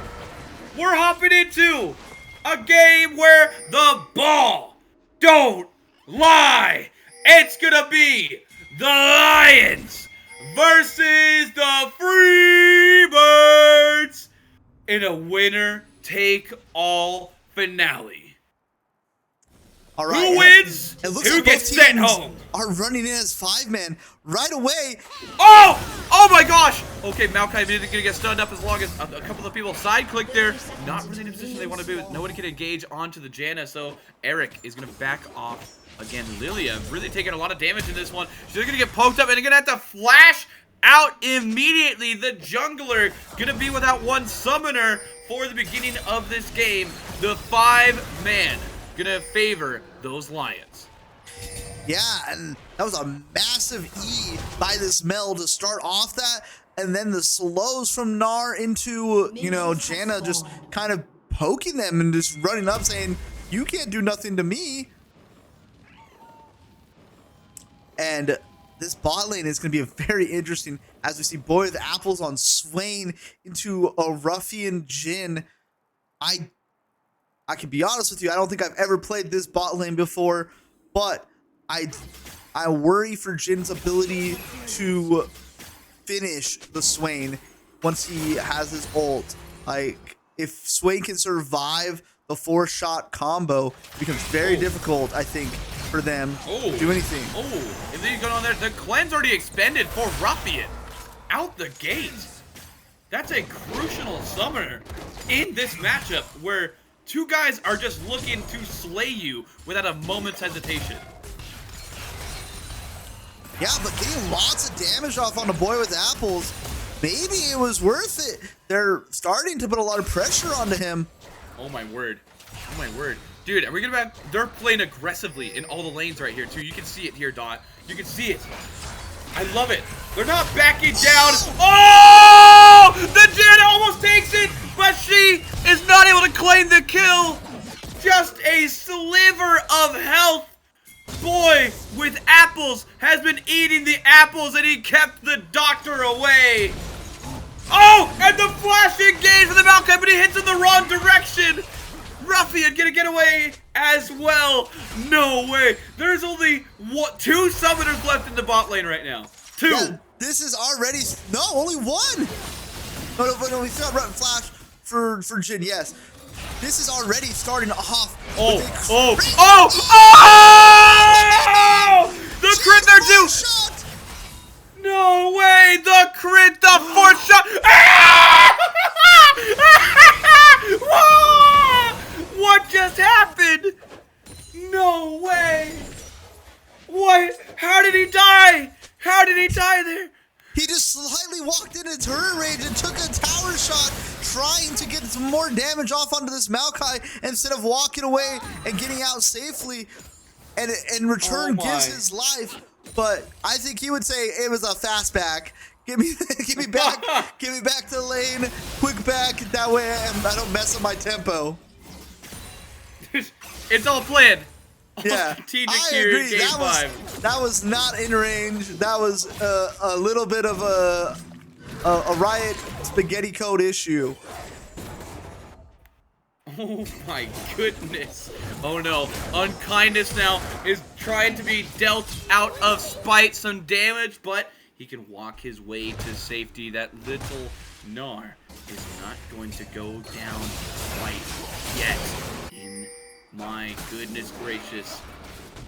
We're hopping into a game where the ball don't lie. It's gonna be the Lions versus the Freebirds in a winner take all finale. All right. Who wins? It looks Who like gets both sent teams home? are running in as 5-man right away. Oh! Oh my gosh! Okay, Maokai immediately gonna get stunned up as long as a couple of people side click there. Not really in a position they want to be with. Nobody can engage onto the Janna, so Eric is gonna back off again. Lilia really taking a lot of damage in this one. She's gonna get poked up and gonna have to flash out immediately. The jungler gonna be without one summoner for the beginning of this game. The 5-man gonna favor those Lions. Yeah, and that was a massive E by this Mel to start off that, and then the slows from Gnar into, you know, Janna just kind of poking them and just running up saying, you can't do nothing to me. And this bot lane is going to be very interesting as we see Boy with Apples on Swain into a Ruffian Jhin. I can be honest with you, I don't think I've ever played this bot lane before, but I worry for Jin's ability to finish the Swain once he has his ult. Like, if Swain can survive the 4-shot combo, it becomes very difficult, I think, for them to do anything. Oh, and then you go on there. The cleanse already expended for Ruffian. Out the gate. That's a crucial summoner in this matchup where two guys are just looking to slay you without a moment's hesitation. Yeah, but getting lots of damage off on a Boy with Apples, maybe it was worth it. They're starting to put a lot of pressure onto him. Oh my word. Oh my word. Dude, are we gonna have, they're playing aggressively in all the lanes right here too. You can see it here, Dot. You can see it. I love it. They're not backing down. Oh! The Janna almost takes it, but she is not able to claim the kill. Just a sliver of health. Boy with Apples has been eating the apples and he kept the doctor away. Oh! And the flash engage for the Maokai, but he hits in the wrong direction. Ruffian gonna get away as well. No way. There's only 2 summoners left in the bot lane right now. 2. Yeah, this is already only 1. No, we still have flash for Jhin. Yes, this is already starting off. Oh! The crit there too. Shot. No way. The crit. The 4th shot. What just happened? No way. What? How did he die? How did he die there? He just slightly walked into turret range and took a tower shot, trying to get some more damage off onto this Maokai instead of walking away and getting out safely, and in return gives his life. But I think he would say it was a fast back. Give me back, give me back to the lane, quick back. That way I don't mess up my tempo. It's all planned. Yeah, I agree. That was not in range. That was a little bit of a Riot spaghetti code issue. Oh my goodness. Oh no. Unkindness now is trying to be dealt out of spite some damage, but he can walk his way to safety. That little Gnar is not going to go down quite yet. My goodness gracious.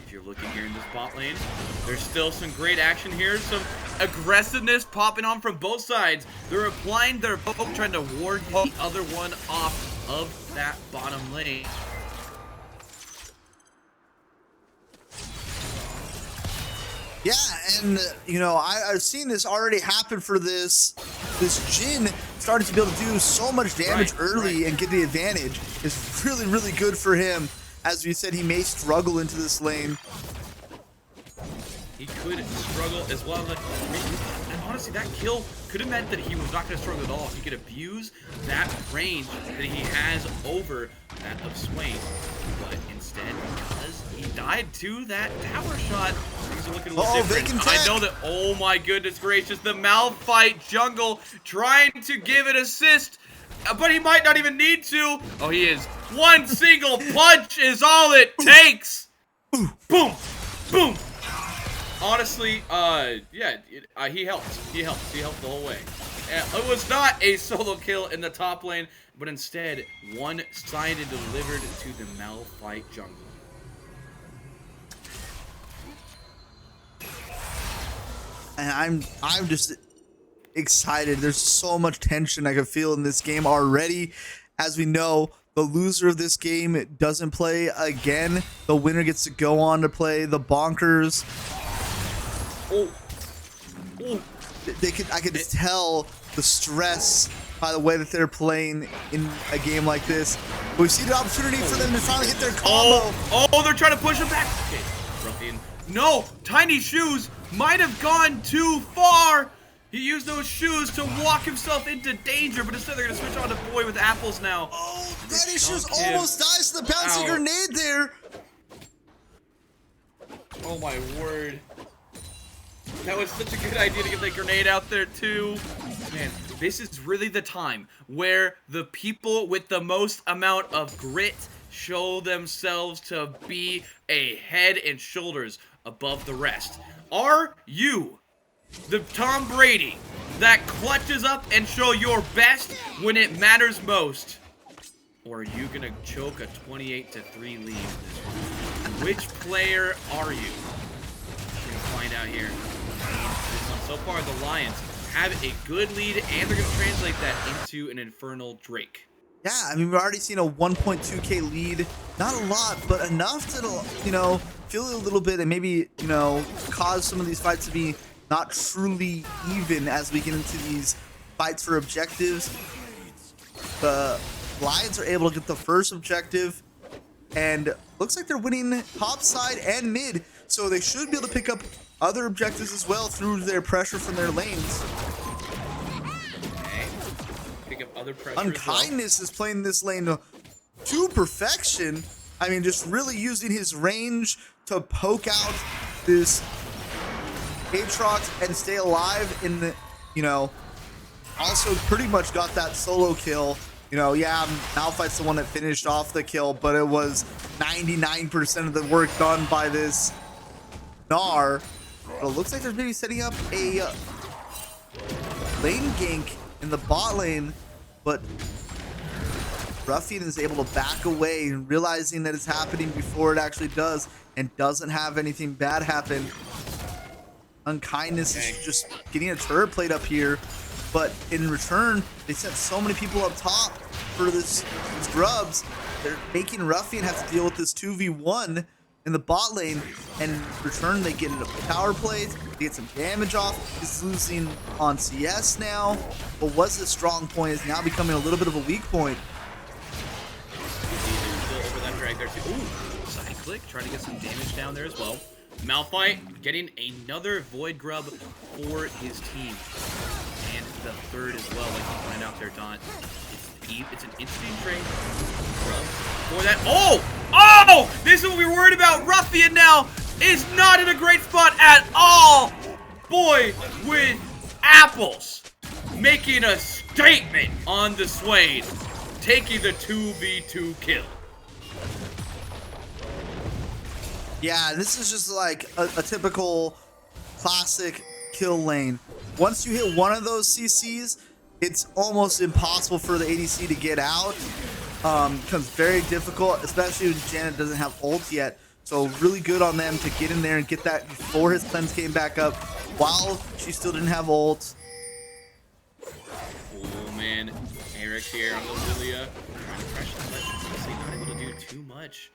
If you're looking here in this bot lane, there's still some great action here. Some aggressiveness popping on from both sides. They're applying their poke, trying to ward the other one off of that bottom lane. Yeah, and you know, I've seen this already happen for this Jhin starting to be able to do so much damage early and get the advantage. It's really, really good for him. As we said, he may struggle into this lane. He could struggle as well. honestly, that kill could have meant that he was not going to struggle at all. He could abuse that range that he has over that of Swain. But instead, because he died to that tower shot, things are looking a little different. I know that, oh my goodness gracious, the Malphite jungle trying to give an assist, but he might not even need to. Oh, he is. One single punch is all it takes. Boom, boom. Honestly, yeah, he helped. He helped the whole way. It was not a solo kill in the top lane, but instead, one-sided delivered to the Malphite jungle. And I'm just excited. There's so much tension I can feel in this game already. As we know, the loser of this game doesn't play again. The winner gets to go on to play the Bonkers. Oh. I could tell the stress by the way that they're playing in a game like this. But we see the opportunity for them to finally hit their combo. Oh, they're trying to push him back. Okay, Ruffian. No, Tiny Shoes might have gone too far. He used those shoes to walk himself into danger, but instead they're going to switch on to Boy with apples now. Oh, Tiny Shoes almost dies to the bouncing grenade there. Oh my word. That was such a good idea to get that grenade out there too. Man, this is really the time where the people with the most amount of grit show themselves to be a head and shoulders above the rest. Are you the Tom Brady that clutches up and show your best when it matters most? Or are you gonna choke a 28-3 lead this one? Which player are you? We're gonna find out here. So far, the Lions have a good lead, and they're going to translate that into an Infernal Drake. Yeah, I mean, we've already seen a 1.2k lead. Not a lot, but enough to, you know, feel a little bit and maybe, you know, cause some of these fights to be not truly even as we get into these fights for objectives. The Lions are able to get the first objective, and looks like they're winning top side and mid, so they should be able to pick up other objectives as well through their pressure from their lanes. Okay. Pick up other pressure. Unkindness is playing this lane to perfection. I mean, just really using his range to poke out this Aatrox and stay alive in the, you know, also pretty much got that solo kill. You know, yeah, Malphite's the one that finished off the kill, but it was 99% of the work done by this Gnar. But it looks like they're maybe setting up a lane gank in the bot lane, but Ruffian is able to back away, realizing that it's happening before it actually does, and doesn't have anything bad happen. Unkindness is just getting a turret plate up here, but in return, they sent so many people up top for these grubs. They're making Ruffian have to deal with this 2v1 in the bot lane, and in return they get into power plays, they get some damage off. He's losing on CS now, but was a strong point is now becoming a little bit of a weak point. Still over that drag there too. Ooh, side click, trying to get some damage down there as well. Malphite getting another Void Grub for his team, and the third as well, like you pointed out there, Don. It's an instant trade for that. Oh! This is what we were worried about. Ruffian now is not in a great spot at all. Boy with apples making a statement on the Swain, taking the 2v2 kill. Yeah, this is just like a typical classic kill lane. Once you hit one of those CCs, it's almost impossible for the ADC to get out. Becomes very difficult, especially when Janet doesn't have ult yet. So really good on them to get in there and get that before his cleanse came back up, while she still didn't have ult. Oh man, Eric here on Lilia, trying to pressure the legend, honestly not able to do too much.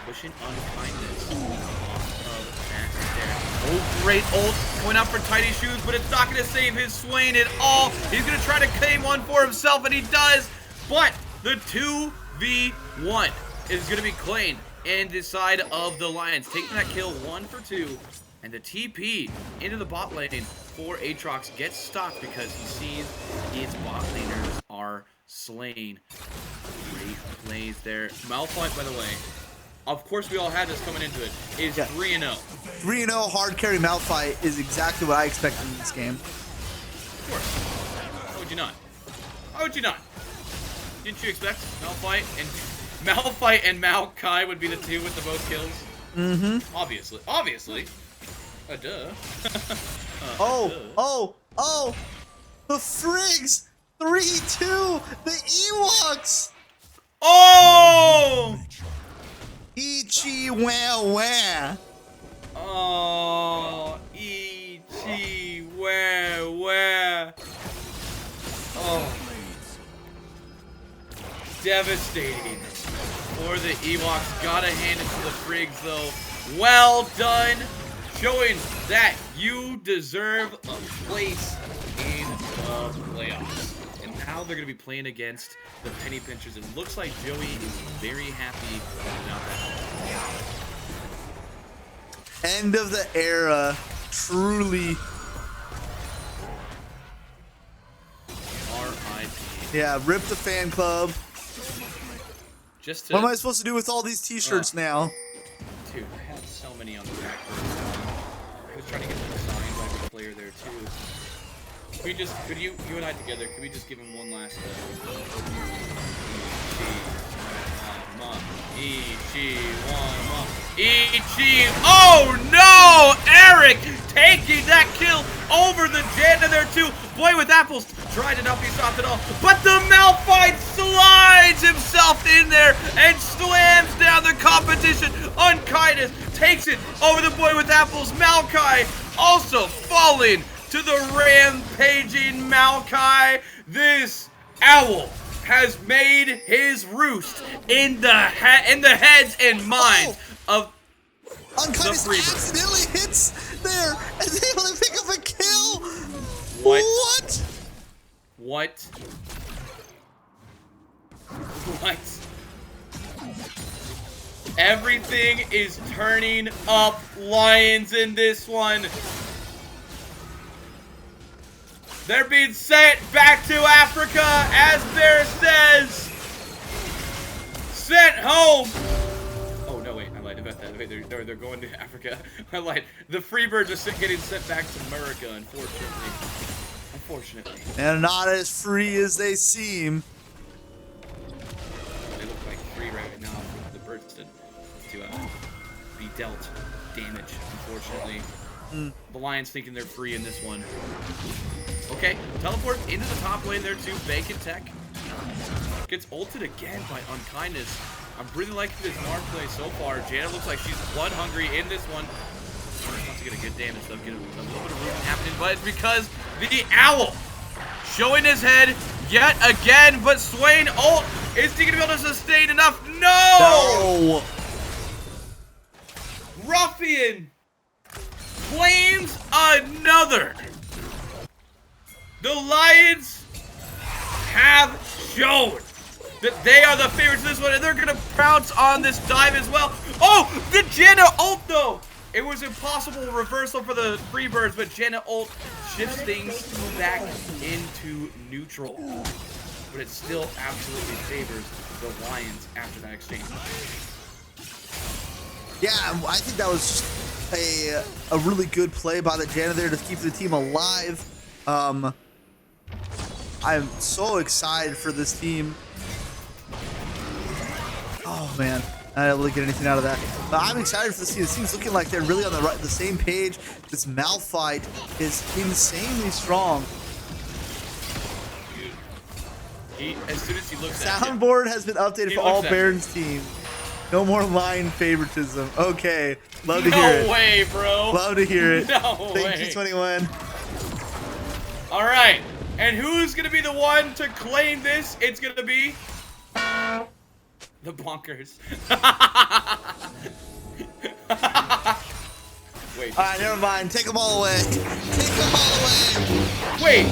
Pushing Unkindness off of that right there. Oh, great ult going out for Tiny Shoes, but it's not going to save his Swain at all. He's going to try to claim one for himself, and he does. But the 2v1 is going to be claimed in the side of the Lions, taking that kill 1 for 2. And the TP into the bot lane for Aatrox gets stopped because he sees his bot laners are slain. Great plays there. Malphite, by the way, of course we all had this coming into it, is 3-0. 3-0 hard carry Malphite is exactly what I expected in this game. Of course. How would you not? How would you not? Didn't you expect Malphite and Maokai would be the two with the most kills? Mm-hmm. Obviously. Obviously. Duh. Oh! The Frigs! 3-2! The Ewoks! Oh! Ichi wah wah! Oh, Ichi wah. Oh. Devastating for the Ewoks. Gotta hand it to the Frigs, though. Well done. Showing that you deserve a place in the playoffs. And now they're going to be playing against the Penny Pinchers. It looks like Joey is very happy about that. End of the era. Truly. R.I.P. Yeah, rip the fan club. Just to, what am I supposed to do with all these t-shirts now? Dude, I have so many on the back. I was trying to get them signed by every player there too. Could you and I together, could we just give him one last Ichi. Oh no! Eric taking that kill over the Janda there too. Boy with apples tried to not be stopped at all. But the Malphite slides himself in there and slams down the competition. Unkindness takes it over the boy with apples. Maokai also falling to the rampaging Maokai. This owl has made his roost in the heads and minds of Unkindness the accidentally hits there and is able to pick up a kill. What? Everything is turning up Lions in this one. They're being sent back to Africa, as Bear says. Sent home. Oh, no, wait, I lied about that. Wait, they're going to Africa. I lied. The Freebirds are getting sent back to America, unfortunately. And not as free as they seem. They look like free right now for the birds to be dealt damage, unfortunately. The Lions thinking they're free in this one. Okay, teleport into the top lane there too. Bacon Tech gets ulted again by Unkindness. I'm really liking this Mark play so far. Jana looks like she's blood hungry in this one. She's about to get a good damage though, get a little bit of room happening, but it's because the Owl showing his head yet again, but Swain ult, is he gonna be able to sustain enough? No! Ruffian claims another. The Lions have shown that they are the favorites of this one, and they're gonna pounce on this dive as well. Oh, the Janna ult though! It was impossible reversal for the Freebirds, but Janna ult shifts things back into neutral. But it still absolutely favors the Lions after that exchange. Yeah, I think that was just a really good play by the Janna there to keep the team alive. I'm so excited for this team. Oh man, I didn't really get anything out of that. But I'm excited for this team. It seems looking like they're really on the same page. This Malphite is insanely strong. As soon as he looks at him, Soundboard has been updated for all Baron's teams. No more line favoritism. Okay, love to hear it. No way, bro. Love to hear it. No way. Thank you, 21. All right, and who's gonna be the one to claim this? It's gonna be the Bonkers. Wait. All right, never mind. Take them all away. Take them all away. Wait,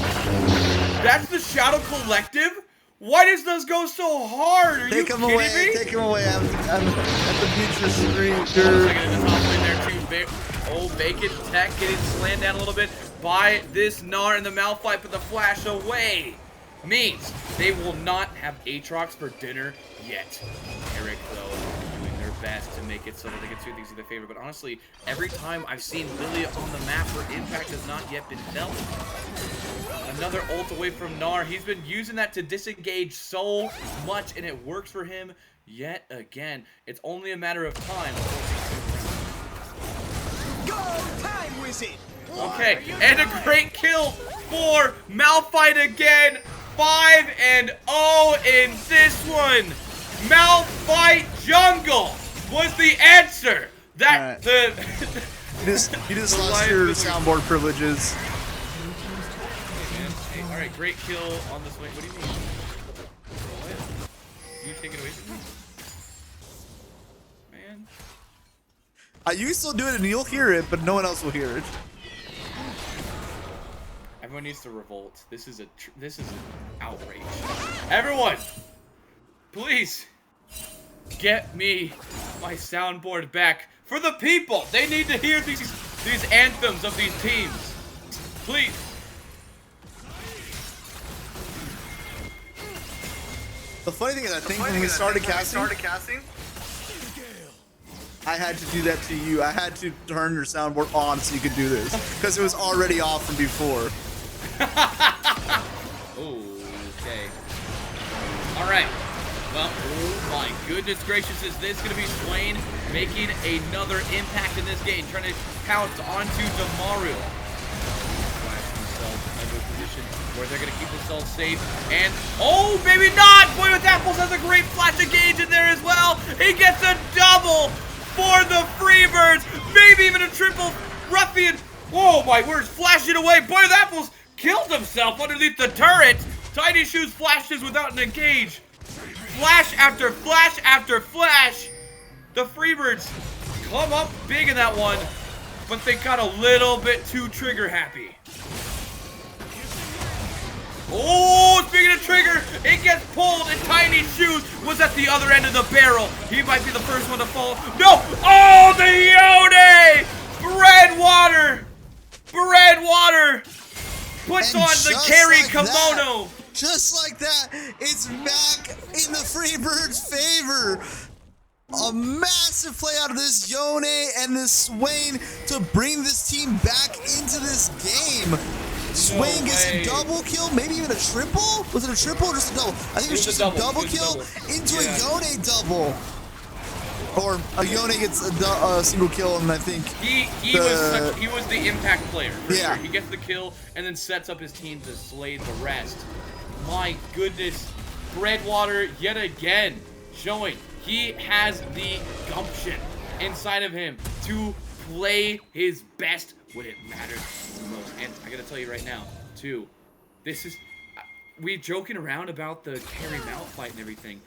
that's the Shadow Collective? Why does those go so hard? Are Take you them kidding away. me? Take them away. I'm at the future screen. Hold on a second, in the top lane there too. Oh, Bacon Tech getting slammed down a little bit by this Gnar in the Malphite, but the flash away means they will not have Aatrox for dinner yet. Eric, though, doing their best to make it so that they can do things in their favor. But honestly, every time I've seen Lilia on the map, her impact has not yet been felt. Another ult away from Gnar. He's been using that to disengage so much, and it works for him yet again. It's only a matter of time. Go, time wizard! Okay, and a great kill for Malphite again. 5-0 in this one. Malphite Jungle was the answer. That Alright. the You just lost your soundboard privileges. Hey, all right, great kill on this way. What do you mean? You take it away from me, man. You can still do it and you'll hear it, but no one else will hear it. Everyone needs to revolt. This is an outrage. Everyone, please get me my soundboard back for the people. They need to hear these anthems of these teams. Please. The funny thing is, I think when we started casting, I had to do that to you. I had to turn your soundboard on so you could do this because it was already off from before. Okay. All right. Well, oh my goodness gracious, is this going to be Swain making another impact in this game, trying to pounce onto Damaru. Flash themselves into a position where they're going to keep themselves safe, and oh, maybe not! Boy with Apples has a great flash engage in there as well. He gets a double for the Freebirds, maybe even a triple Ruffian. Oh my word, flashing away. Boy with Apples killed himself underneath the turret. Tiny Shoes flashes without an engage. Flash after flash after flash. The Freebirds come up big in that one, but they got a little bit too trigger happy. Oh, speaking of trigger, it gets pulled, and Tiny Shoes was at the other end of the barrel. He might be the first one to fall. No! Oh, the Yone! Breadwater puts And on the just carry like kimono. Just like that, it's back in the Freebirds' favor. A massive play out of this Yone and this Swain to bring this team back into this game. Swain gets a double kill, maybe even a triple? Was it a triple or just a double? I think it was just a double kill into a Yone double. Or a Yone gets a single kill, and I think he was the impact player. For sure. He gets the kill and then sets up his team to slay the rest. My goodness, Breadwater yet again showing he has the gumption inside of him to play his best when it matters the most. And I gotta tell you right now, too, this is we joking around about the carry mount fight and everything.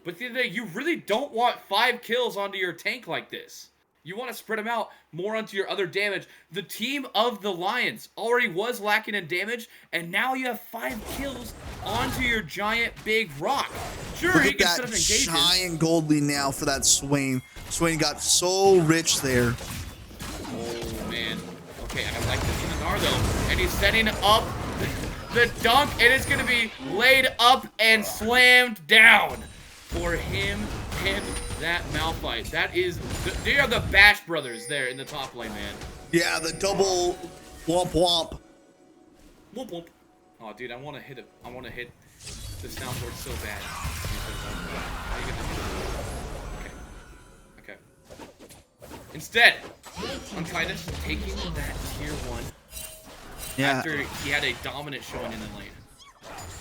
But at the end of the day, you really don't want 5 kills onto your tank like this. You want to spread them out more onto your other damage. The team of the Lions already was lacking in damage, and now you have 5 kills onto your giant big rock. Sure, look he at can set that up engages. giant gold lead now for that Swain. Swain got so rich there. Oh, man. Okay, I like this in the Gnar, though. And he's setting up the dunk, and it's going to be laid up and slammed down for him and that Malphite. That is, they are the Bash brothers there in the top lane, man. Yeah, the double womp womp. Whoop whoop. Oh, dude, I want to hit it. I want to hit the soundboard so bad. How you gonna do it? Okay. Instead, Unkindness taking that tier 1 after he had a dominant showing in the lane.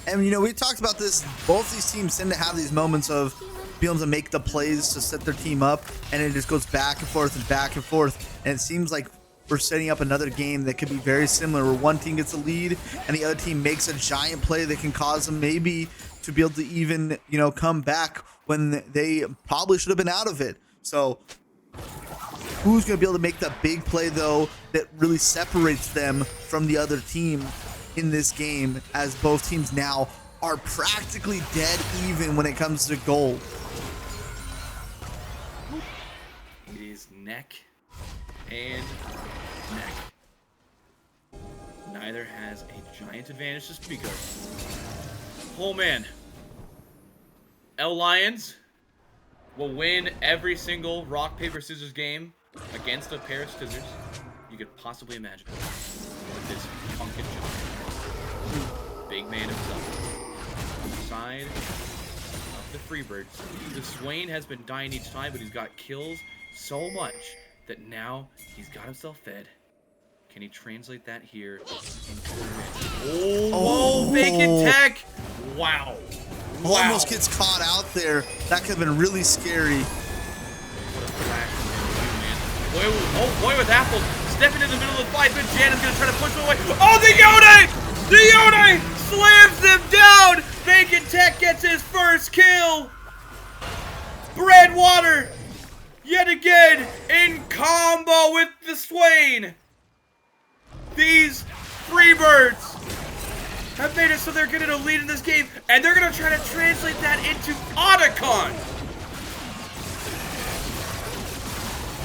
And, you know, we talked about this. Both these teams tend to have these moments of being able to make the plays to set their team up, and it just goes back and forth and back and forth. And it seems like we're setting up another game that could be very similar, where one team gets a lead and the other team makes a giant play that can cause them maybe to be able to even, you know, come back when they probably should have been out of it. So who's going to be able to make that big play, though, that really separates them from the other team in this game, as both teams now are practically dead even when it comes to gold? It is neck and neck. Neither has a giant advantage to speak of. Oh man. L Lions will win every single rock, paper, scissors game against a pair of scissors you could possibly imagine. With this pumpkin giant. Big man himself. On the side of the Freebirds. The Swain has been dying each time, but he's got kills so much that now he's got himself fed. Can he translate that here into a win? Oh, vacant tech! Wow. Almost gets caught out there. That could have been really scary. What a flash from him, man. Oh boy, with Apple stepping in the middle of the fight, but Janet's gonna try to push him away. Oh, the Yone! The Yone slams him down! Vacant Tech gets his first kill! Bread Water! Yet again, in combo with the Swain! These Freebirds have made it so they're getting a lead in this game, and they're gonna try to translate that into Otacon!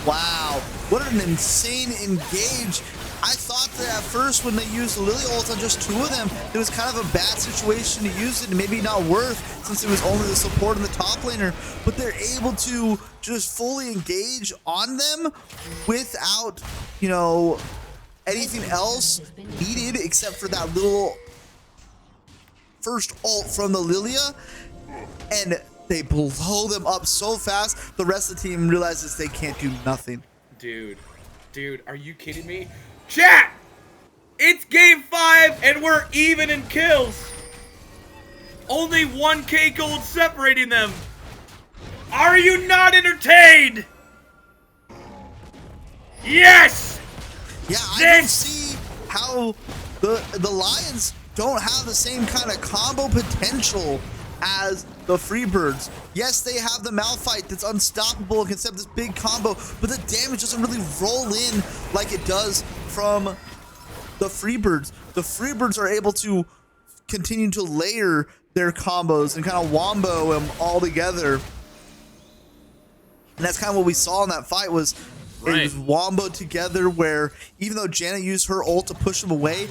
Wow, what an insane engage. I thought that at first when they used Lily ult on just 2 of them, it was kind of a bad situation to use it and maybe not worth since it was only the support in the top laner, but they're able to just fully engage on them without, you know, anything else needed except for that little first ult from the Lilia, and they blow them up so fast the rest of the team realizes they can't do nothing. Dude, are you kidding me? Chat! It's game 5 and we're even in kills. Only 1k gold separating them. Are you not entertained? Yes! Yeah, I don't see how the Lions don't have the same kind of combo potential as the Freebirds. Yes, they have the Malphite that's unstoppable and can set this big combo, but the damage doesn't really roll in like it does from the Freebirds. The Freebirds are able to continue to layer their combos and kind of wombo them all together. And that's kind of what we saw in that fight was it was wombo together where even though Janet used her ult to push him away,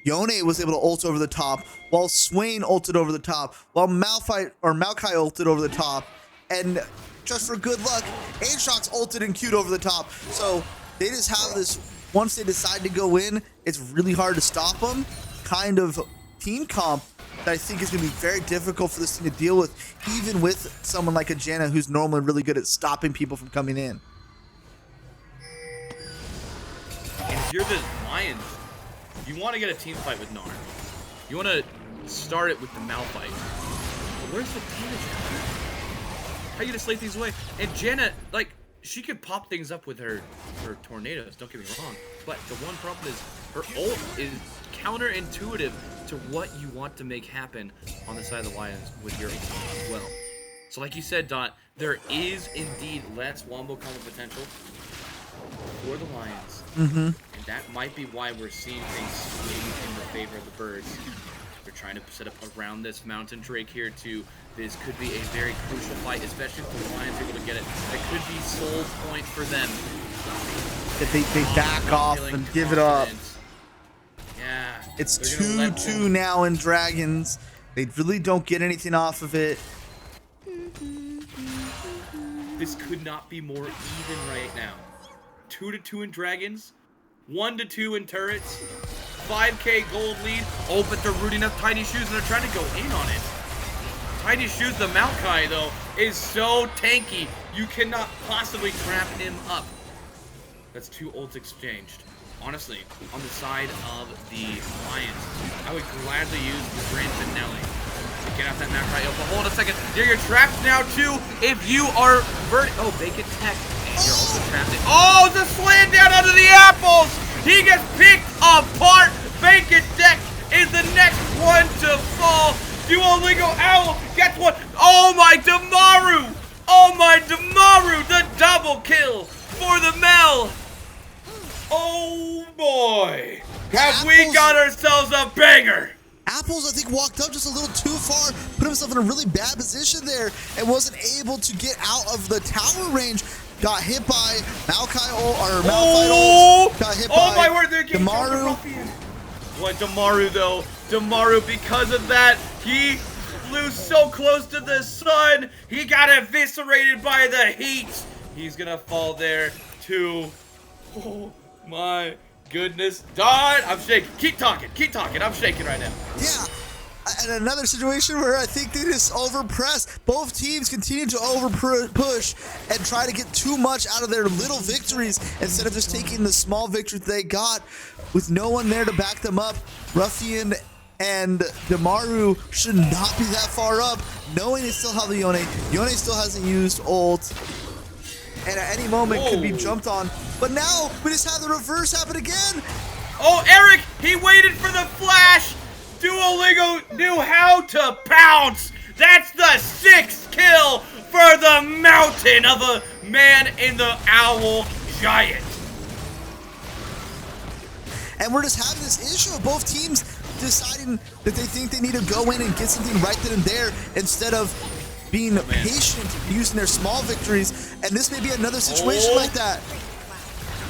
Yone was able to ult over the top, while Swain ulted over the top, while Maokai ulted over the top, and just for good luck, Aatrox ulted and Q'd over the top. So they just have this, once they decide to go in, it's really hard to stop them, kind of team comp that I think is going to be very difficult for this team to deal with, even with someone like a Janna who's normally really good at stopping people from coming in. And if you're the Lions, you want to get a team fight with Gnar. You want to start it with the Malphite. But where's the damage at? How are you going to slate these away? And Janna, like, she could pop things up with her tornadoes, don't get me wrong. But the one problem is her ult is counterintuitive to what you want to make happen on the side of the Lions with your ult as well. So like you said, Dot, there is indeed less wombo combo potential for the Lions. And that might be why we're seeing things swing in the favor of the Birds. They're trying to set up around this Mountain Drake here too. This could be a very crucial fight, especially if the Lions are able to get it. That could be Soul's point for them. If they back off and give it up. Yeah. It's 2-2 now in Dragons. They really don't get anything off of it. This could not be more even right now. 2-2 in Dragons, 1-2 in Turrets, 5k gold lead. Oh, but they're rooting up Tiny Shoes and they're trying to go in on it. Tiny Shoes, the Maokai, though, is so tanky. You cannot possibly trap him up. That's 2 ults exchanged. Honestly, on the side of the Lions, I would gladly use the Grand Finale to get out that Maokai. But hold on a second. You're trapped now, too, if you are oh, Vacant Tech. And you're also trapped in. Oh, the slam down under the apples! He gets picked apart! Vacant Tech is the next one to fall. Duolingo Owl gets one. Oh my Damaru! Oh my Damaru! The double kill for the Mel! Oh boy! Have we got ourselves a banger? Apples, I think, walked up just a little too far, put himself in a really bad position there, and wasn't able to get out of the tower range. got hit by Malphite ult, Oh! got hit Oh by my word, they're getting Damaru. What Damaru though? Damaru, because of that, he flew so close to the sun. He got eviscerated by the heat. He's gonna fall there too. Oh my goodness. Don, I'm shaking. Keep talking. Keep talking. I'm shaking right now. Yeah. And another situation where I think they just overpress. Both teams continue to push and try to get too much out of their little victories instead of just taking the small victories they got with no one there to back them up. Ruffian and Damaru should not be that far up, knowing they still have the Yone. Yone still hasn't used ult, and at any moment could be jumped on. But now we just have the reverse happen again. Oh, Eric, he waited for the flash. Duolingo knew how to pounce. That's the 6th kill for the mountain of a man in the owl giant. And we're just having this issue of both teams deciding that they think they need to go in and get something right then and there instead of being patient, using their small victories. And this may be another situation like that.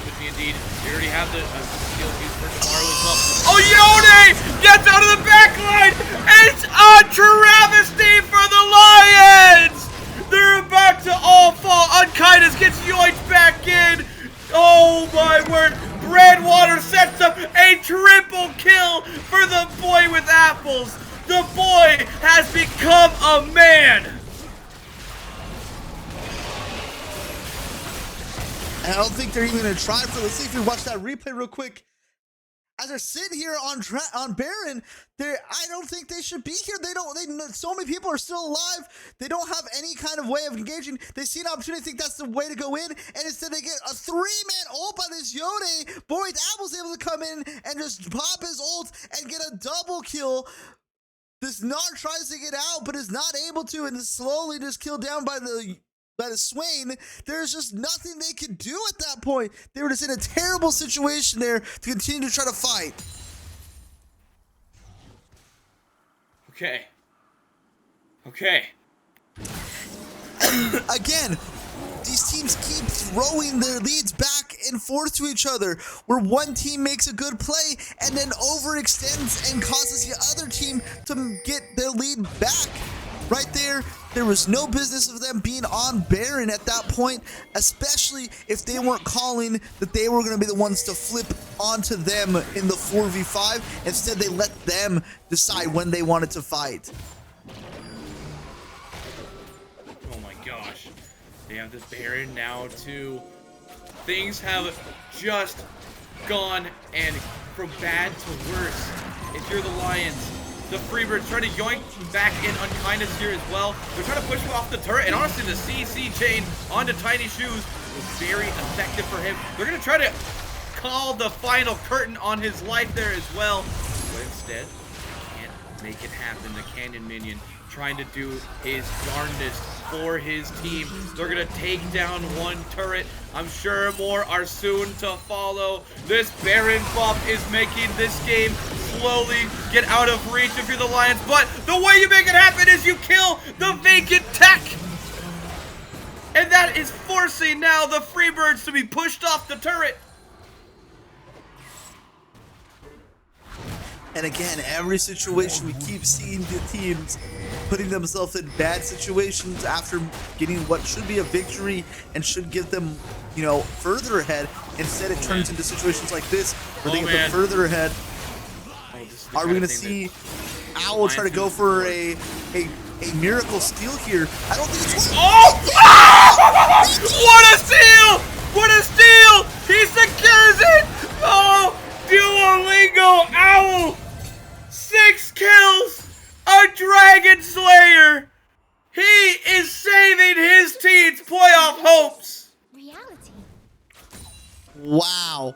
Could be indeed. We already have the skill used for Damaru as well. Oh, Yone gets out of the back line. It's a travesty for the Lions. They're about to all fall. Unkindness gets yoinked back in. Oh my word. Breadwater sets up a triple kill for the boy with apples. The boy has become a man. And I don't think they're even gonna try for. Let's see if we watch that replay real quick. As they're sitting here on Baron, I don't think they should be here. So many people are still alive. They don't have any kind of way of engaging. They see an opportunity, think that's the way to go in, and instead they get a 3-man ult by this Yone. Boy with Apple's able to come in and just pop his ult and get a double kill. This Gnar tries to get out, but is not able to, and is slowly just killed down by the Swain. There's just nothing they could do at that point. They were just in a terrible situation there to continue to try to fight. Okay. Again, these teams keep throwing their leads back and forth to each other, where one team makes a good play and then overextends and causes the other team to get their lead back. Right there was no business of them being on Baron at that point, especially if they weren't calling that they were going to be the ones to flip onto them in the 4v5. Instead, they let them decide when they wanted to fight. Oh my gosh. They have this Baron now too. Things have just gone and from bad to worse. If you're the Lions, the Freebirds trying to yoink back in Unkindness here as well. They're trying to push him off the turret, and honestly, the CC chain onto Tiny Shoes was very effective for him. They're going to try to call the final curtain on his life there as well, but instead, can't make it happen. The Canyon Minion trying to do his darndest for his team. They're going to take down one turret. I'm sure more are soon to follow. This Baron buff is making this game slowly get out of reach if you're the Lions, but the way you make it happen is you kill the vacant tech. And that is forcing now the Freebirds to be pushed off the turret. And again, every situation we keep seeing the teams putting themselves in bad situations after getting what should be a victory and should give them, further ahead. Instead, it turns into situations like this where they get them further ahead. Are we going to see Owl try to go for a miracle steal here? I don't think it's... Oh! What a steal! What a steal! He secures it! Oh! Duolingo Owl! 6 kills! A Dragon Slayer! He is saving his team's playoff hopes! Reality. Wow.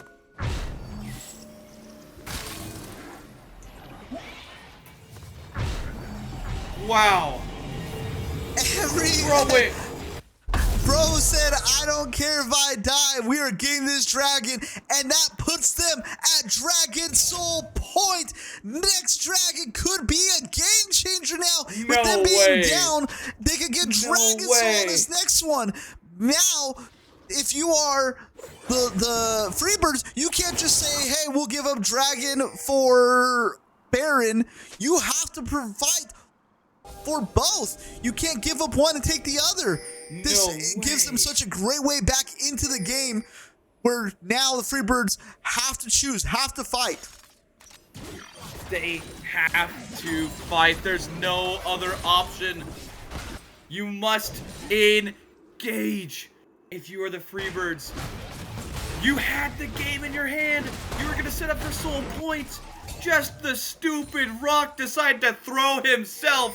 Wow. Bro said, I don't care if I die. We are getting this dragon. And that puts them at Dragon Soul Point. Next dragon could be a game changer now. With them being down, they could get Dragon Soul on this next one. Now, if you are the Freebirds, you can't just say, hey, we'll give up Dragon for Baron. You have to provide for both. You can't give up one and take the other. This gives them such a great way back into the game where now the Freebirds have to choose, have to fight. They have to fight. There's no other option. You must engage. If you are the Freebirds, you had the game in your hand. You were going to set up for soul points. Just the stupid Rock decided to throw himself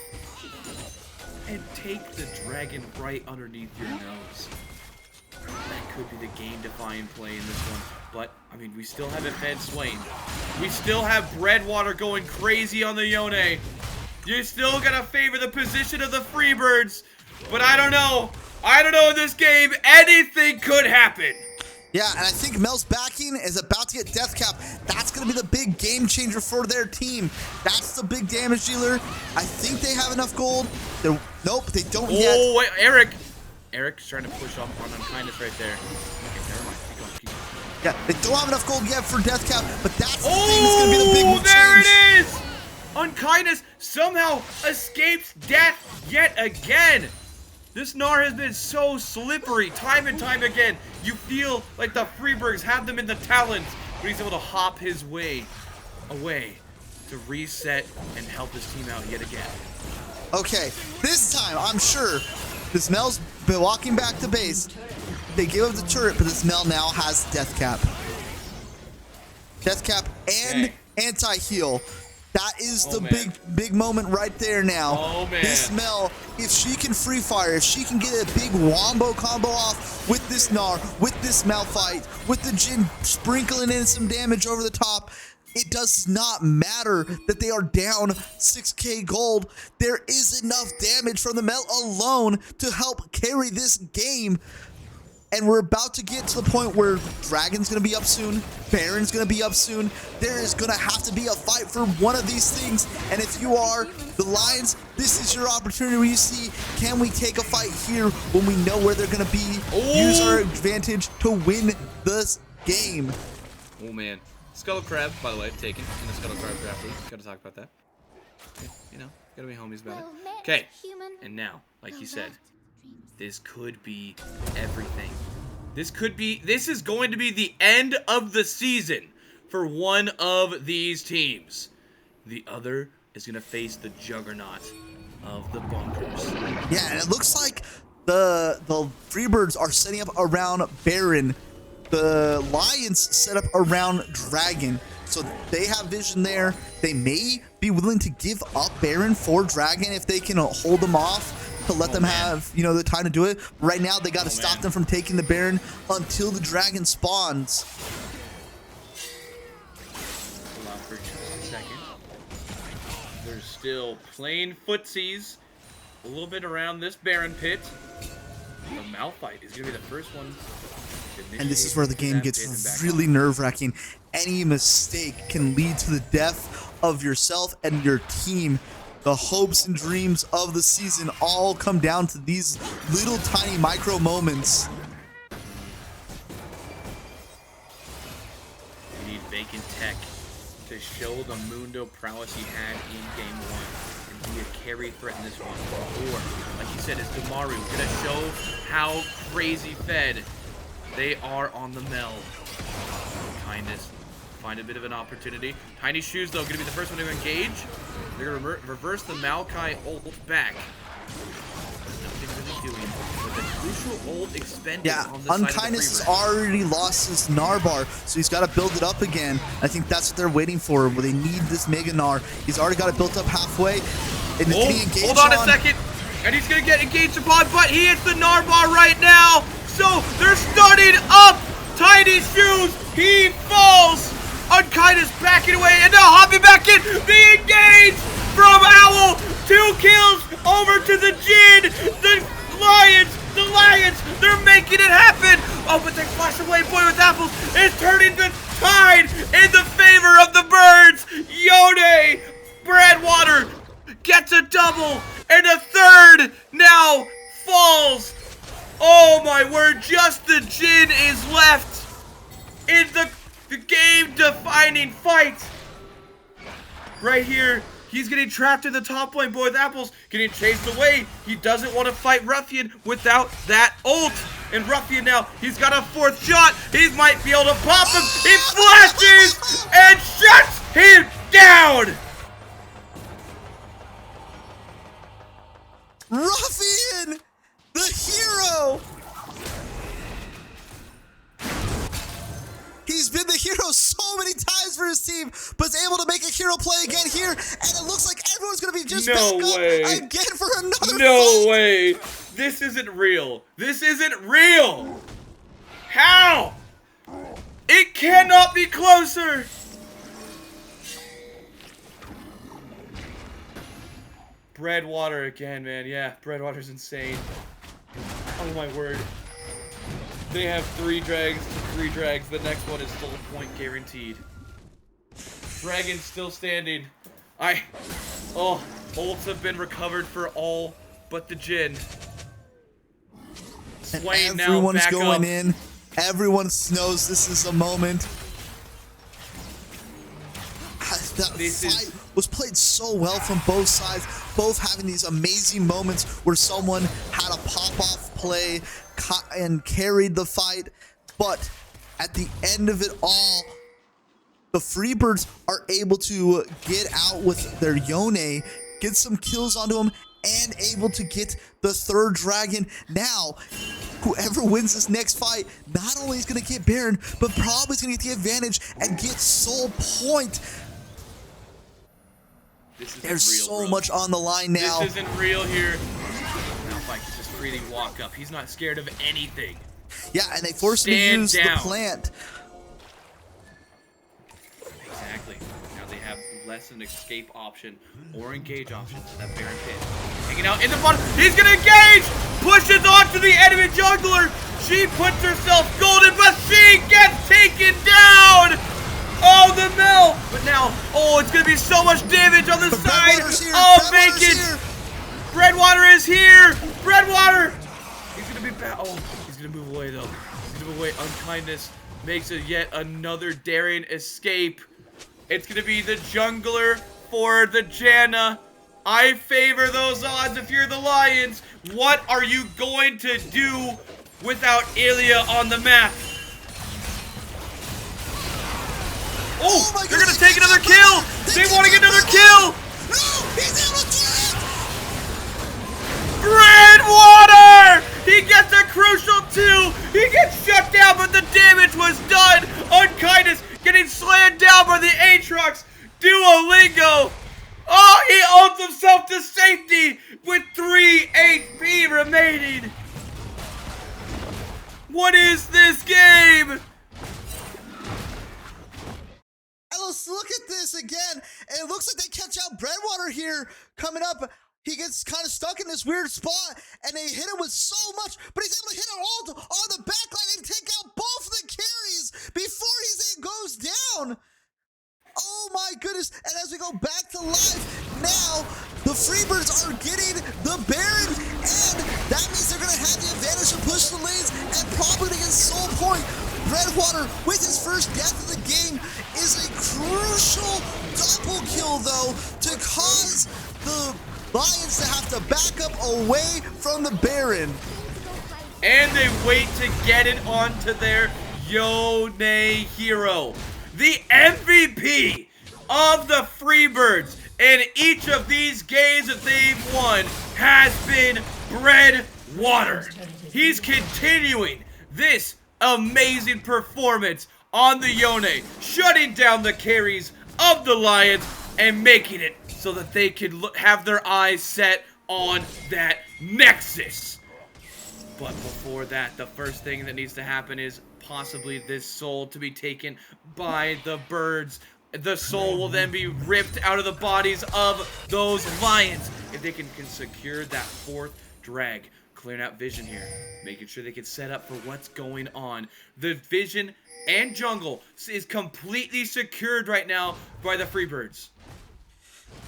and take the dragon right underneath your nose. That could be the game-defying play in this one. But, I mean, we still have it fed Swain. We still have Breadwater going crazy on the Yone. You're still going to favor the position of the Freebirds. But I don't know. I don't know in this game. Anything could happen. Yeah, and I think Mel's backing is about to get Death Cap. That's going to be the big game changer for their team. That's the big damage dealer. I think they have enough gold. Nope, they don't yet. Oh, wait, Eric. Eric's trying to push off on Unkindness right there. Okay, never mind. Keep going, keep going. Yeah, they don't have enough gold yet for Death Cap, but that's the thing that's going to be the big change. There it is! Unkindness somehow escapes death yet again. This Gnar has been so slippery time and time again. You feel like the Freebirds have them in the talons, but he's able to hop his way away to reset and help his team out yet again. Okay, this time, I'm sure, this Mel's been walking back to base. They give up the turret, but this Mel now has Death Cap. Death Cap and anti-heal. That is the big moment right there now. Oh, man. This Mel, if she can free fire, if she can get a big wombo combo off with this Gnar, with this Malphite, with the Jhin sprinkling in some damage over the top, it does not matter that they are down 6k gold. There is enough damage from the Mel alone to help carry this game. And we're about to get to the point where Dragon's going to be up soon. Baron's going to be up soon. There is going to have to be a fight for one of these things. And if you are the Lions, this is your opportunity where you see, can we take a fight here when we know where they're going to be? Use our advantage to win this game. Oh, man. Scuttle Crab, by the way, taken in the Scuttle Crab draft league. Gotta talk about that. You know, gotta be homies about it. Okay, and now, like you said, this could be everything. This is going to be the end of the season for one of these teams. The other is going to face the juggernaut of the bunkers. Yeah, and it looks like the Freebirds are setting up around Baron. The Lions set up around Dragon. So they have vision there. They may be willing to give up Baron for Dragon if they can hold them off to let them have, you know, the time to do it. Right now, they got to stop them from taking the Baron until the Dragon spawns. Hold on for just a second. There's still playing footsies a little bit around this Baron pit. The Malphite is going to be the first one. And this is where the game gets really nerve-wracking. Any mistake can lead to the death of yourself and your team. The hopes and dreams of the season all come down to these little tiny micro moments. You need Vacant Tech to show the Mundo prowess he had in Game 1 and be a carry threat in this one. Or, like you said, is Demaru going to show how crazy fed they are on the Mel. Kindness. Find a bit of an opportunity. Tiny Shoes, though, going to be the first one to engage. They're going to reverse the Maokai ult back. Nothing really doing. But the crucial ult expended on the side Unkindness of has the already lost his Gnar bar, so he's got to build it up again. I think that's what they're waiting for, where they need this Mega Gnar. He's already got it built up halfway. And hold on a second. And he's going to get engaged upon, but he hits the Gnar bar right now. So they're starting up. Tiny Shoes, he falls. Unkindness backing away, and now hopping back in. The engage from Owl. 2 kills over to the Jhin. The Lions, they're making it happen. Oh, but they flash away. Boy with apples is turning the tide in the favor of the birds. Yone, Breadwater gets a double, and a third now falls. Oh Oh my word, just the Jin is left in the game-defining fight. Right here, he's getting trapped in the top lane. Boy, the Apple's getting chased away. He doesn't want to fight Ruffian without that ult. And Ruffian now, he's got a 4th shot. He might be able to pop him. He flashes and shuts him down. Ruffian, the hero. He's been the hero so many times for his team, but is able to make a hero play again here, and it looks like everyone's going to be just back up again for another No fight. way. This isn't real. This isn't real. How? It cannot be closer. Breadwater again, man. Yeah, Breadwater's insane. Oh my word. They have 3 drags. The next one is full point guaranteed. Dragon's still standing. Ults have been recovered for all but the Jin. Swain now Everyone's back going up. in. Everyone knows this is a moment. That fight was played so well from both sides, both having these amazing moments where someone had a pop-off play and carried the fight, but at the end of it all, the Freebirds are able to get out with their Yone, get some kills onto him, and able to get the 3rd dragon. Now, whoever wins this next fight, not only is going to get Baron, but probably is going to get the advantage and get soul point. There's so much on the line now. This isn't real here. Now Mike can just freely walk up. He's not scared of anything. Yeah, and they forced him to use the plant. Exactly. Now they have less an escape option or engage option to that Baron pit. Hanging out in the bottom. He's gonna engage! Pushes onto the enemy jungler. She puts herself golden, but she gets taken down! Oh, the mill! But now, it's gonna be so much damage on the side of Vacant! Breadwater is here! Breadwater! He's gonna be back. He's gonna move away though. He's gonna move away. Unkindness makes it yet another daring escape. It's gonna be the jungler for the Janna. I favor those odds if you're the Lions. What are you going to do without Ilya on the map? Oh, they're gonna take another kill! They want to get another kill! No, he's able to do it! Breadwater! He gets a crucial 2! He gets shut down, but the damage was done! Unkindness getting slammed down by the Aatrox! Duolingo! Oh, he owns himself to safety with 3 HP remaining! What is this game? Let's look at this again. It looks like they catch out Breadwater here coming up. He gets kind of stuck in this weird spot, and they hit him with so much, but he's able to hit an ult on the backline and take out both the carries before he goes down. Oh my goodness. And as we go back to live, now the Freebirds are getting the Baron, and that means they're going to have the advantage to push the lanes and probably to get soul point. Breadwater, with his first death of the game, is a crucial double kill, though, to cause the Lions to have to back up away from the Baron. And they wait to get it onto their Yone hero. The MVP of the Freebirds in each of these games that they've won has been Breadwater. He's continuing this amazing performance on the Yone, shutting down the carries of the Lions and making it so that they can have their eyes set on that Nexus. But before that, the first thing that needs to happen is possibly this soul to be taken by the birds. The soul will then be ripped out of the bodies of those Lions if they can secure that 4th drag. Clearing out vision here, making sure they can set up for what's going on. The vision and jungle is completely secured right now by the Freebirds.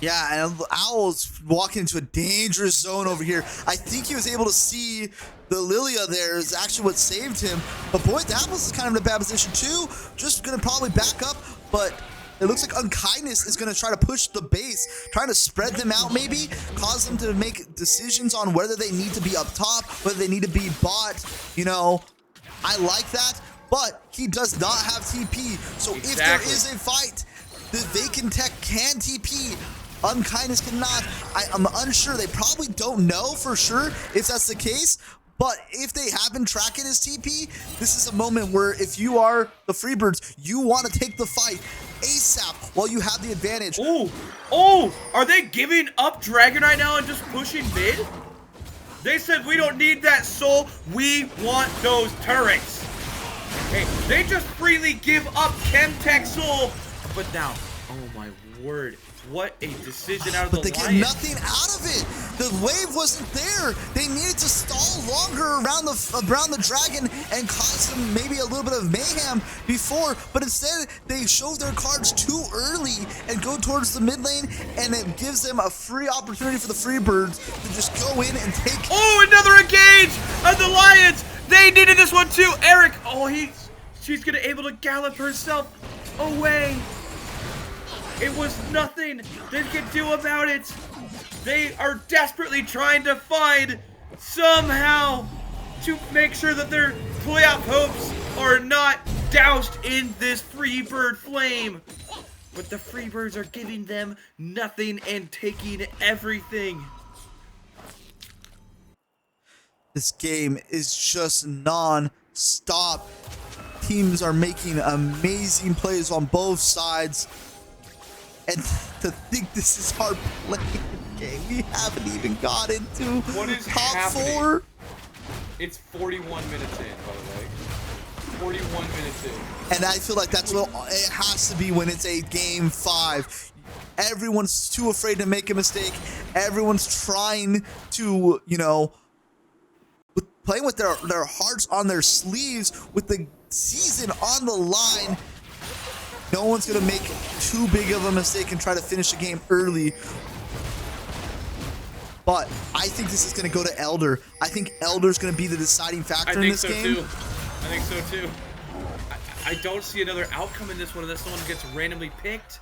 Yeah, and Owl's walking into a dangerous zone over here. I think he was able to see the Lilia there is actually what saved him. But boy, Apples is kind of in a bad position too. Just gonna probably back up, but it looks like Unkindness is gonna try to push the base, trying to spread them out maybe, cause them to make decisions on whether they need to be up top, whether they need to be bot. You know, I like that, but he does not have TP. So if there is a fight, the Vacant Tech can TP. Unkindness cannot. I'm unsure. They probably don't know for sure if that's the case. But if they have been tracking his TP, this is a moment where if you are the Freebirds, you want to take the fight ASAP while you have the advantage. Oh, are they giving up Dragon right now and just pushing mid? They said we don't need that soul. We want those turrets. Hey, they just freely give up Chemtech soul. But now, oh my word. What a decision out of the Lions. But they get nothing out of it. The wave wasn't there. They needed to stall longer around the dragon and cause them maybe a little bit of mayhem before. But instead, they showed their cards too early and go towards the mid lane, and it gives them a free opportunity for the Freebirds to just go in and take. Oh, another engage of the Lions. They needed this one too. Eric. Oh, she's gonna able to gallop herself away. It was nothing they could do about it. They are desperately trying to find somehow to make sure that their playoff hopes are not doused in this Freebird flame. But the Freebirds are giving them nothing and taking everything. This game is just non-stop. Teams are making amazing plays on both sides. And to think this is our playing game, we haven't even got into top 4. It's 41 minutes in, by the way. 41 minutes in. And I feel like that's what it has to be when it's a game 5. Everyone's too afraid to make a mistake. Everyone's trying to, you know, playing with their hearts on their sleeves, with the season on the line. No one's going to make too big of a mistake and try to finish the game early. But I think this is going to go to Elder. I think Elder's going to be the deciding factor in this game. I think so too. I don't see another outcome in this one unless someone gets randomly picked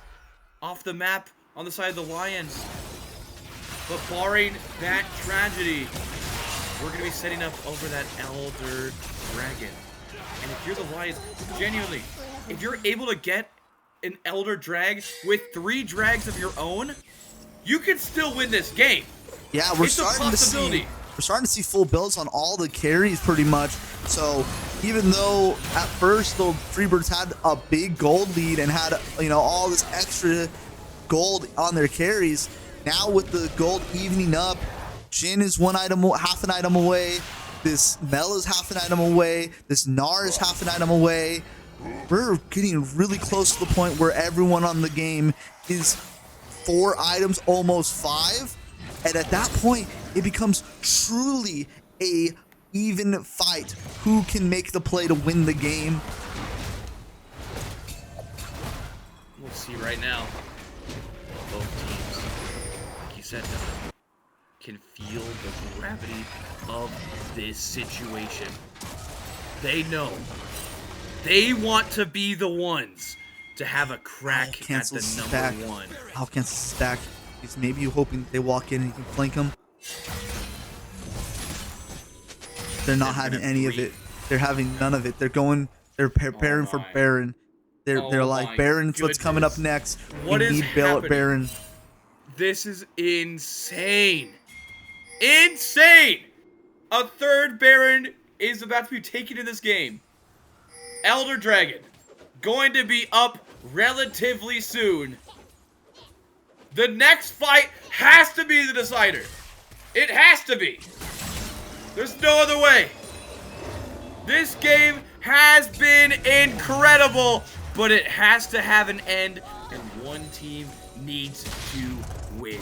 off the map on the side of the Lions. But barring that tragedy, we're going to be setting up over that Elder Dragon. And if you're the Lions, genuinely, if you're able to get an Elder Drag with 3 drags of your own, you can still win this game. Yeah, we're starting to see full builds on all the carries pretty much. So even though at first the Freebirds had a big gold lead and had, you know, all this extra gold on their carries, now with the gold evening up, Jin is half an item away. This Mel is half an item away. This Gnar is half an item away. We're getting really close to the point where everyone on the game is 4 items, almost 5. And at that point, it becomes truly a even fight. Who can make the play to win the game? We'll see right now. Both teams, like you said, can feel the gravity of this situation. They know. They want to be the ones to have a crack at the number 1. I'll cancel stack. He's maybe hoping they walk in and you can flank them. They're not having any of it. They're having none of it. They're preparing for Baron. They're like, Baron's what's coming up next. What is happening? Baron. This is insane. Insane! A 3rd Baron is about to be taken in this game. Elder Dragon, going to be up relatively soon. The next fight has to be the decider. It has to be. There's no other way. This game has been incredible, but it has to have an end, and one team needs to win.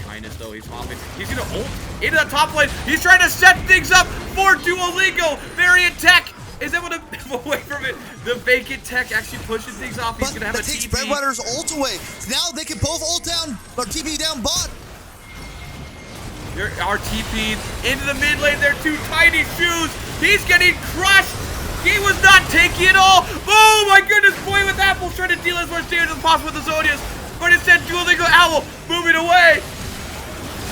Kindness, though, he's hopping. He's gonna ult into the top lane. He's trying to set things up for Duolingo. Variant Tech Is that what away from it? The vacant tech actually pushes things off. He's gonna have that a takes TP. Breadwatter's ult away. Now they can both ult down or TP down bot. There are TP'd into the mid lane. They're two tiny shoes. He's getting crushed. He was not taking it all. Oh my goodness, Boy with Apple's trying to deal as much damage as possible with the Zodias. But instead, Duolingo Owl moving away.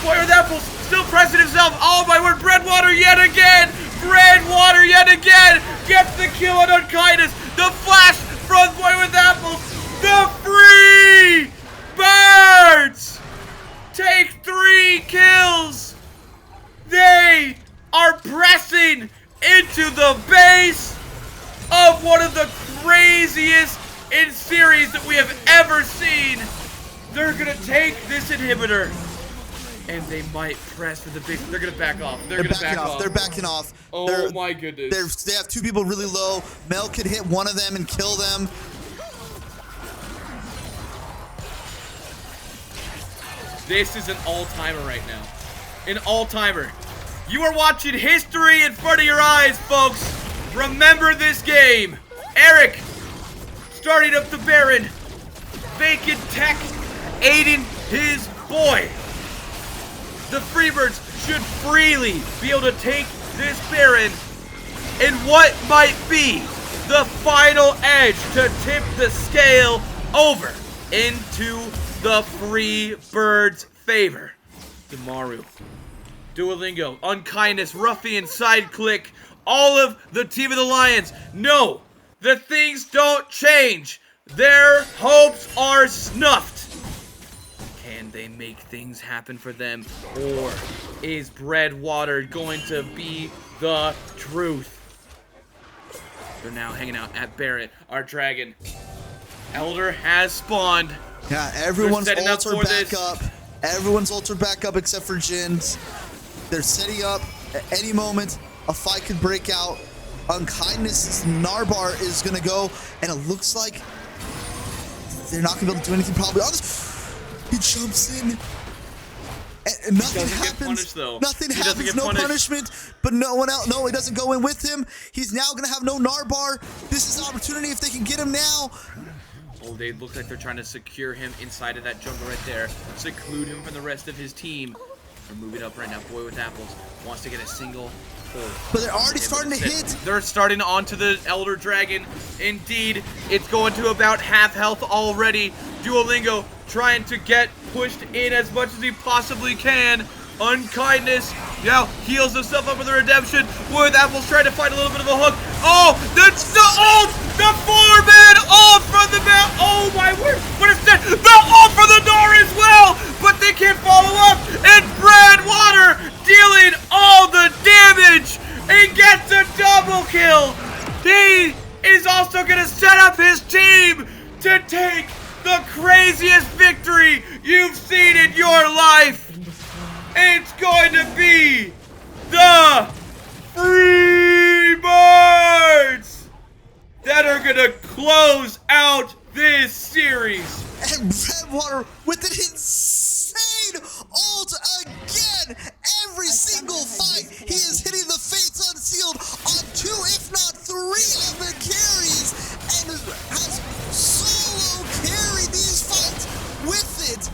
Boy with Apple's still pressing himself. Oh my word, Breadwater yet again. Breadwater yet again gets the kill on Unkindness. The flash from Boy with Apples. The free birds take 3 kills. They are pressing into the base of one of the craziest in series that we have ever seen. They're gonna take this inhibitor and they might press for the big. They're gonna back off. They're gonna back off. They're backing off. Oh my goodness. They have 2 people really low. Mel could hit one of them and kill them. This is an all-timer right now. An all-timer. You are watching history in front of your eyes, folks. Remember this game. Eric starting up the Baron. Vacant tech aiding his boy. The Freebirds should freely be able to take this Baron in what might be the final edge to tip the scale over into the Freebirds' favor. Demaru, Duolingo, Unkindness, Ruffian, Side Click, all of the Team of the Lions know that things don't change. Their hopes are snuffed. Can they make things happen for them? Or is Breadwater going to be the truth? They're now hanging out at Barret, our dragon. Elder has spawned. Yeah, everyone's setting up ulted for back this. up. Everyone's ulted back up except for Jin's. They're setting up. At any moment, a fight could break out. Unkindness Narbar is going to go, and it looks like they're not going to be able to do anything probably on this. He jumps in, and nothing happens. Punished, though. Nothing He doesn't happens, get no punished. punishment, but no one else. No, it doesn't go in with him. He's now going to have no Narbar. This is an opportunity if they can get him now. Oh, they look like they're trying to secure him inside of that jungle right there. Seclude him from the rest of his team. They're moving up right now. Boy with Apples wants to get a single pull. But they're already starting to hit. They're starting onto the Elder Dragon. Indeed, it's going to about half health already. Duolingo trying to get pushed in as much as he possibly can. Unkindness now heals himself up with a redemption. With Apples trying to find a little bit of a hook. Oh, the ult! The 4-man ult from the mount! Oh my word! But instead, the ult for the door as well! But they can't follow up! And Breadwater dealing all the damage! He gets a double kill! He is also gonna set up his team to take the craziest victory you've seen in your life! It's going to be the Freebirds that are going to close out this series. And Breadwater with an insane ult again. Every single fight, he is hitting the Fates Unsealed on 2, if not 3 of their carries, and has solo carried these fights with it.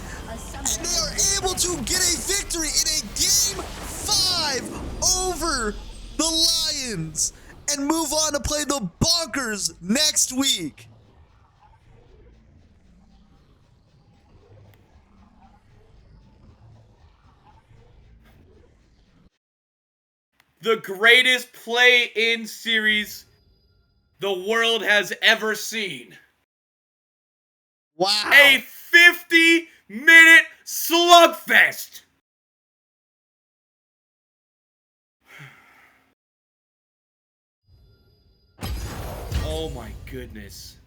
And they are able to get a victory in a Game 5 over the Lions and move on to play the Bonkers next week. The greatest play-in series the world has ever seen. Wow. A 50-minute slugfest. Oh my goodness.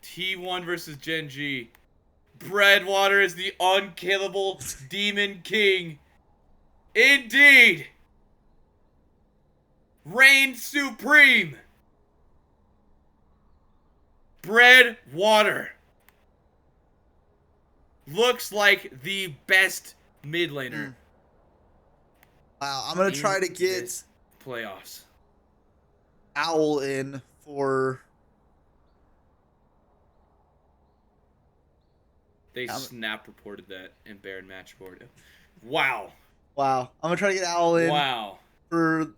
T1 versus Gen G. Breadwater is the unkillable Demon King. Indeed. Reign supreme. Breadwater looks like the best mid laner. Wow, I'm gonna try to in get this playoffs. Owl in for. They Um, snap reported that in Baron match board. Wow. wow, I'm gonna try to get Owl in Wow. for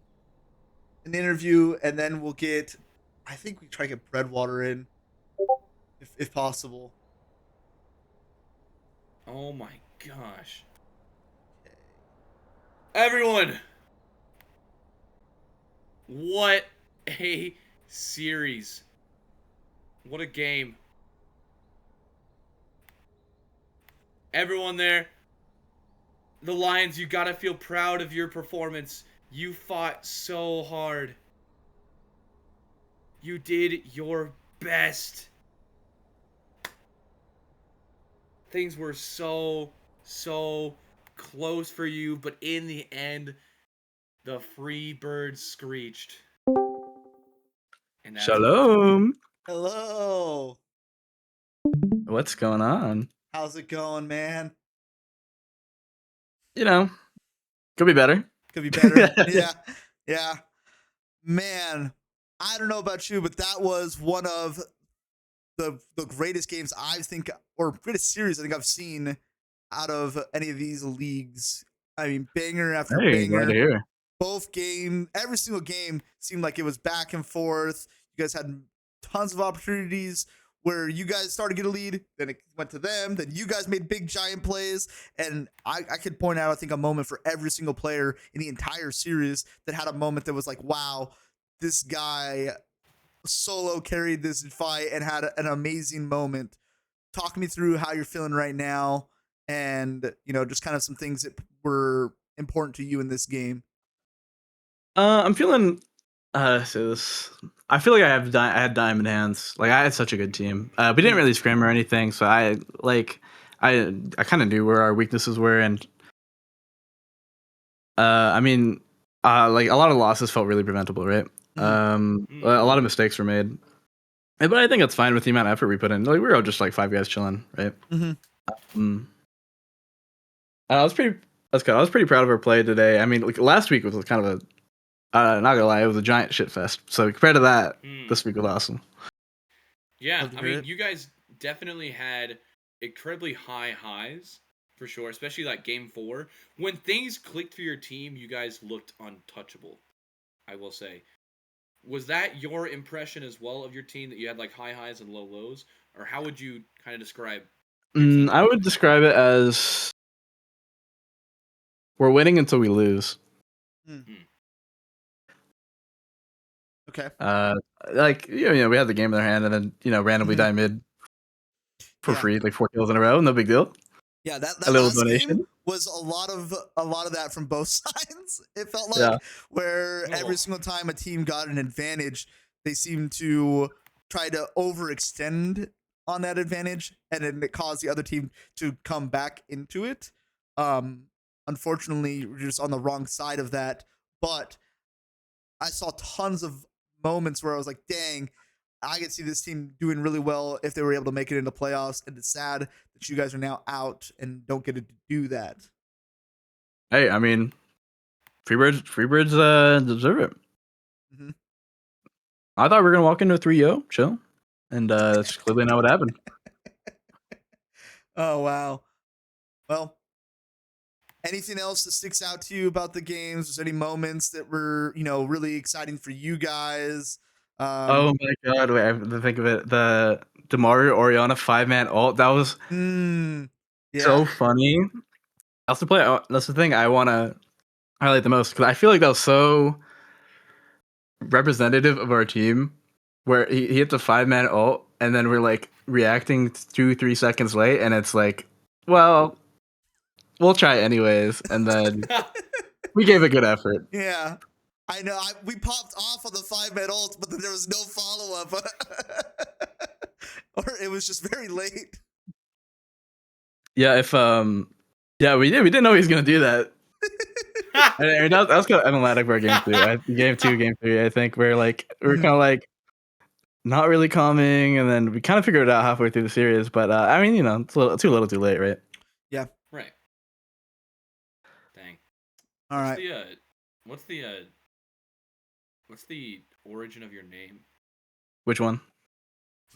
an interview, and then we'll get. I think we try to get Breadwater in, if possible. Oh my gosh. Everyone, what a series. What a game. Everyone there, the Lions, you gotta feel proud of your performance. You fought so hard. You did your best. Things were so close for you, but in the end, the free bird screeched. And that's Shalom. Hello, What's going on? how's it going, man? You know, could be better. Could be better. Yeah, yeah, man. I don't know about you, but that was one of the greatest games I think, or greatest series I think I've seen out of any of these leagues. I mean, banger after Hey, glad to banger. hear. Both game, every single game seemed like it was back and forth. You guys had tons of opportunities where you guys started to get a lead, then it went to them, then you guys made big giant plays. And I could point out, I think, a moment for every single player in the entire series that had a moment that was like, wow, this guy solo carried this fight and had an amazing moment. Talk me through how you're feeling right now, and just kind of some things that were important to you in this game. I'm feeling. So this. I feel like I had diamond hands. Like I had such a good team. We didn't really scrim or anything, so I kind of knew where our weaknesses were, and I mean, like a lot of losses felt really preventable, right? A lot of mistakes were made, but I think it's fine with the amount of effort we put in. Like we were all just like 5 guys chilling, right? I was pretty. That's good. I was pretty proud of our play today. I mean, like last week was kind of a. Not gonna lie, it was a giant shit fest. So compared to that, this week was awesome. Yeah, I mean, you guys definitely had incredibly high highs for sure, especially like game 4. When things clicked for your team, you guys looked untouchable. I will say. Was that your impression as well of your team, that you had like high highs and low lows, or how would you kind of describe your team? I would describe it as we're winning until we lose. Okay. Like we had the game in their hand, and then randomly die mid for free, like 4 kills in a row, no big deal. Yeah, that a little last donation game was a lot of that from both sides. It felt like where every single time a team got an advantage, they seemed to try to overextend on that advantage, and then it caused the other team to come back into it. Unfortunately, we're just on the wrong side of that. But I saw tons of moments where I was like, dang, I could see this team doing really well if they were able to make it into playoffs. And it's sad that you guys are now out and don't get to do that. Hey, I mean, Freebirds deserve it. I thought we were gonna walk into a 3-0, chill, and that's clearly not what happened. Oh wow. Well, anything else that sticks out to you about the games? Was there any moments that were really exciting for you guys? Oh my god! Wait, I have to think of it. The Demario Oriana 5-man ult. That was so funny. That's the play. That's the thing I want to highlight the most, because I feel like that was so representative of our team, where he hit the 5-man ult, and then we're like reacting 2-3 seconds late, and it's like, well, we'll try anyways, and then we gave a good effort. Yeah. I know. We popped off on the 5-man ult, but then there was no follow up, or it was just very late. Yeah, we didn't know he was gonna do that. I mean, that was kind of emblematic for our game 2, game 3. I think we're kind of like not really calming, and then we kind of figured it out halfway through the series. But I mean, it's a little too late, right? Yeah. Right. Dang. All What's right. the what's the uh, what's the origin of your name? Which one?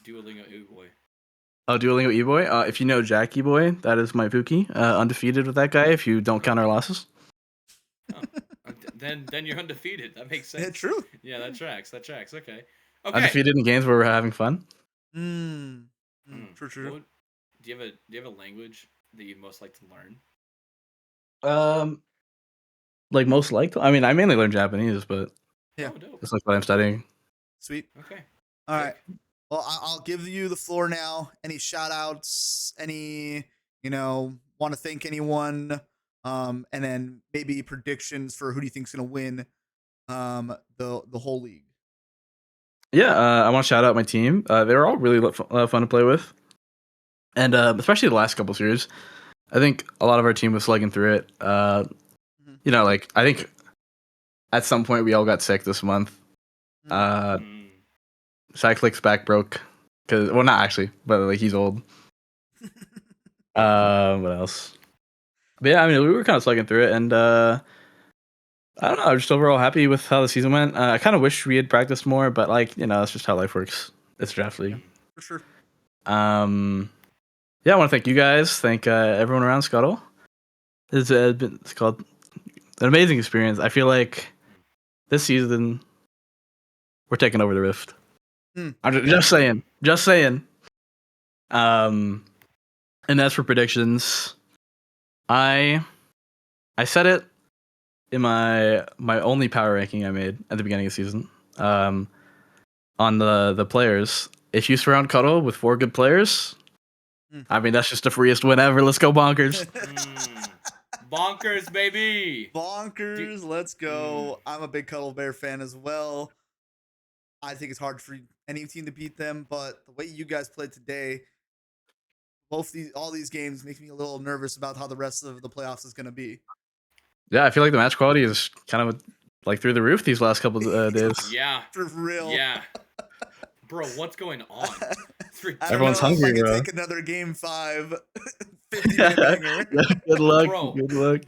Duolingo Boy. Oh, Duolingo E-Boy. If you know Jack E-Boy, that is my Pookie. Undefeated with that guy if you don't count our losses. Oh, then you're undefeated. That makes sense. Yeah, true. Yeah, that tracks. That tracks. Okay. Okay. Undefeated in games where we're having fun. True, true. Do you have a language that you'd most like to learn? Like most liked. I mean, I mainly learn Japanese, but Yeah. Oh, dope. it's like what I'm studying. Sweet. Okay. All Sick. right. Well, I'll give you the floor now. Any shout outs? Any, want to thank anyone? And then maybe predictions for who do you think's going to win the whole league. Yeah, I want to shout out my team. They were all really fun to play with, and especially the last couple series. I think a lot of our team was slugging through it. Like I think at some point we all got sick this month. Cyclic's back broke well, not actually, but like he's old. What else? But yeah, I mean we were kind of slugging through it, and I don't know. I'm just overall happy with how the season went. I kind of wish we had practiced more, but like that's just how life works. It's draft league. Yeah, for sure. Yeah, I want to thank you guys. Thank everyone around Scuttle. It's called an amazing experience. I feel like this season we're taking over the Rift. I'm just saying. Just saying. And as for predictions, I said it in my only power ranking I made at the beginning of the season. On the players, if you surround Cuddle with 4 good players, I mean that's just the freest win ever. Let's go bonkers. Bonkers, baby. Bonkers. Let's go. I'm a big Cuddle Bear fan as well. I think it's hard for any team to beat them, but the way you guys played today, all these games makes me a little nervous about how the rest of the playoffs is going to be. Yeah, I feel like the match quality is kind of like through the roof these last couple days. Yeah. For real. Yeah. Bro, what's going on? Everyone's hungry, I can bro. take another game 5, 50-minute banger. Good luck. Bro, good luck.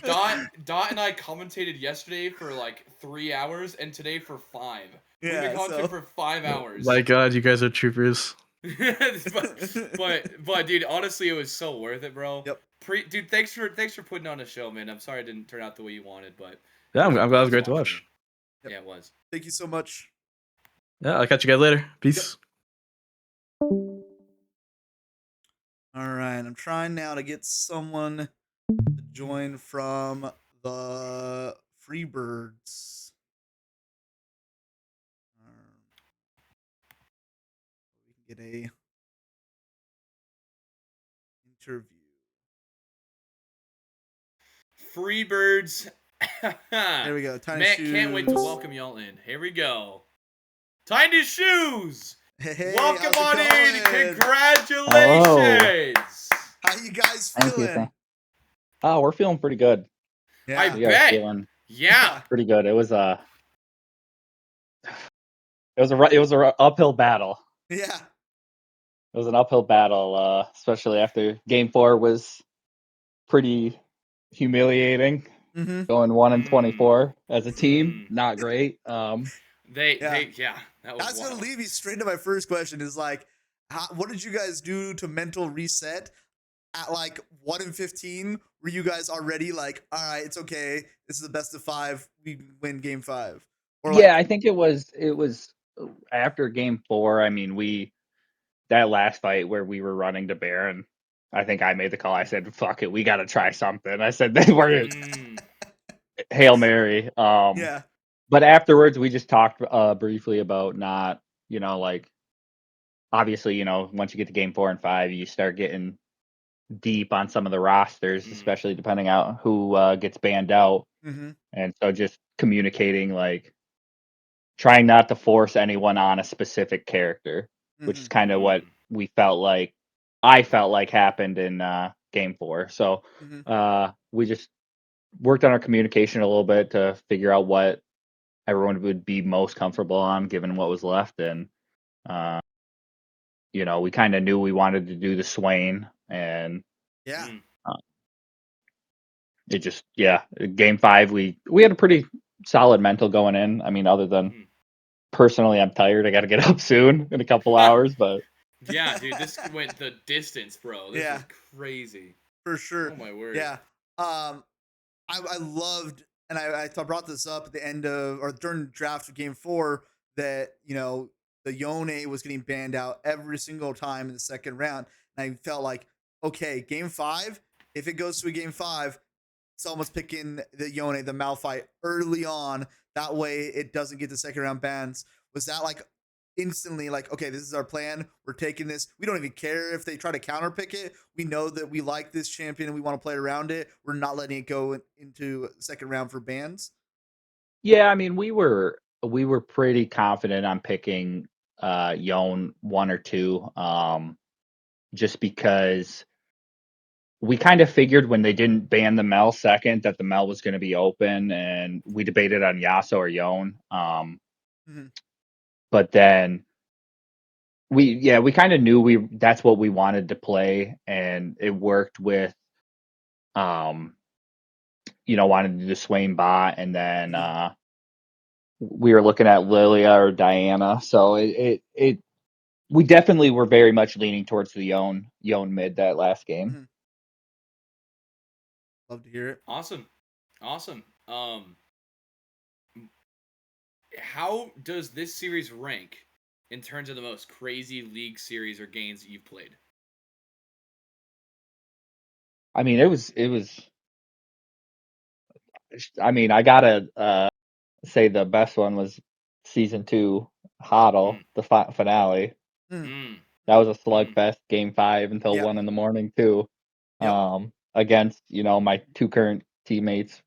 Dot and I commentated yesterday for like 3 hours and today for 5. Yeah, We've been commentating for 5 hours. My God, you guys are troopers. but dude, honestly, it was so worth it, bro. Yep. Dude, thanks for putting on a show, man. I'm sorry it didn't turn out the way you wanted, but Yeah, I'm glad it was great to watch. Yep. Yeah, it was. Thank you so much. Yeah, I'll catch you guys later. Peace. Yep. All right, I'm trying now to get someone to join from the Freebirds. We can get a interview. Freebirds. There we go. Tiny Man, Shoes. can't wait to welcome y'all in. Here we go. Tiny Shoes. Hey, welcome on how's it in. going? Congratulations. How you guys Thank feeling? you. Oh, we're feeling pretty good. Yeah. I We are bet. feeling Yeah. pretty good. It was a uphill battle. Yeah. It was an uphill battle, especially after Game 4 was pretty humiliating. Mm-hmm. Going 1-24 as a team, not great. That I was gonna leave you straight to my first question. Is like, what did you guys do to mental reset at like 1-15? Were you guys already like, all right, it's okay, this is the best of 5, we win game 5? Or Yeah, I think it was after Game 4. I mean, that last fight where we were running to Baron, I think I made the call. I said, "Fuck it, we got to try something." I said, "We're Hail Mary." Yeah. But afterwards, we just talked briefly about not, like, obviously, once you get to Game 4 and 5, you start getting deep on some of the rosters, especially depending on who gets banned out. Mm-hmm. And so just communicating, like, trying not to force anyone on a specific character, which is kind of what I felt like happened in Game 4. So we just worked on our communication a little bit to figure out what everyone would be most comfortable on given what was left. And, we kind of knew we wanted to do the Swain. And it just game 5 we had a pretty solid mental going in. I mean, other than Mhm. personally, I'm tired. I got to get up soon in a couple hours, but Yeah, dude, this went the distance, bro. This Yeah. is crazy. For sure. Oh my word. Yeah. I loved, and I brought this up at the end of or during draft of game 4 that the Yone was getting banned out every single time in the second round, and I felt like okay, game 5, if it goes to a game 5, someone's picking the Yone, the Malphite early on. That way, it doesn't get the second round bans. Was that like instantly like, okay, this is our plan. We're taking this. We don't even care if they try to counterpick it. We know that we like this champion and we want to play around it. We're not letting it go into second round for bans. yeah, I mean, we were pretty confident on picking Yon 1 or 2, just because we kind of figured when they didn't ban the Mel second that the Mel was going to be open, and we debated on Yasuo or Yon. Mm-hmm. But then we kind of knew that's what we wanted to play, and it worked with wanted to do Swain bot, and then we were looking at Lilia or Diana. So it we definitely were very much leaning towards the Yon mid that last game. Mm-hmm. Love to hear it. Awesome. Awesome. How does this series rank in terms of the most crazy league series or games that you've played? I mean, it was. I mean, I gotta say the best one was season 2 Hodl, Mm. the finale. Mm. Mm. That was a Mm. slugfest game 5 until Yep. 1 in the morning too. Yep. Against my 2 current teammates,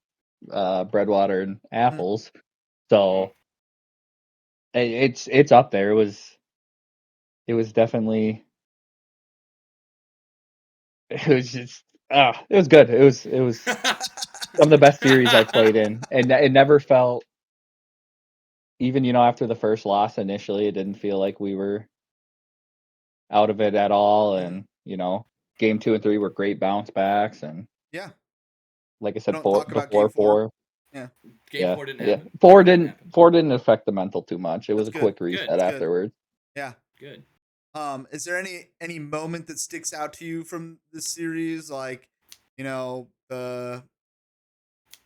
Breadwater and Mm-hmm. Apples. Mm-hmm. So it's up there. It was definitely it was just it was good. It was some of the best series I played in, and it never felt, even after the first loss initially, it didn't feel like we were out of it at all. Mm-hmm. And game 2 and 3 were great bounce backs, and Yeah. like I We said, don't talk the about game 4. 4-4. Yeah. Game Yeah, 4 didn't yeah. happen. Four Didn't didn't happen. four didn't affect the mental too much. It was That's a good. quick Good. reset That's good. afterwards. Yeah. Good. Is there any moment that sticks out to you from this series, like the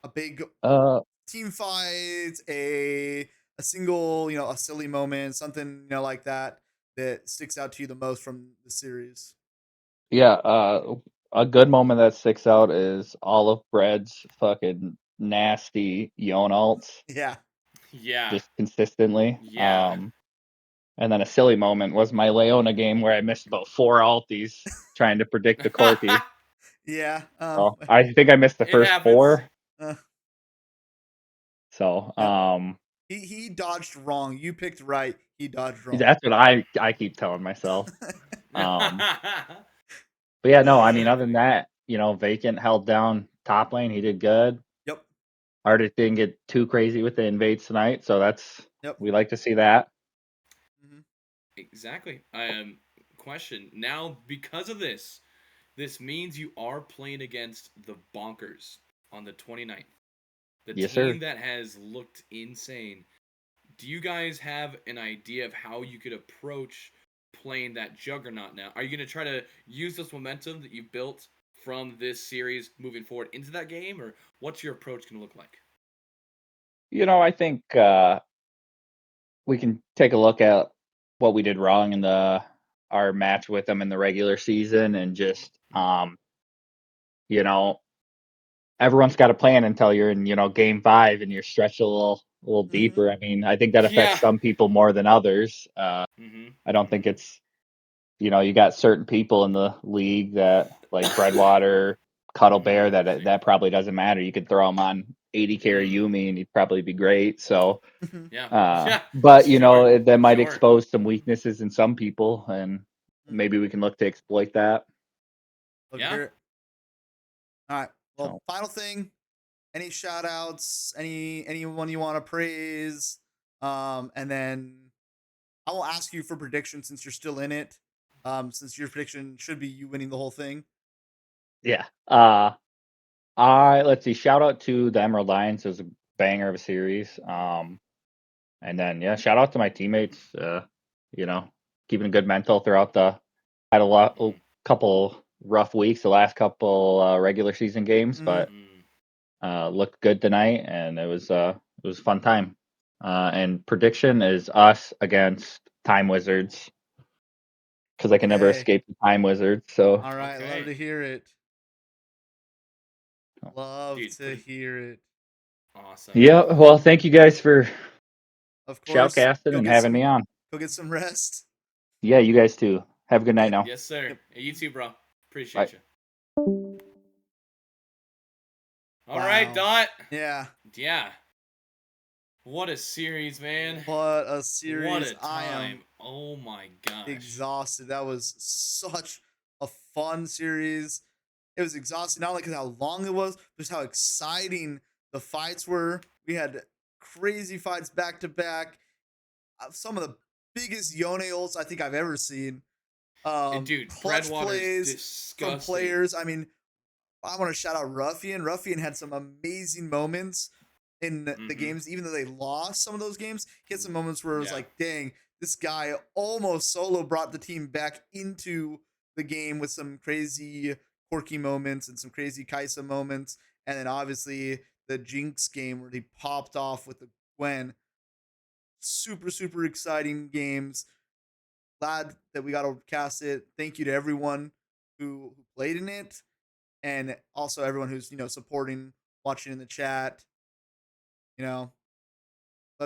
a big Uh, team fight, a single, a silly moment, something like that that sticks out to you the most from the series? yeah. A good moment that sticks out is all of Bread's fucking nasty Yon alts, Yeah. Yeah. just consistently. Yeah. And then a silly moment was my Leona game where I missed about 4 alties trying to predict the Corki. Yeah. So I think I missed the It first happens. 4. Uh, So yep. He dodged wrong. You picked right. He dodged wrong. that's what I keep telling myself. But yeah, no, I mean, other than Exactly. that, Vacant held down top lane. He did good. Yep. Arctic didn't get too crazy with the invades tonight, so Yep. we like to see that. Mm-hmm. Exactly. Question. Now, because of this means you are playing against the Bonkers on the 29th. The Yes, sir. team that has looked insane. Do you guys have an idea of how you could approach playing that Juggernaut now? Are you going to try to use this momentum that you've built from this series moving forward into that game, or what's your approach going to look like? I think we can take a look at what we did wrong in our match with them in the regular season, and just you know, everyone's got a plan until you're in, game 5 and you're stretched a little Mm-hmm. deeper. I mean, I think that affects Yeah. some people more than others. Mm-hmm. I don't think it's, you got certain people in the league that like Breadwater, Cuddle Bear, that probably doesn't matter. You could throw him on 80 carry Yumi and he'd probably be great. So, Mm-hmm. Yeah. Yeah. but Sure. that might Sure. expose some weaknesses in some people, and Mm-hmm. maybe we can look to exploit that. Love to Yeah. hear it. All right. Well, So, final thing. Any shout outs? Anyone you want to praise? And then I will ask you for prediction since you're still in it. Since your prediction should be you winning the whole thing. yeah. Let's see. Shout out to the Emerald Lions. It was a banger of a series. And then yeah, shout out to my teammates. You know, keeping a good mental throughout had a couple rough weeks the last couple regular season games, but looked good tonight, and it was a fun time. And prediction is us against Time Wizards because I can never Okay. escape the Time Wizards. So All right, love Okay. to hear it. Love Dude, to hear it. awesome. yeah, well, thank you guys for Of course, shoutcasting and having me on. go get some rest. Yeah, you guys too. Have a good night now. Yes, sir. Yep. Hey, you too, bro. Appreciate Bye. you. All right, Wow. Dot. Yeah. Yeah. What a series, man. What a series. What a I am time. Oh my gosh. exhausted. That was such a fun series. It was exhausting, not only because how long it was, but just how exciting the fights were. We had crazy fights back to back. Some of the biggest Yone ults I think I've ever seen. And dude, Clutch Breadwater's plays disgusting. from players. I mean, I want to shout out Ruffian. Ruffian had some amazing moments in the games, even though they lost some of those games. He had some moments where it was like, dang, this guy almost solo brought the team back into the game with some crazy quirky moments and some crazy Kaisa moments. And then obviously the Jinx game where he popped off with the Gwen. Super, super exciting games. Glad that we got to cast it. Thank you to everyone who played in it. And also everyone who's, supporting, watching in the chat. Love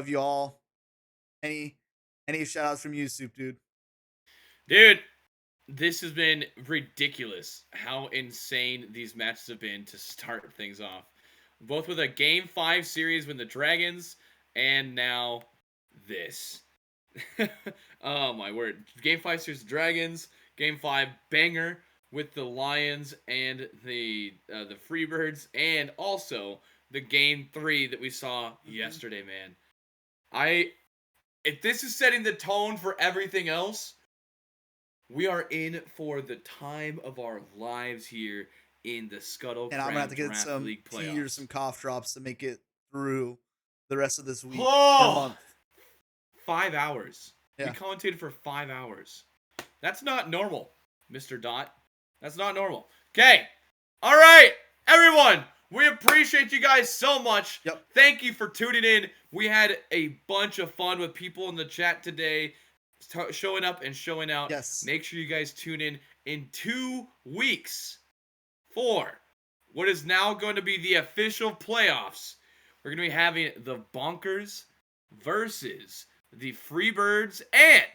you all. Any shout outs from you, Soup Dude? Dude, this has been ridiculous how insane these matches have been to start things off. Both with a Game 5 series with the Dragons, and now this. Oh my word. Game 5 series Dragons, Game 5 banger with the Lions and the Freebirds, and also the Game 3 that we saw yesterday, man. If this is setting the tone for everything else, we are in for the time of our lives here in the Scuttle And I'm gonna have to get Draft some League tea or playoffs. some cough drops to make it through the rest of this week or Oh! month. 5 hours. Yeah. We commentated for 5 hours. That's not normal, Mr. Dot. That's not normal. Okay. All right, everyone. We appreciate you guys so much. Yep. Thank you for tuning in. We had a bunch of fun with people in the chat today, showing up and showing out. Yes. Make sure you guys tune in 2 weeks for what is now going to be the official playoffs. We're going to be having the Bonkers versus the Freebirds and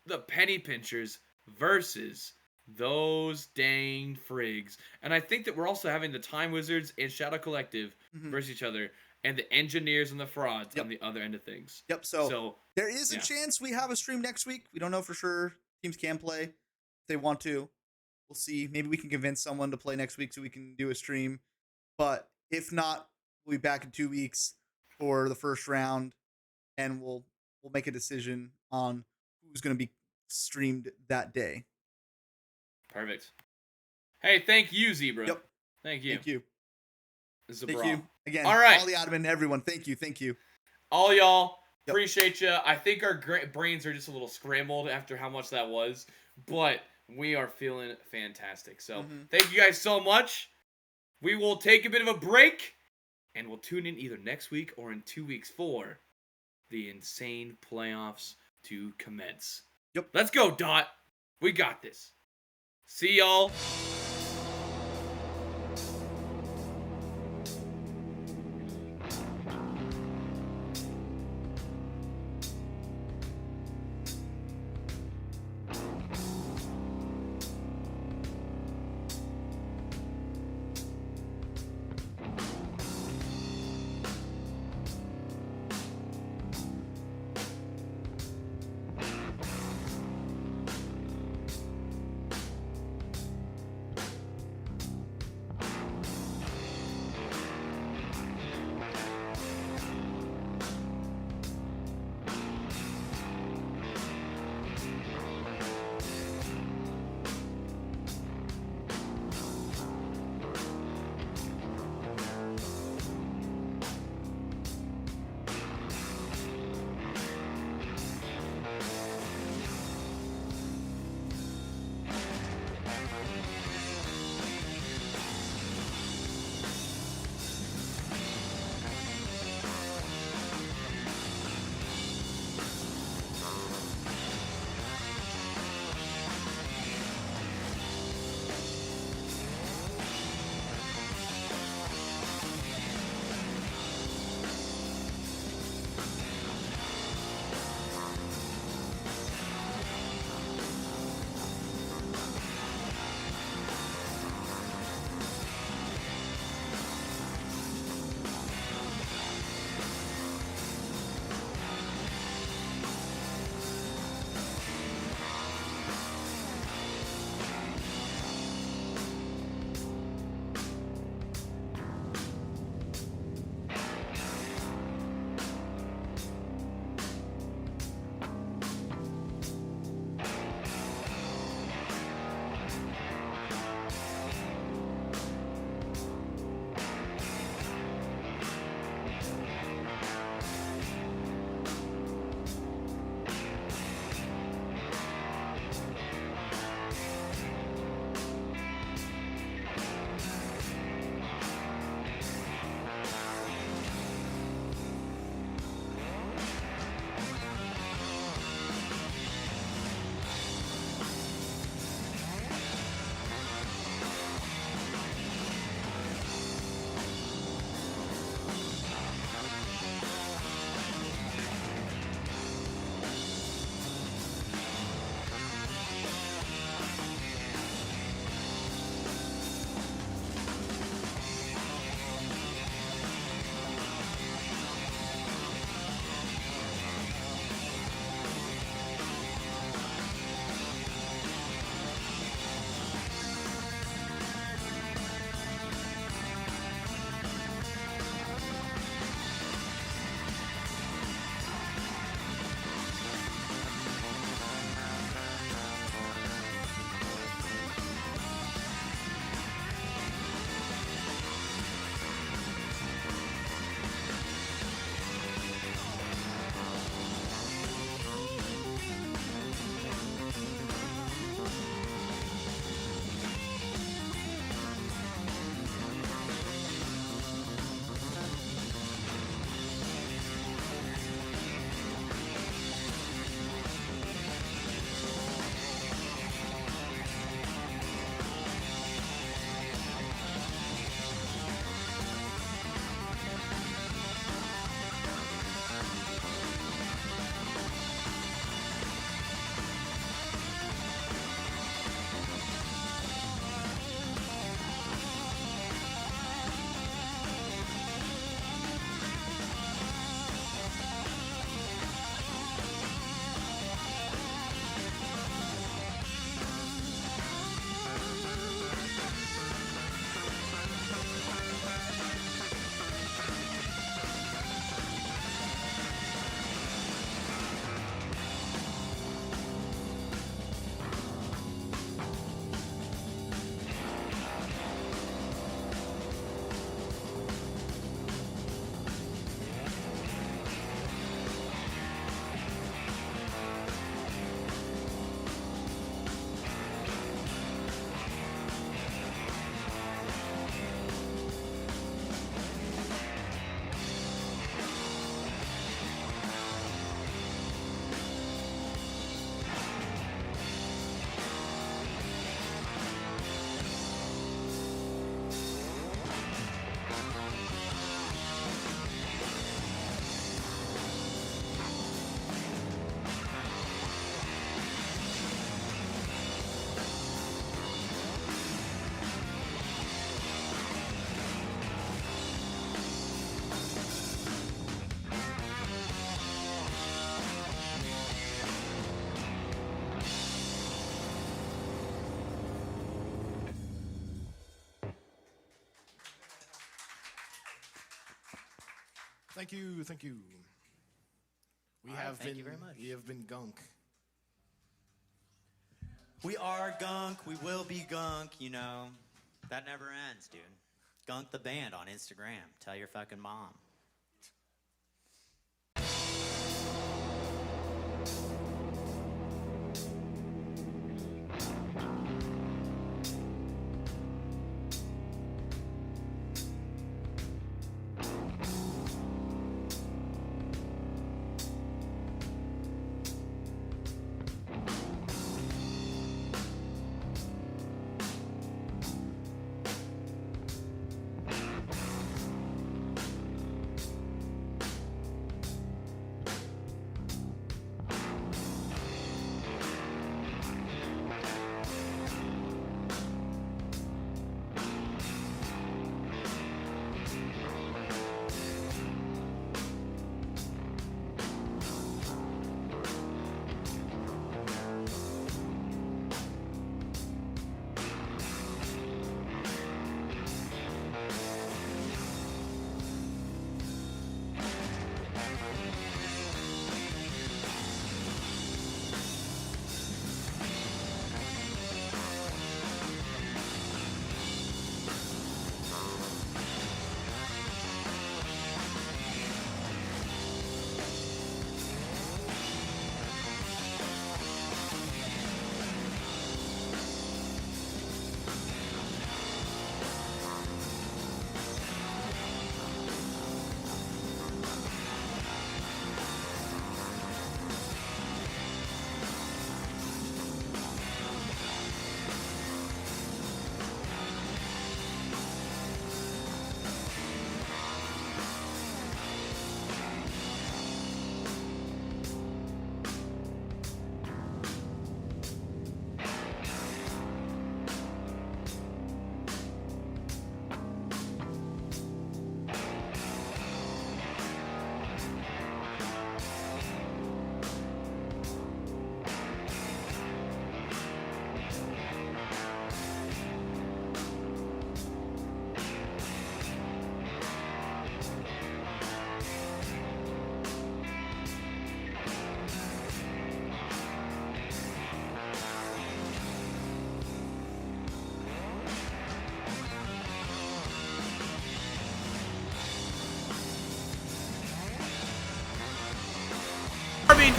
the Penny Pinchers versus those dang frigs. And I think that we're also having the Time Wizards and Shadow Collective versus each other, and the Engineers and the Frauds on the other end of things. Yep. So there is a chance we have a stream next week. We don't know for sure. Teams can play if they want to. We'll see. Maybe we can convince someone to play next week so we can do a stream. But if not, we'll be back in 2 weeks for the first round, and we'll make a decision on who's going to be streamed that day. Perfect. Hey, thank you, Zebra. Yep. Thank you. Thank you. Zabra. Thank you. Again, all right. all the admin, everyone, thank you. All y'all, appreciate you. I think our brains are just a little scrambled after how much that was, but we are feeling fantastic. So thank you guys so much. We will take a bit of a break, and we'll tune in either next week or in 2 weeks for the insane playoffs to commence. Yep. Let's go, Dot. We got this. See y'all. Thank you, thank you. Thank you very much. We have been gunk. We are gunk. We will be gunk. You know, that never ends, dude. Gunk the band on Instagram. Tell your fucking mom.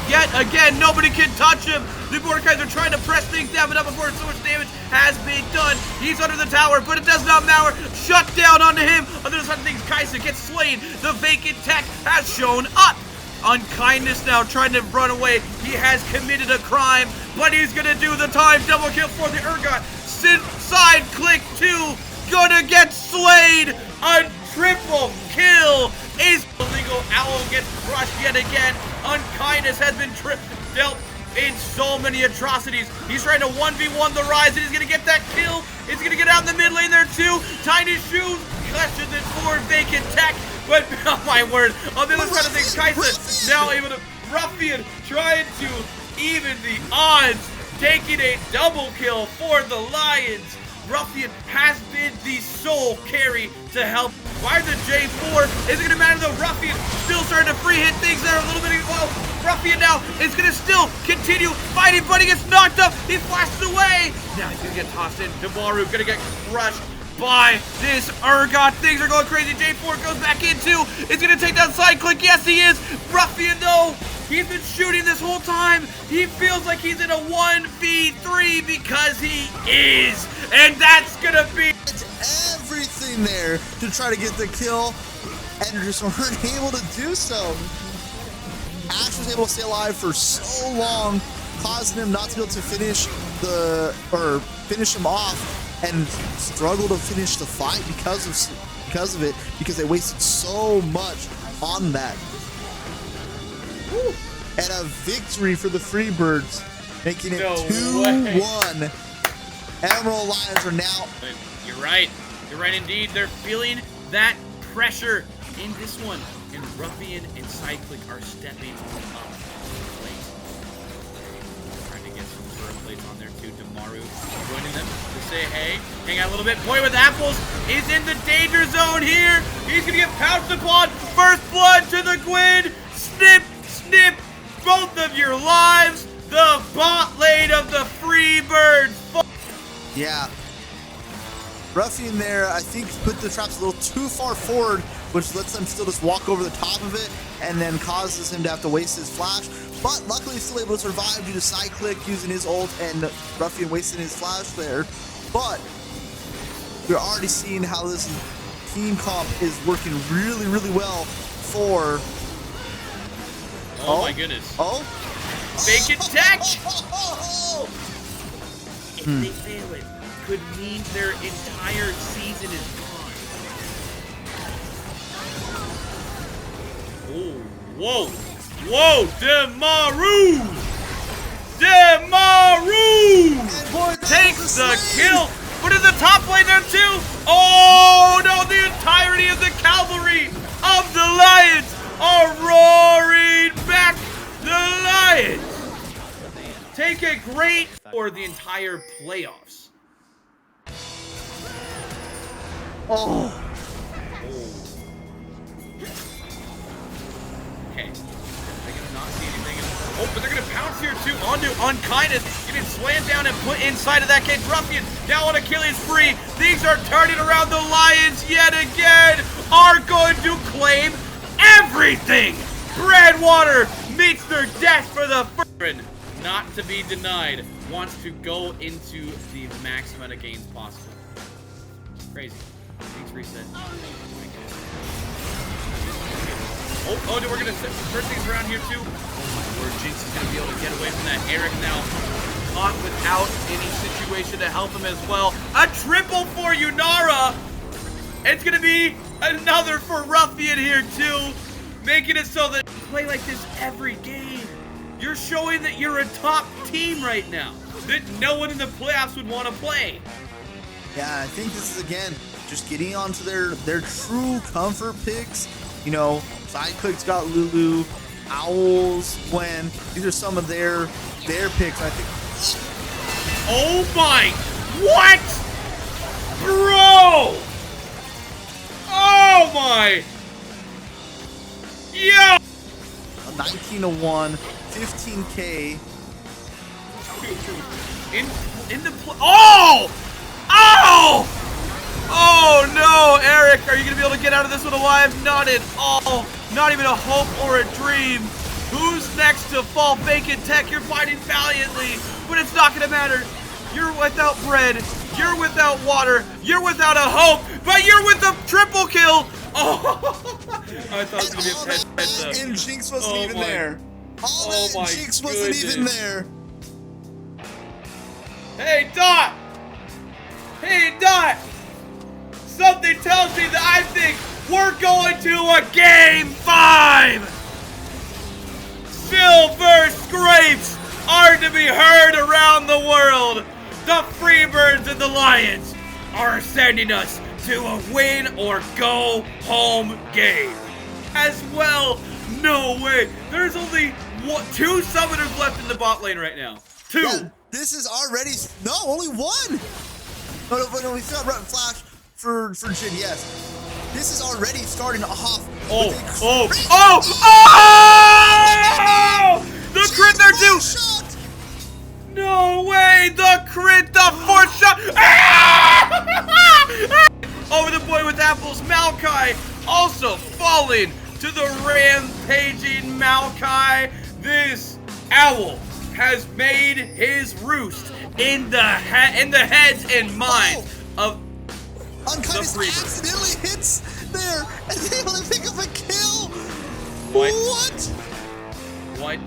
Yet again, nobody can touch him. The Mordekaiser are trying to press things down, but not before so much damage has been done. He's under the tower, but it does not matter. Shut down onto him. On the other side of things, Kaisa gets slain. The vacant tech has shown up. Unkindness now trying to run away. He has committed a crime, but he's gonna do the time. Double kill for the Urgot. Side click 2. Gonna get slayed. A triple kill is illegal. Owl gets crushed yet again. Unkindness has been dealt in so many atrocities. He's trying to 1v1 the Rise, and he's gonna get that kill. He's gonna get out in the mid lane there too. Tiny Shoes clutches it for vacant tech, but oh my word, on the other side of things, Kaisa now able to Ruffian trying to even the odds, taking a double kill for the Lions. Ruffian has been the sole carry to help. Why the J4? Is it going to matter though? Ruffian still starting to free hit things there a little bit. Well, Ruffian now is going to still continue fighting, but he gets knocked up. He flashes away. Now he's going to get tossed in. Demaru going to get crushed by this Urgot. Things are going crazy. J4 goes back in too. Is going to take down side click. Yes, he is. Ruffian though, he's been shooting this whole time. He feels like he's in a 1v3 because he is. And that's going to be everything there to try to get the kill, and just weren't able to do so. Ash was able to stay alive for so long, causing him not to be able to finish him off, and struggle to finish the fight because of it, because they wasted so much on that. Woo. And a victory for the Freebirds, making it 2-1. Emerald Lions are now. You're right. You're right indeed. They're feeling that pressure in this one. And Ruffian and Cyclic are stepping up. Trying to get some sort of plates on there too. Damaru joining them to say hey, hang out a little bit. Boy with apples is in the danger zone here. He's gonna get pounced upon. First blood to the Gwyn. Snip, snip, both of your lives. The bot lane of the Freebirds. Yeah. Ruffian there, I think, put the traps a little too far forward, which lets them still just walk over the top of it and then causes him to have to waste his flash. But luckily, he's still able to survive due to side click using his ult and Ruffian wasting his flash there. But we're already seeing how this team comp is working really, really well for. Oh my goodness. Oh. Fake it tech! If Hmm. they fail it, could mean their entire season is gone. Oh, whoa! Whoa! Damaru! Damaru! Takes the kill! But in the top lane there too! Oh no! The entirety of the cavalry of the Lions are roaring back! The Lions take a great for the entire playoffs. Oh. Okay. They're gonna not see anything. Oh, but they're gonna pounce here too onto Unkindness. Getting slammed down and put inside of that cage. Ruffian now on Achilles free. Things are turning around. The Lions yet again are going to claim everything. Breadwater meets their death for the first. Not to be denied. Wants to go into the max amount of gains possible. Crazy. Things reset. Oh, we're gonna turn things around here too. Oh my word, Jinx is gonna be able to get away from that. Eric now caught without any situation to help him as well. A triple for Yunara. It's gonna be another for Ruffian here too, making it so that you play like this every game. You're showing that you're a top team right now, that no one in the playoffs would want to play. Yeah, I think this is, again, just getting onto their true comfort picks. You know, Sideclick's got Lulu, Owls, Gwen. These are some of their picks, I think. Oh my, what? Bro! Oh my! Yo! 19-1, 15K. In the oh! Oh! Oh no, Eric, are you gonna be able to get out of this one alive? Not at all. Not even a hope or a dream. Who's next to fall vacant tech? You're fighting valiantly, but it's not gonna matter. You're without bread. You're without water. You're without a hope, but you're with a triple kill. Oh, I thought it was gonna be a pet. And Jinx wasn't even there. All Oh that my Jinx wasn't even goodness. there. Hey, Dot! Hey, Dot! Something tells me that I think we're going to a Game 5! Silver scrapes are to be heard around the world. The Freebirds and the Lions are sending us to a win or go home game. As well, no way. There's only two summoners left in the bot lane right now. Two. Yeah, this is already only one. No, we still got Flash for Jin. Yes, this is already starting off. Oh! The crit there too. Shot. No way! The crit, the fourth shot! Over the boy with apples, Maokai also falling to the rampaging Maokai. This owl has made his roost in the heads and minds of Unkindness the Freebirds. accidentally hits there, and they able to pick up a kill. What? What?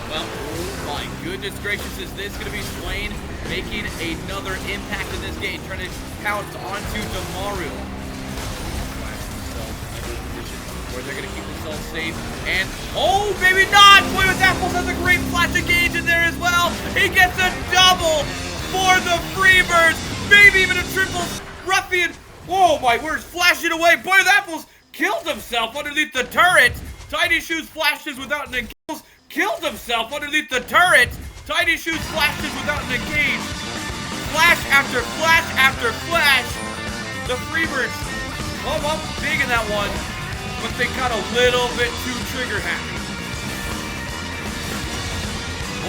Well, oh my goodness gracious, is this going to be Swain making another impact in this game, trying to pounce onto Damaru. Where they're going to keep themselves safe, and oh, maybe not! Boy with apples has a great flash engage in there as well. He gets a double for the Freebirds, maybe even a triple. Ruffian, oh my word, flashing away. Boy with apples killed himself underneath the turret. Tiny Shoes flashes without an engage. Kills himself underneath the turret. Tiny Shoes flashes without an engage. Flash after flash after flash. The Freebirds come up big in that one, but they got a little bit too trigger happy.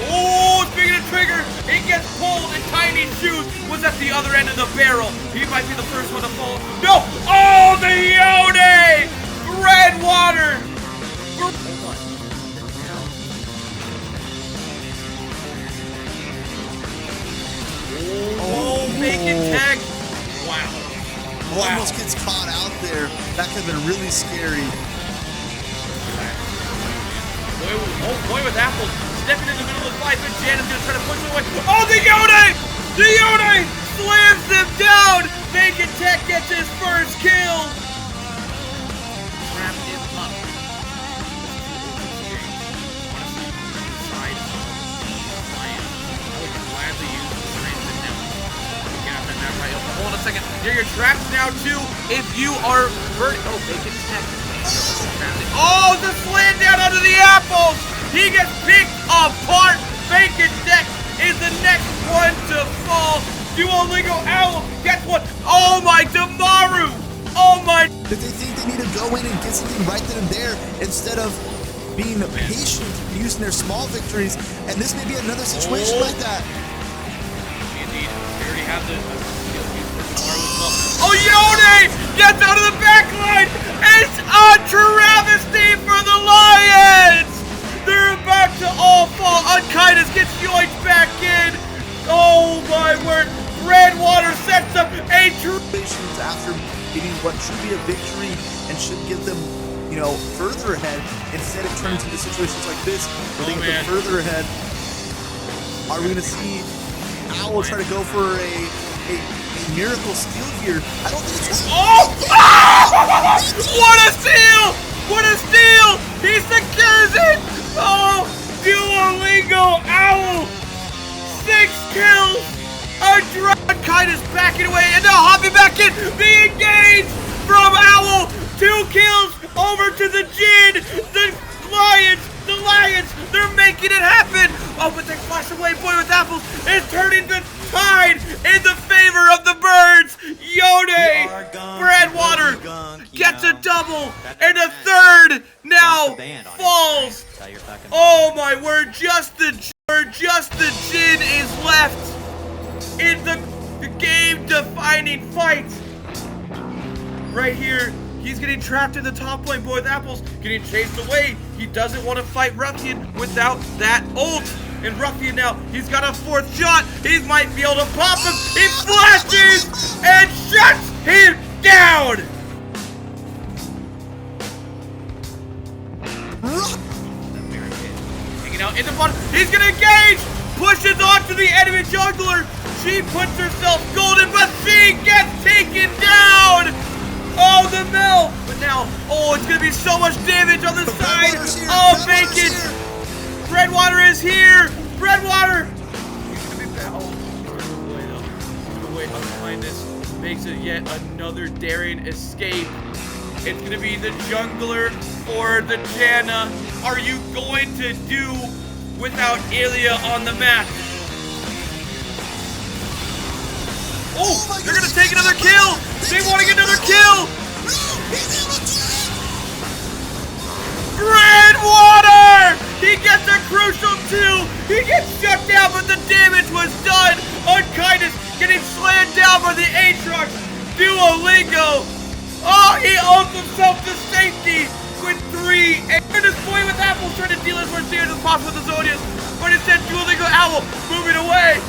Oh, speaking of trigger, it gets pulled, and Tiny Shoes was at the other end of the barrel. He might be the first one to fall. No! Oh, the Yone! Red water! Oh, bacon tag! Wow. Almost gets caught out there. That could have been really scary. Boy with apples stepping in the middle of the fight, but Jan is going to try to push him away. Oh, the Yone! The Yone slams him down! Bacon Tech gets his first kill! Trap him up. Hold on a second. You're trapped now too if you are burning. Oh, Bacon Tech. Oh, the slam down under the apples. He gets picked apart. Bacon Tech is the next one to fall. Duolingo Owl gets one. Oh my, Damaru. Oh my. Did they think they need to go in and get something right then and there instead of being patient and using their small victories? And this may be another situation like that. Indeed. We already have the oh, Yone gets out of the back line. It's a travesty for the Lions. They're about to all fall. Unkindness gets yoinked back in. Oh my word. Redwater sets up a after getting what should be a victory and should give them, you know, further ahead. Instead it turns into situations like this where they get them further ahead. Are we going to see Owl try to go for a miracle steal here? I don't think it's what a steal! What a steal! He secures it! Oh, Duolingo Owl! 6 kills! Unkindness backing away and now hopping back in! The engage from Owl! 2 kills over to the Jin! The Lions! They're making it happen! Oh, but they flash away. Boy with apples is turning the tide in the favor of the birds. Yone Bradwater gets a double, and a third now falls. Oh my word! Just the Jin is left in the game-defining fight. Right here. He's getting trapped in the top lane. Boy with apples getting chased away. He doesn't want to fight Ruffian without that ult. And Ruffian now, he's got a 4th shot. He might be able to pop him. He flashes and shuts him down. Hanging out in the bottom. He's going to engage. Pushes onto the enemy jungler. She puts herself golden, but she gets taken down. Oh, the mill! But now, oh, it's gonna be so much damage on the side of Bacon! Redwater is here! Redwater! He's gonna be bad. Oh, he's gonna wait though. He's gonna wait behind this. Makes it yet another daring escape. It's gonna be the jungler or the Janna. Are you going to do without Ilya on the map? Oh, they're gonna take another kill! They want to get another kill! Redwater! He gets a crucial 2! He gets shut down, but the damage was done! Unkindness getting slammed down by the Aatrox! Duolingo! Oh, he owns himself to safety with 3. And this boy with apples trying to deal as much damage as possible with the Zodiacs, but instead Duolingo Owl moving away!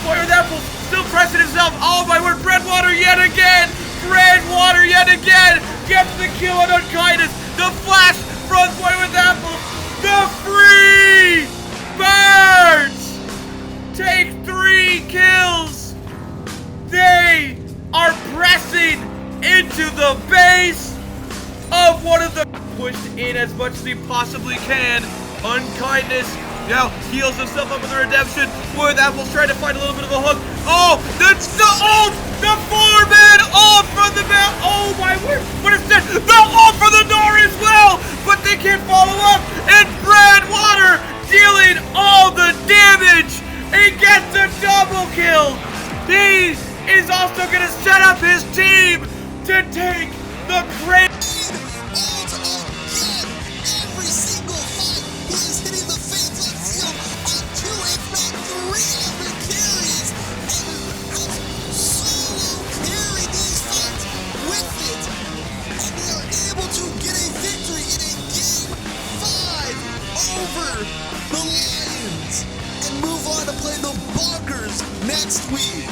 Boy with apples still pressing himself. Oh my word, Redwater yet again! Redwater yet again! Gets the kill on Unkindness! The flash from Boy with apples! The free birds take 3 kills! They are pressing into the base of one of the pushed in as much as he possibly can. Unkindness now heals himself up with the redemption. Boy with apples trying to find a little bit of a hook. Oh, the ult! The 4-man ult from the man. Oh my word! But instead, the ult from the Nor as well. but they can't follow up. And Brad Water dealing all the damage. He gets a double kill. He is also going to set up his team to take the great. Every single fight, he is hitting the fates on field on 2, if not 3 other carries, and has solo carried these fights with it, and they are able to get a victory in a Game 5 over the Lions, and move on to play the Bonkers next week.